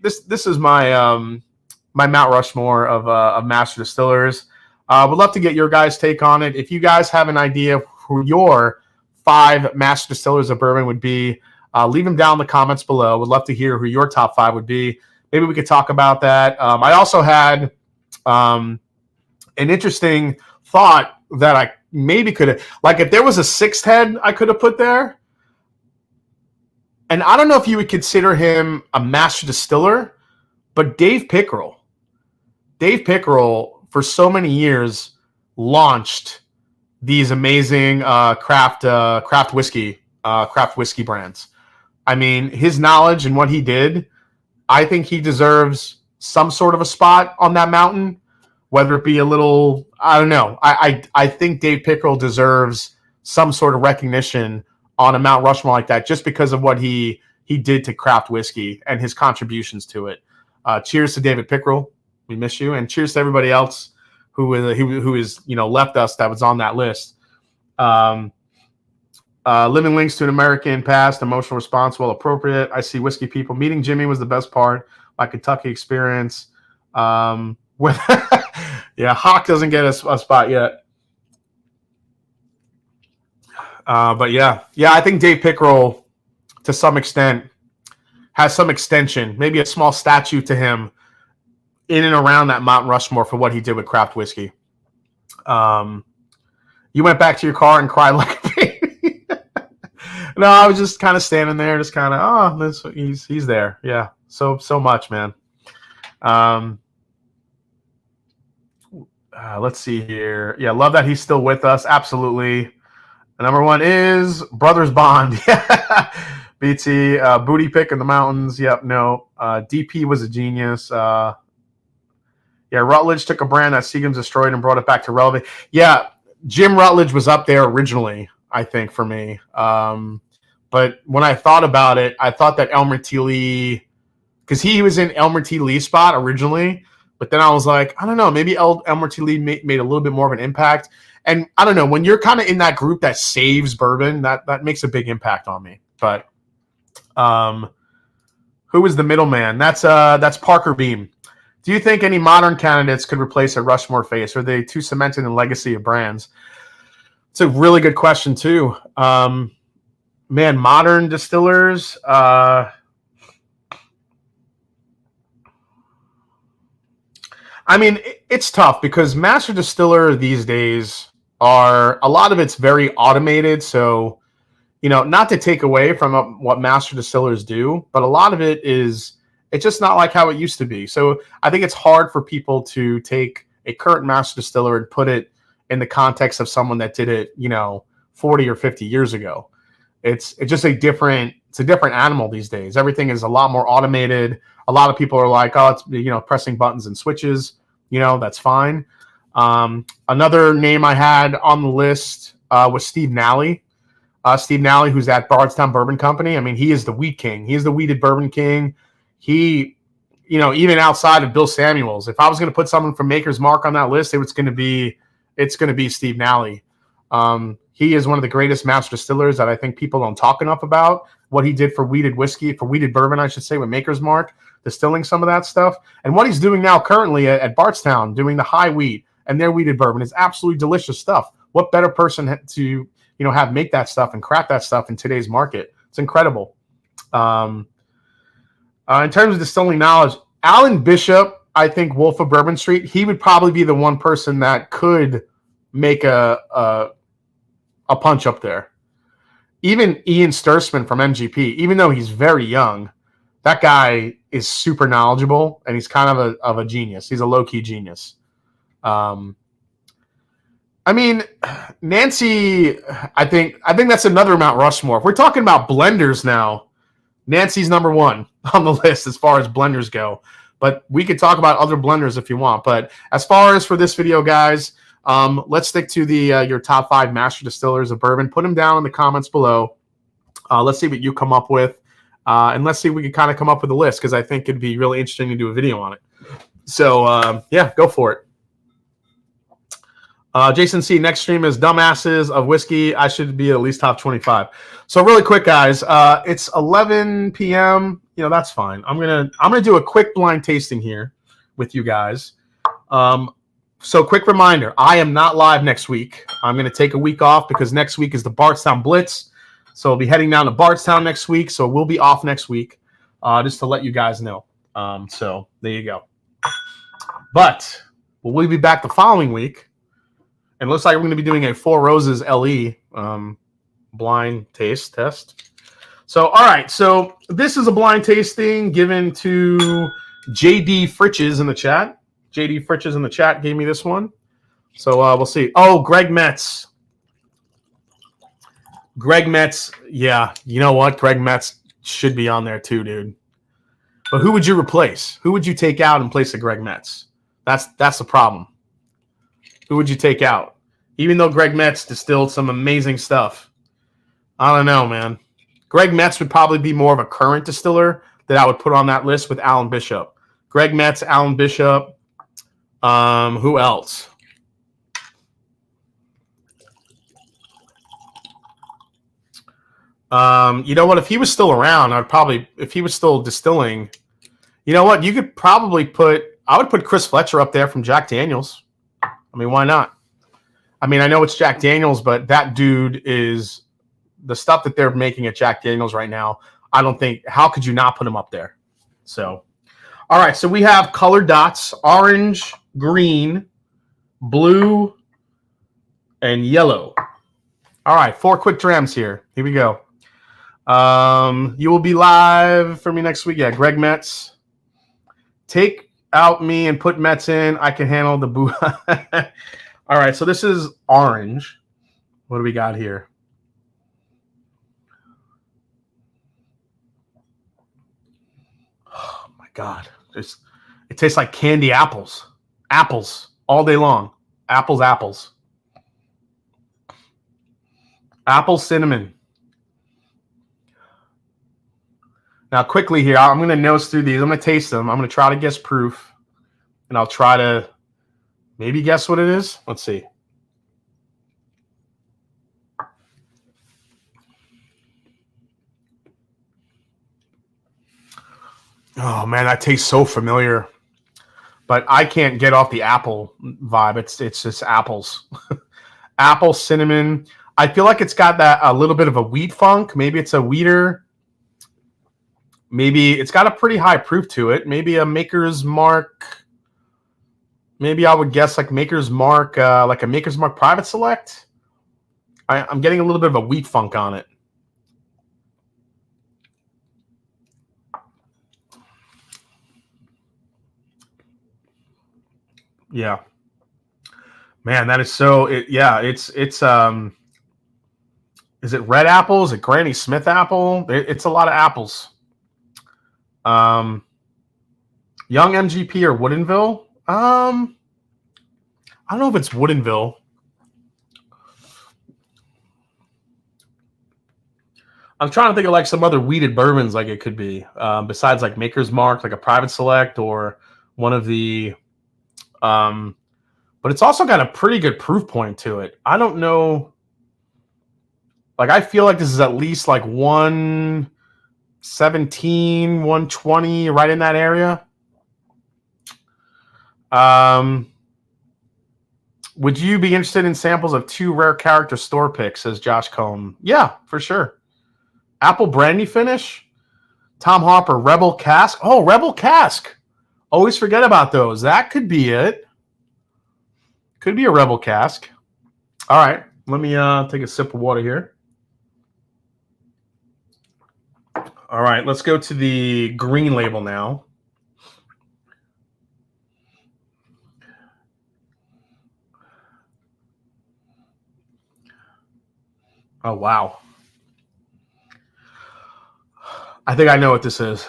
S1: Mount Rushmore of Master Distillers. Would love to get your guys' take on it. If you guys have an idea of who your 5 Master Distillers of bourbon would be, leave them down in the comments below. Would love to hear who your top 5 would be. Maybe we could talk about that. I also had an interesting thought that I maybe could have, like, if there was a 6th head I could have put there. And I don't know if you would consider him a Master Distiller, but Dave Pickerel. Dave Pickerel, for so many years, launched these amazing craft whiskey brands. I mean, his knowledge and what he did, I think he deserves some sort of a spot on that mountain, whether it be a little, I don't know. I think Dave Pickerel deserves some sort of recognition on a Mount Rushmore like that, just because of what he did to craft whiskey and his contributions to it. Cheers to David Pickerel. We miss you. And cheers to everybody else who is left us that was on that list. Living links to an American past, emotional response, well appropriate. I see whiskey people. Meeting Jimmy was the best part. My Kentucky experience. Hawk doesn't get a spot yet. But I think Dave Pickerel, to some extent, has some extension, maybe a small statue to him in and around that Mount Rushmore for what he did with craft whiskey. You went back to your car and cried like a baby. No, I was just kind of standing there, just kind of, he's there. Yeah, so much, man. Let's see here. Yeah, love that he's still with us. Absolutely. Number one is Brothers Bond. Yeah. BT, booty pick in the mountains. Yep, no. DP was a genius. Yeah, Rutledge took a brand that Seagram's destroyed and brought it back to relevant. Yeah, Jim Rutledge was up there originally, I think, for me. But when I thought about it, I thought that Elmer T. Lee, because he was in Elmer T. Lee's spot originally, but then I was like, I don't know, maybe Elmer T. Lee made a little bit more of an impact. And I don't know, when you're kind of in that group that saves bourbon, that makes a big impact on me. But who is the middleman? That's Parker Beam. Do you think any modern candidates could replace a Rushmore face? Or are they too cemented in legacy of brands? It's a really good question too. Man, modern distillers. I mean, it's tough because master distiller these days a lot of it's very automated. So, not to take away from what master distillers do, but a lot of it's just not like how it used to be. So I think it's hard for people to take a current master distiller and put it in the context of someone that did it, 40 or 50 years ago. It's just a different animal these days. Everything is a lot more automated. A lot of people are like, oh, it's, pressing buttons and switches, that's fine. Another name I had on the list was Steve Nally. Steve Nally, who's at Bardstown Bourbon Company. I mean, he is the wheat king. He is the wheated bourbon king. He, even outside of Bill Samuels, if I was going to put someone from Maker's Mark on that list, it's going to be Steve Nally. He is one of the greatest master distillers that I think people don't talk enough about. What he did for wheated bourbon, I should say, with Maker's Mark, distilling some of that stuff. And what he's doing now currently at Bardstown, doing the high wheat and their wheated bourbon is absolutely delicious stuff. What better person to, have make that stuff and craft that stuff in today's market? It's incredible. In terms of distilling knowledge, Alan Bishop, I think Wolf of Bourbon Street, he would probably be the one person that could make a punch up there. Even Ian Stursman from MGP, even though he's very young, that guy is super knowledgeable and he's kind of a genius. He's a low-key genius. I mean, Nancy, I think that's another Mount Rushmore. If we're talking about blenders now, Nancy's number one on the list as far as blenders go. But we could talk about other blenders if you want. But as far as for this video, guys, let's stick to your top 5 master distillers of bourbon. Put them down in the comments below. Let's see what you come up with. And let's see if we can kind of come up with a list because I think it'd be really interesting to do a video on it. So, yeah, go for it. Jason C, next stream is Dumbasses of Whiskey. I should be at least top 25. So really quick, guys, it's 11 p.m. That's fine. I'm gonna do a quick blind tasting here with you guys. So quick reminder, I am not live next week. I'm gonna take a week off because next week is the Bardstown Blitz. So I'll be heading down to Bardstown next week. So we'll be off next week, just to let you guys know. So there you go. But we'll be back the following week. And it looks like we're going to be doing a Four Roses LE blind taste test. So, all right. So this is a blind tasting given to JD Fritches in the chat. JD Fritches in the chat gave me this one. So we'll see. Oh, Greg Metz. Greg Metz. Yeah. You know what? Greg Metz should be on there too, dude. But who would you replace? Who would you take out in place of Greg Metz? That's the problem. Who would you take out? Even though Greg Metz distilled some amazing stuff. I don't know, man. Greg Metz would probably be more of a current distiller that I would put on that list with Alan Bishop. Greg Metz, Alan Bishop. Who else? You know what? If he was still around, if he was still distilling, you know what? You could probably I would put Chris Fletcher up there from Jack Daniels. I mean, why not? I mean, I know it's Jack Daniels, but that dude is the stuff that they're making at Jack Daniels right now. I don't think, how could you not put him up there? So, all right. So we have colored dots, orange, green, blue, and yellow. All right, 4 quick drams here. Here we go. You will be live for me next week. Yeah, Greg Metz. Take out me and put Metz in. I can handle the boo. All right, so this is orange. What do we got here? Oh my God. It tastes like candy apples. Apples all day long. Apples. Apple cinnamon. Now, quickly here, I'm going to nose through these. I'm going to taste them. I'm going to try to guess proof. And I'll try to maybe guess what it is. Let's see. Oh, man, that tastes so familiar. But I can't get off the apple vibe. It's just apples. Apple, cinnamon. I feel like it's got that a little bit of a wheat funk. Maybe it's a wheater. Maybe it's got a pretty high proof to it. Maybe a Maker's Mark. Maybe I would guess like Maker's Mark, like a Maker's Mark Private Select. I'm getting a little bit of a wheat funk on it. Yeah. Man, that is so. It's is it red apple? Is it Granny Smith apple? It's a lot of apples. Young MGP or Woodinville? I don't know if it's Woodinville. I'm trying to think of like some other wheated bourbons like it could be, besides like Maker's Mark, like a Private Select or one of the but it's also got a pretty good proof point to it. I don't know. Like, I feel like this is at least like 117, 120, right in that area. Would you be interested in samples of 2 rare character store picks, says Josh Combe? Yeah, for sure. Apple brandy finish. Tom Harper, Rebel Cask. Oh, Rebel Cask. Always forget about those. That could be it. Could be a Rebel Cask. All right. Let me take a sip of water here. All right. Let's go to the green label now. Oh, wow. I think I know what this is.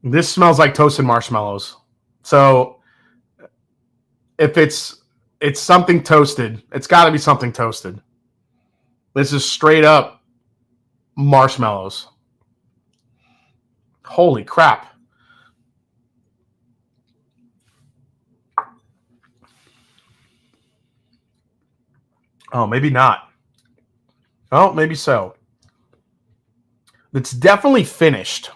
S1: This smells like toasted marshmallows. So if it's something toasted, it's got to be something toasted. This is straight up marshmallows. Holy crap. Oh, maybe not. Oh, maybe so. It's definitely finished.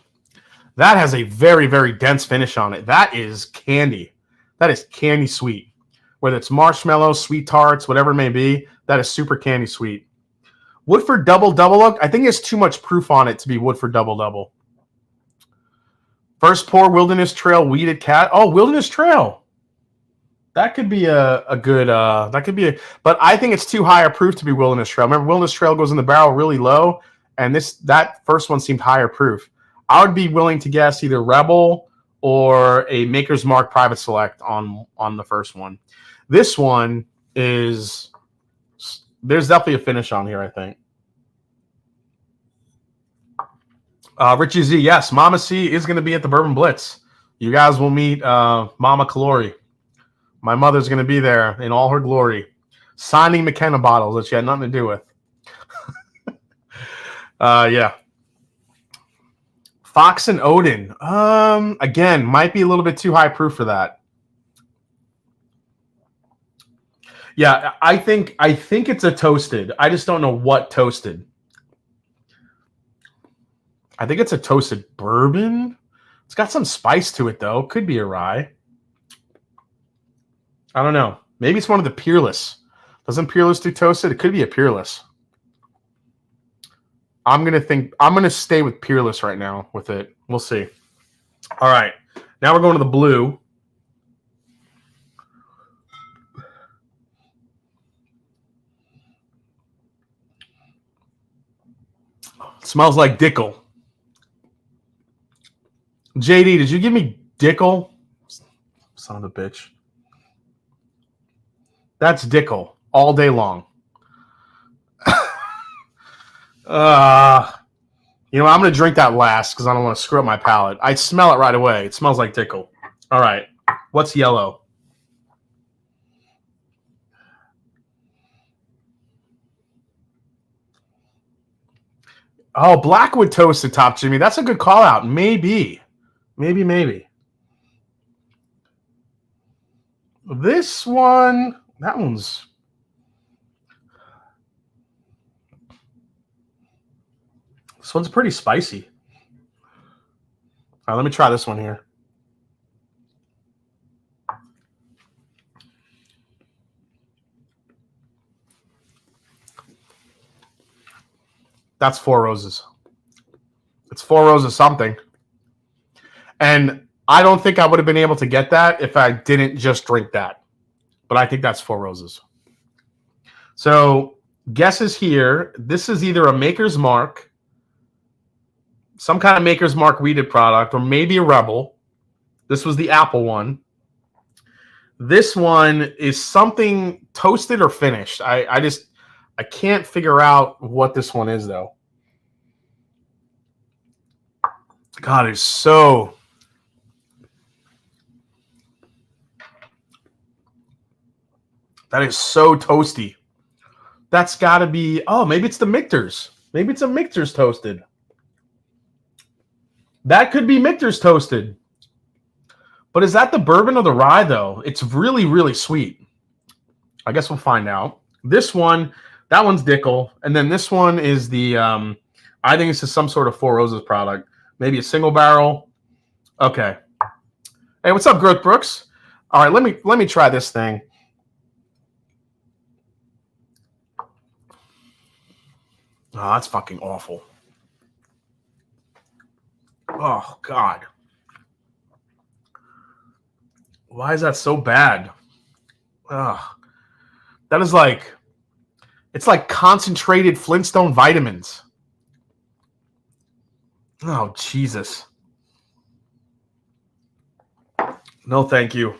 S1: That has a very, very dense finish on it. That is candy. That is candy sweet. Whether it's marshmallow, sweet tarts, whatever it may be, that is super candy sweet. Woodford Double Double Oak. I think there's too much proof on it to be Woodford Double Double. First pour Wilderness Trail Weeded Cat. Oh, Wilderness Trail. That could be a good. That could be a. But I think it's too high a proof to be Wilderness Trail. Remember, Wilderness Trail goes in the barrel really low, and that first one seemed higher proof. I would be willing to guess either Rebel or a Maker's Mark Private Select on the first one. This one is, there's definitely a finish on here, I think. Richie Z, yes, Mama C is going to be at the Bourbon Blitz. You guys will meet Mama Calori. My mother's going to be there in all her glory, signing McKenna bottles that she had nothing to do with. Yeah. Fox and Odin. Again, might be a little bit too high proof for that. Yeah, I think it's a toasted. I just don't know what toasted. I think it's a toasted bourbon. It's got some spice to it, though. Could be a rye. I don't know. Maybe it's one of the Peerless. Doesn't Peerless do toasted? It could be a Peerless. I'm going to stay with Peerless right now with it. We'll see. All right. Now we're going to the blue. Smells like Dickel. JD, did you give me Dickel? Son of a bitch. That's Dickel all day long. You know, I'm going to drink that last because I don't want to screw up my palate. I smell it right away. It smells like Dickel. All right. What's yellow? Oh, Blackwood Toasted Top Jimmy. That's a good call out. Maybe. This one, that one's... This one's pretty spicy. All right, let me try this one here. That's Four Roses. It's Four Roses something. And I don't think I would have been able to get that if I didn't just drink that. But I think that's Four Roses. So, guesses here. This is either a Maker's Mark, some kind of Maker's Mark weeded product, or maybe a Rebel. This was the apple one. This one is something toasted or finished. I can't figure out what this one is, though. God, it's so... That is so toasty. That's got to be... Oh, maybe it's the Michter's. Maybe it's a Michter's toasted. That could be Michter's toasted. But is that the bourbon or the rye, though? It's really, really sweet. I guess we'll find out. This one, that one's Dickel. And then this one is the... I think this is some sort of Four Roses product. Maybe a single barrel. Okay. Hey, what's up, Growth Brooks? All right, let me try this thing. Oh, that's fucking awful. Oh, God. Why is that so bad? Ugh. That is like... It's like concentrated Flintstone vitamins. Oh, Jesus. No, thank you.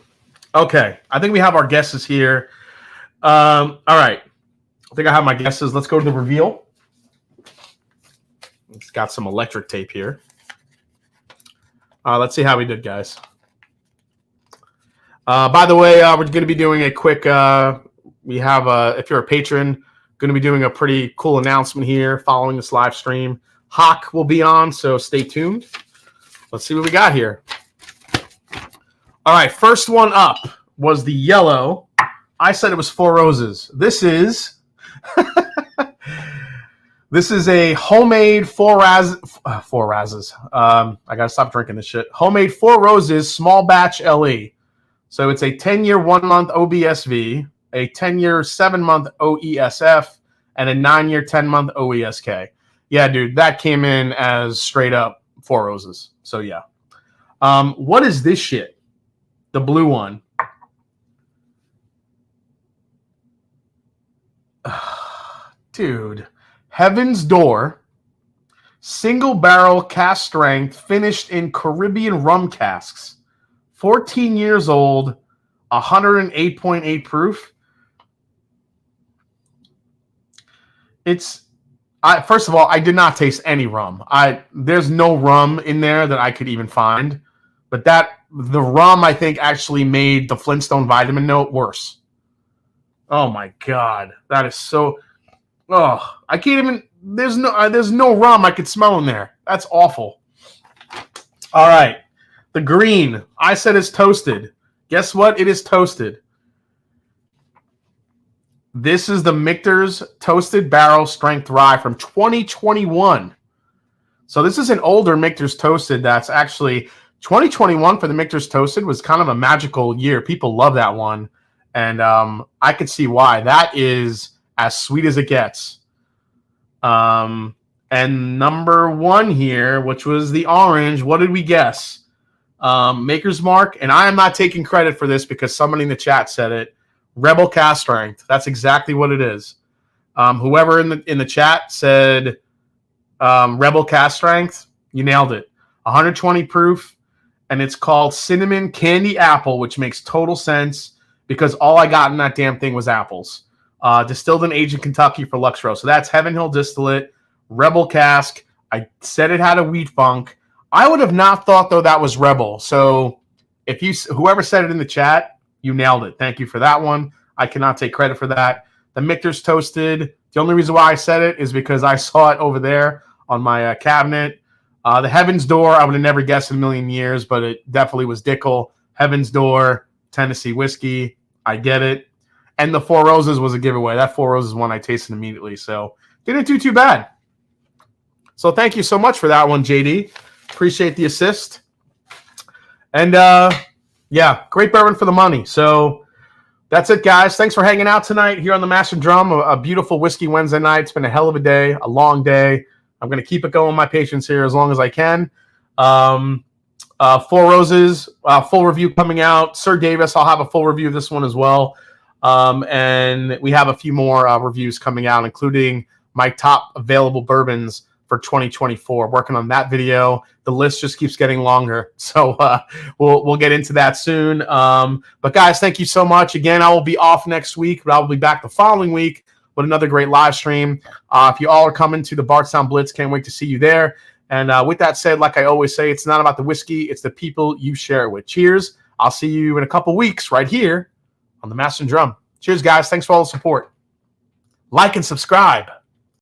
S1: Okay, I think we have our guesses here. All right. I think I have my guesses. Let's go to the reveal. It's got some electric tape here. Let's see how we did, guys. By the way, we're going to be doing a quick... we have, if you're a patron, going to be doing a pretty cool announcement here following this live stream. Hawk will be on, so stay tuned. Let's see what we got here. All right, first one up was the yellow. I said it was Four Roses. This is... This is a homemade Four Roses. I got to stop drinking this shit. Homemade Four Roses small batch LE. So it's a 10-year, 1-month OBSV, a 10-year, 7-month OESF, and a 9-year, 10-month OESK. Yeah, dude, that came in as straight up Four Roses. So, yeah. What is this shit? The blue one. Dude. Heaven's Door. Single barrel cast strength finished in Caribbean rum casks. 14 years old. 108.8 proof. It's... first of all, I did not taste any rum. There's no rum in there that I could even find. But the rum, I think, actually made the Flintstone vitamin note worse. Oh my God. That is so... Oh, I can't even... There's no rum I could smell in there. That's awful. All right. The green, I said it's toasted. Guess what? It is toasted. This is the Michter's Toasted Barrel Strength Rye from 2021. So this is an older Michter's Toasted that's actually... 2021 for the Michter's Toasted was kind of a magical year. People love that one. And I could see why. That is as sweet as it gets. And number one here, which was the orange, what did we guess? Maker's Mark. And I am not taking credit for this because somebody in the chat said it. Rebel Cast Strength. That's exactly what it is. Whoever in the chat said Rebel cast strength. You nailed it. 120 proof, and it's called Cinnamon Candy Apple, which makes total sense because all I got in that damn thing was apples. Distilled and aged in Kentucky for Lux Row. So that's Heaven Hill Distillate, Rebel cask. I said it had a wheat funk. I would have not thought, though, that was Rebel. So if whoever said it in the chat, you nailed it. Thank you for that one. I cannot take credit for that. The Michter's Toasted. The only reason why I said it is because I saw it over there on my cabinet. The Heaven's Door, I would have never guessed in a million years, but it definitely was Dickel. Heaven's Door, Tennessee whiskey. I get it. And the Four Roses was a giveaway. That Four Roses one I tasted immediately, so didn't do too bad. So thank you so much for that one, JD. Appreciate the assist. And, yeah, great bourbon for the money. So that's it, guys. Thanks for hanging out tonight here on the Mash and Drum. A beautiful Whiskey Wednesday night. It's been a hell of a day, a long day. I'm going to keep it going, my patience here, as long as I can. Four Roses, full review coming out. Sir Davis, I'll have a full review of this one as well. And we have a few more reviews coming out, including my top available bourbons for 2024. Working on that video. The list just keeps getting longer, so we'll get into that soon. But guys, thank you so much. Again, I will be off next week, but I will be back the following week with another great live stream. If you all are coming to the Bardstown Blitz, can't wait to see you there. And with that said, like I always say, it's not about the whiskey, it's the people you share it with. Cheers. I'll see you in a couple weeks right here on the Mash and Drum. Cheers, guys. Thanks for all the support. Like and subscribe.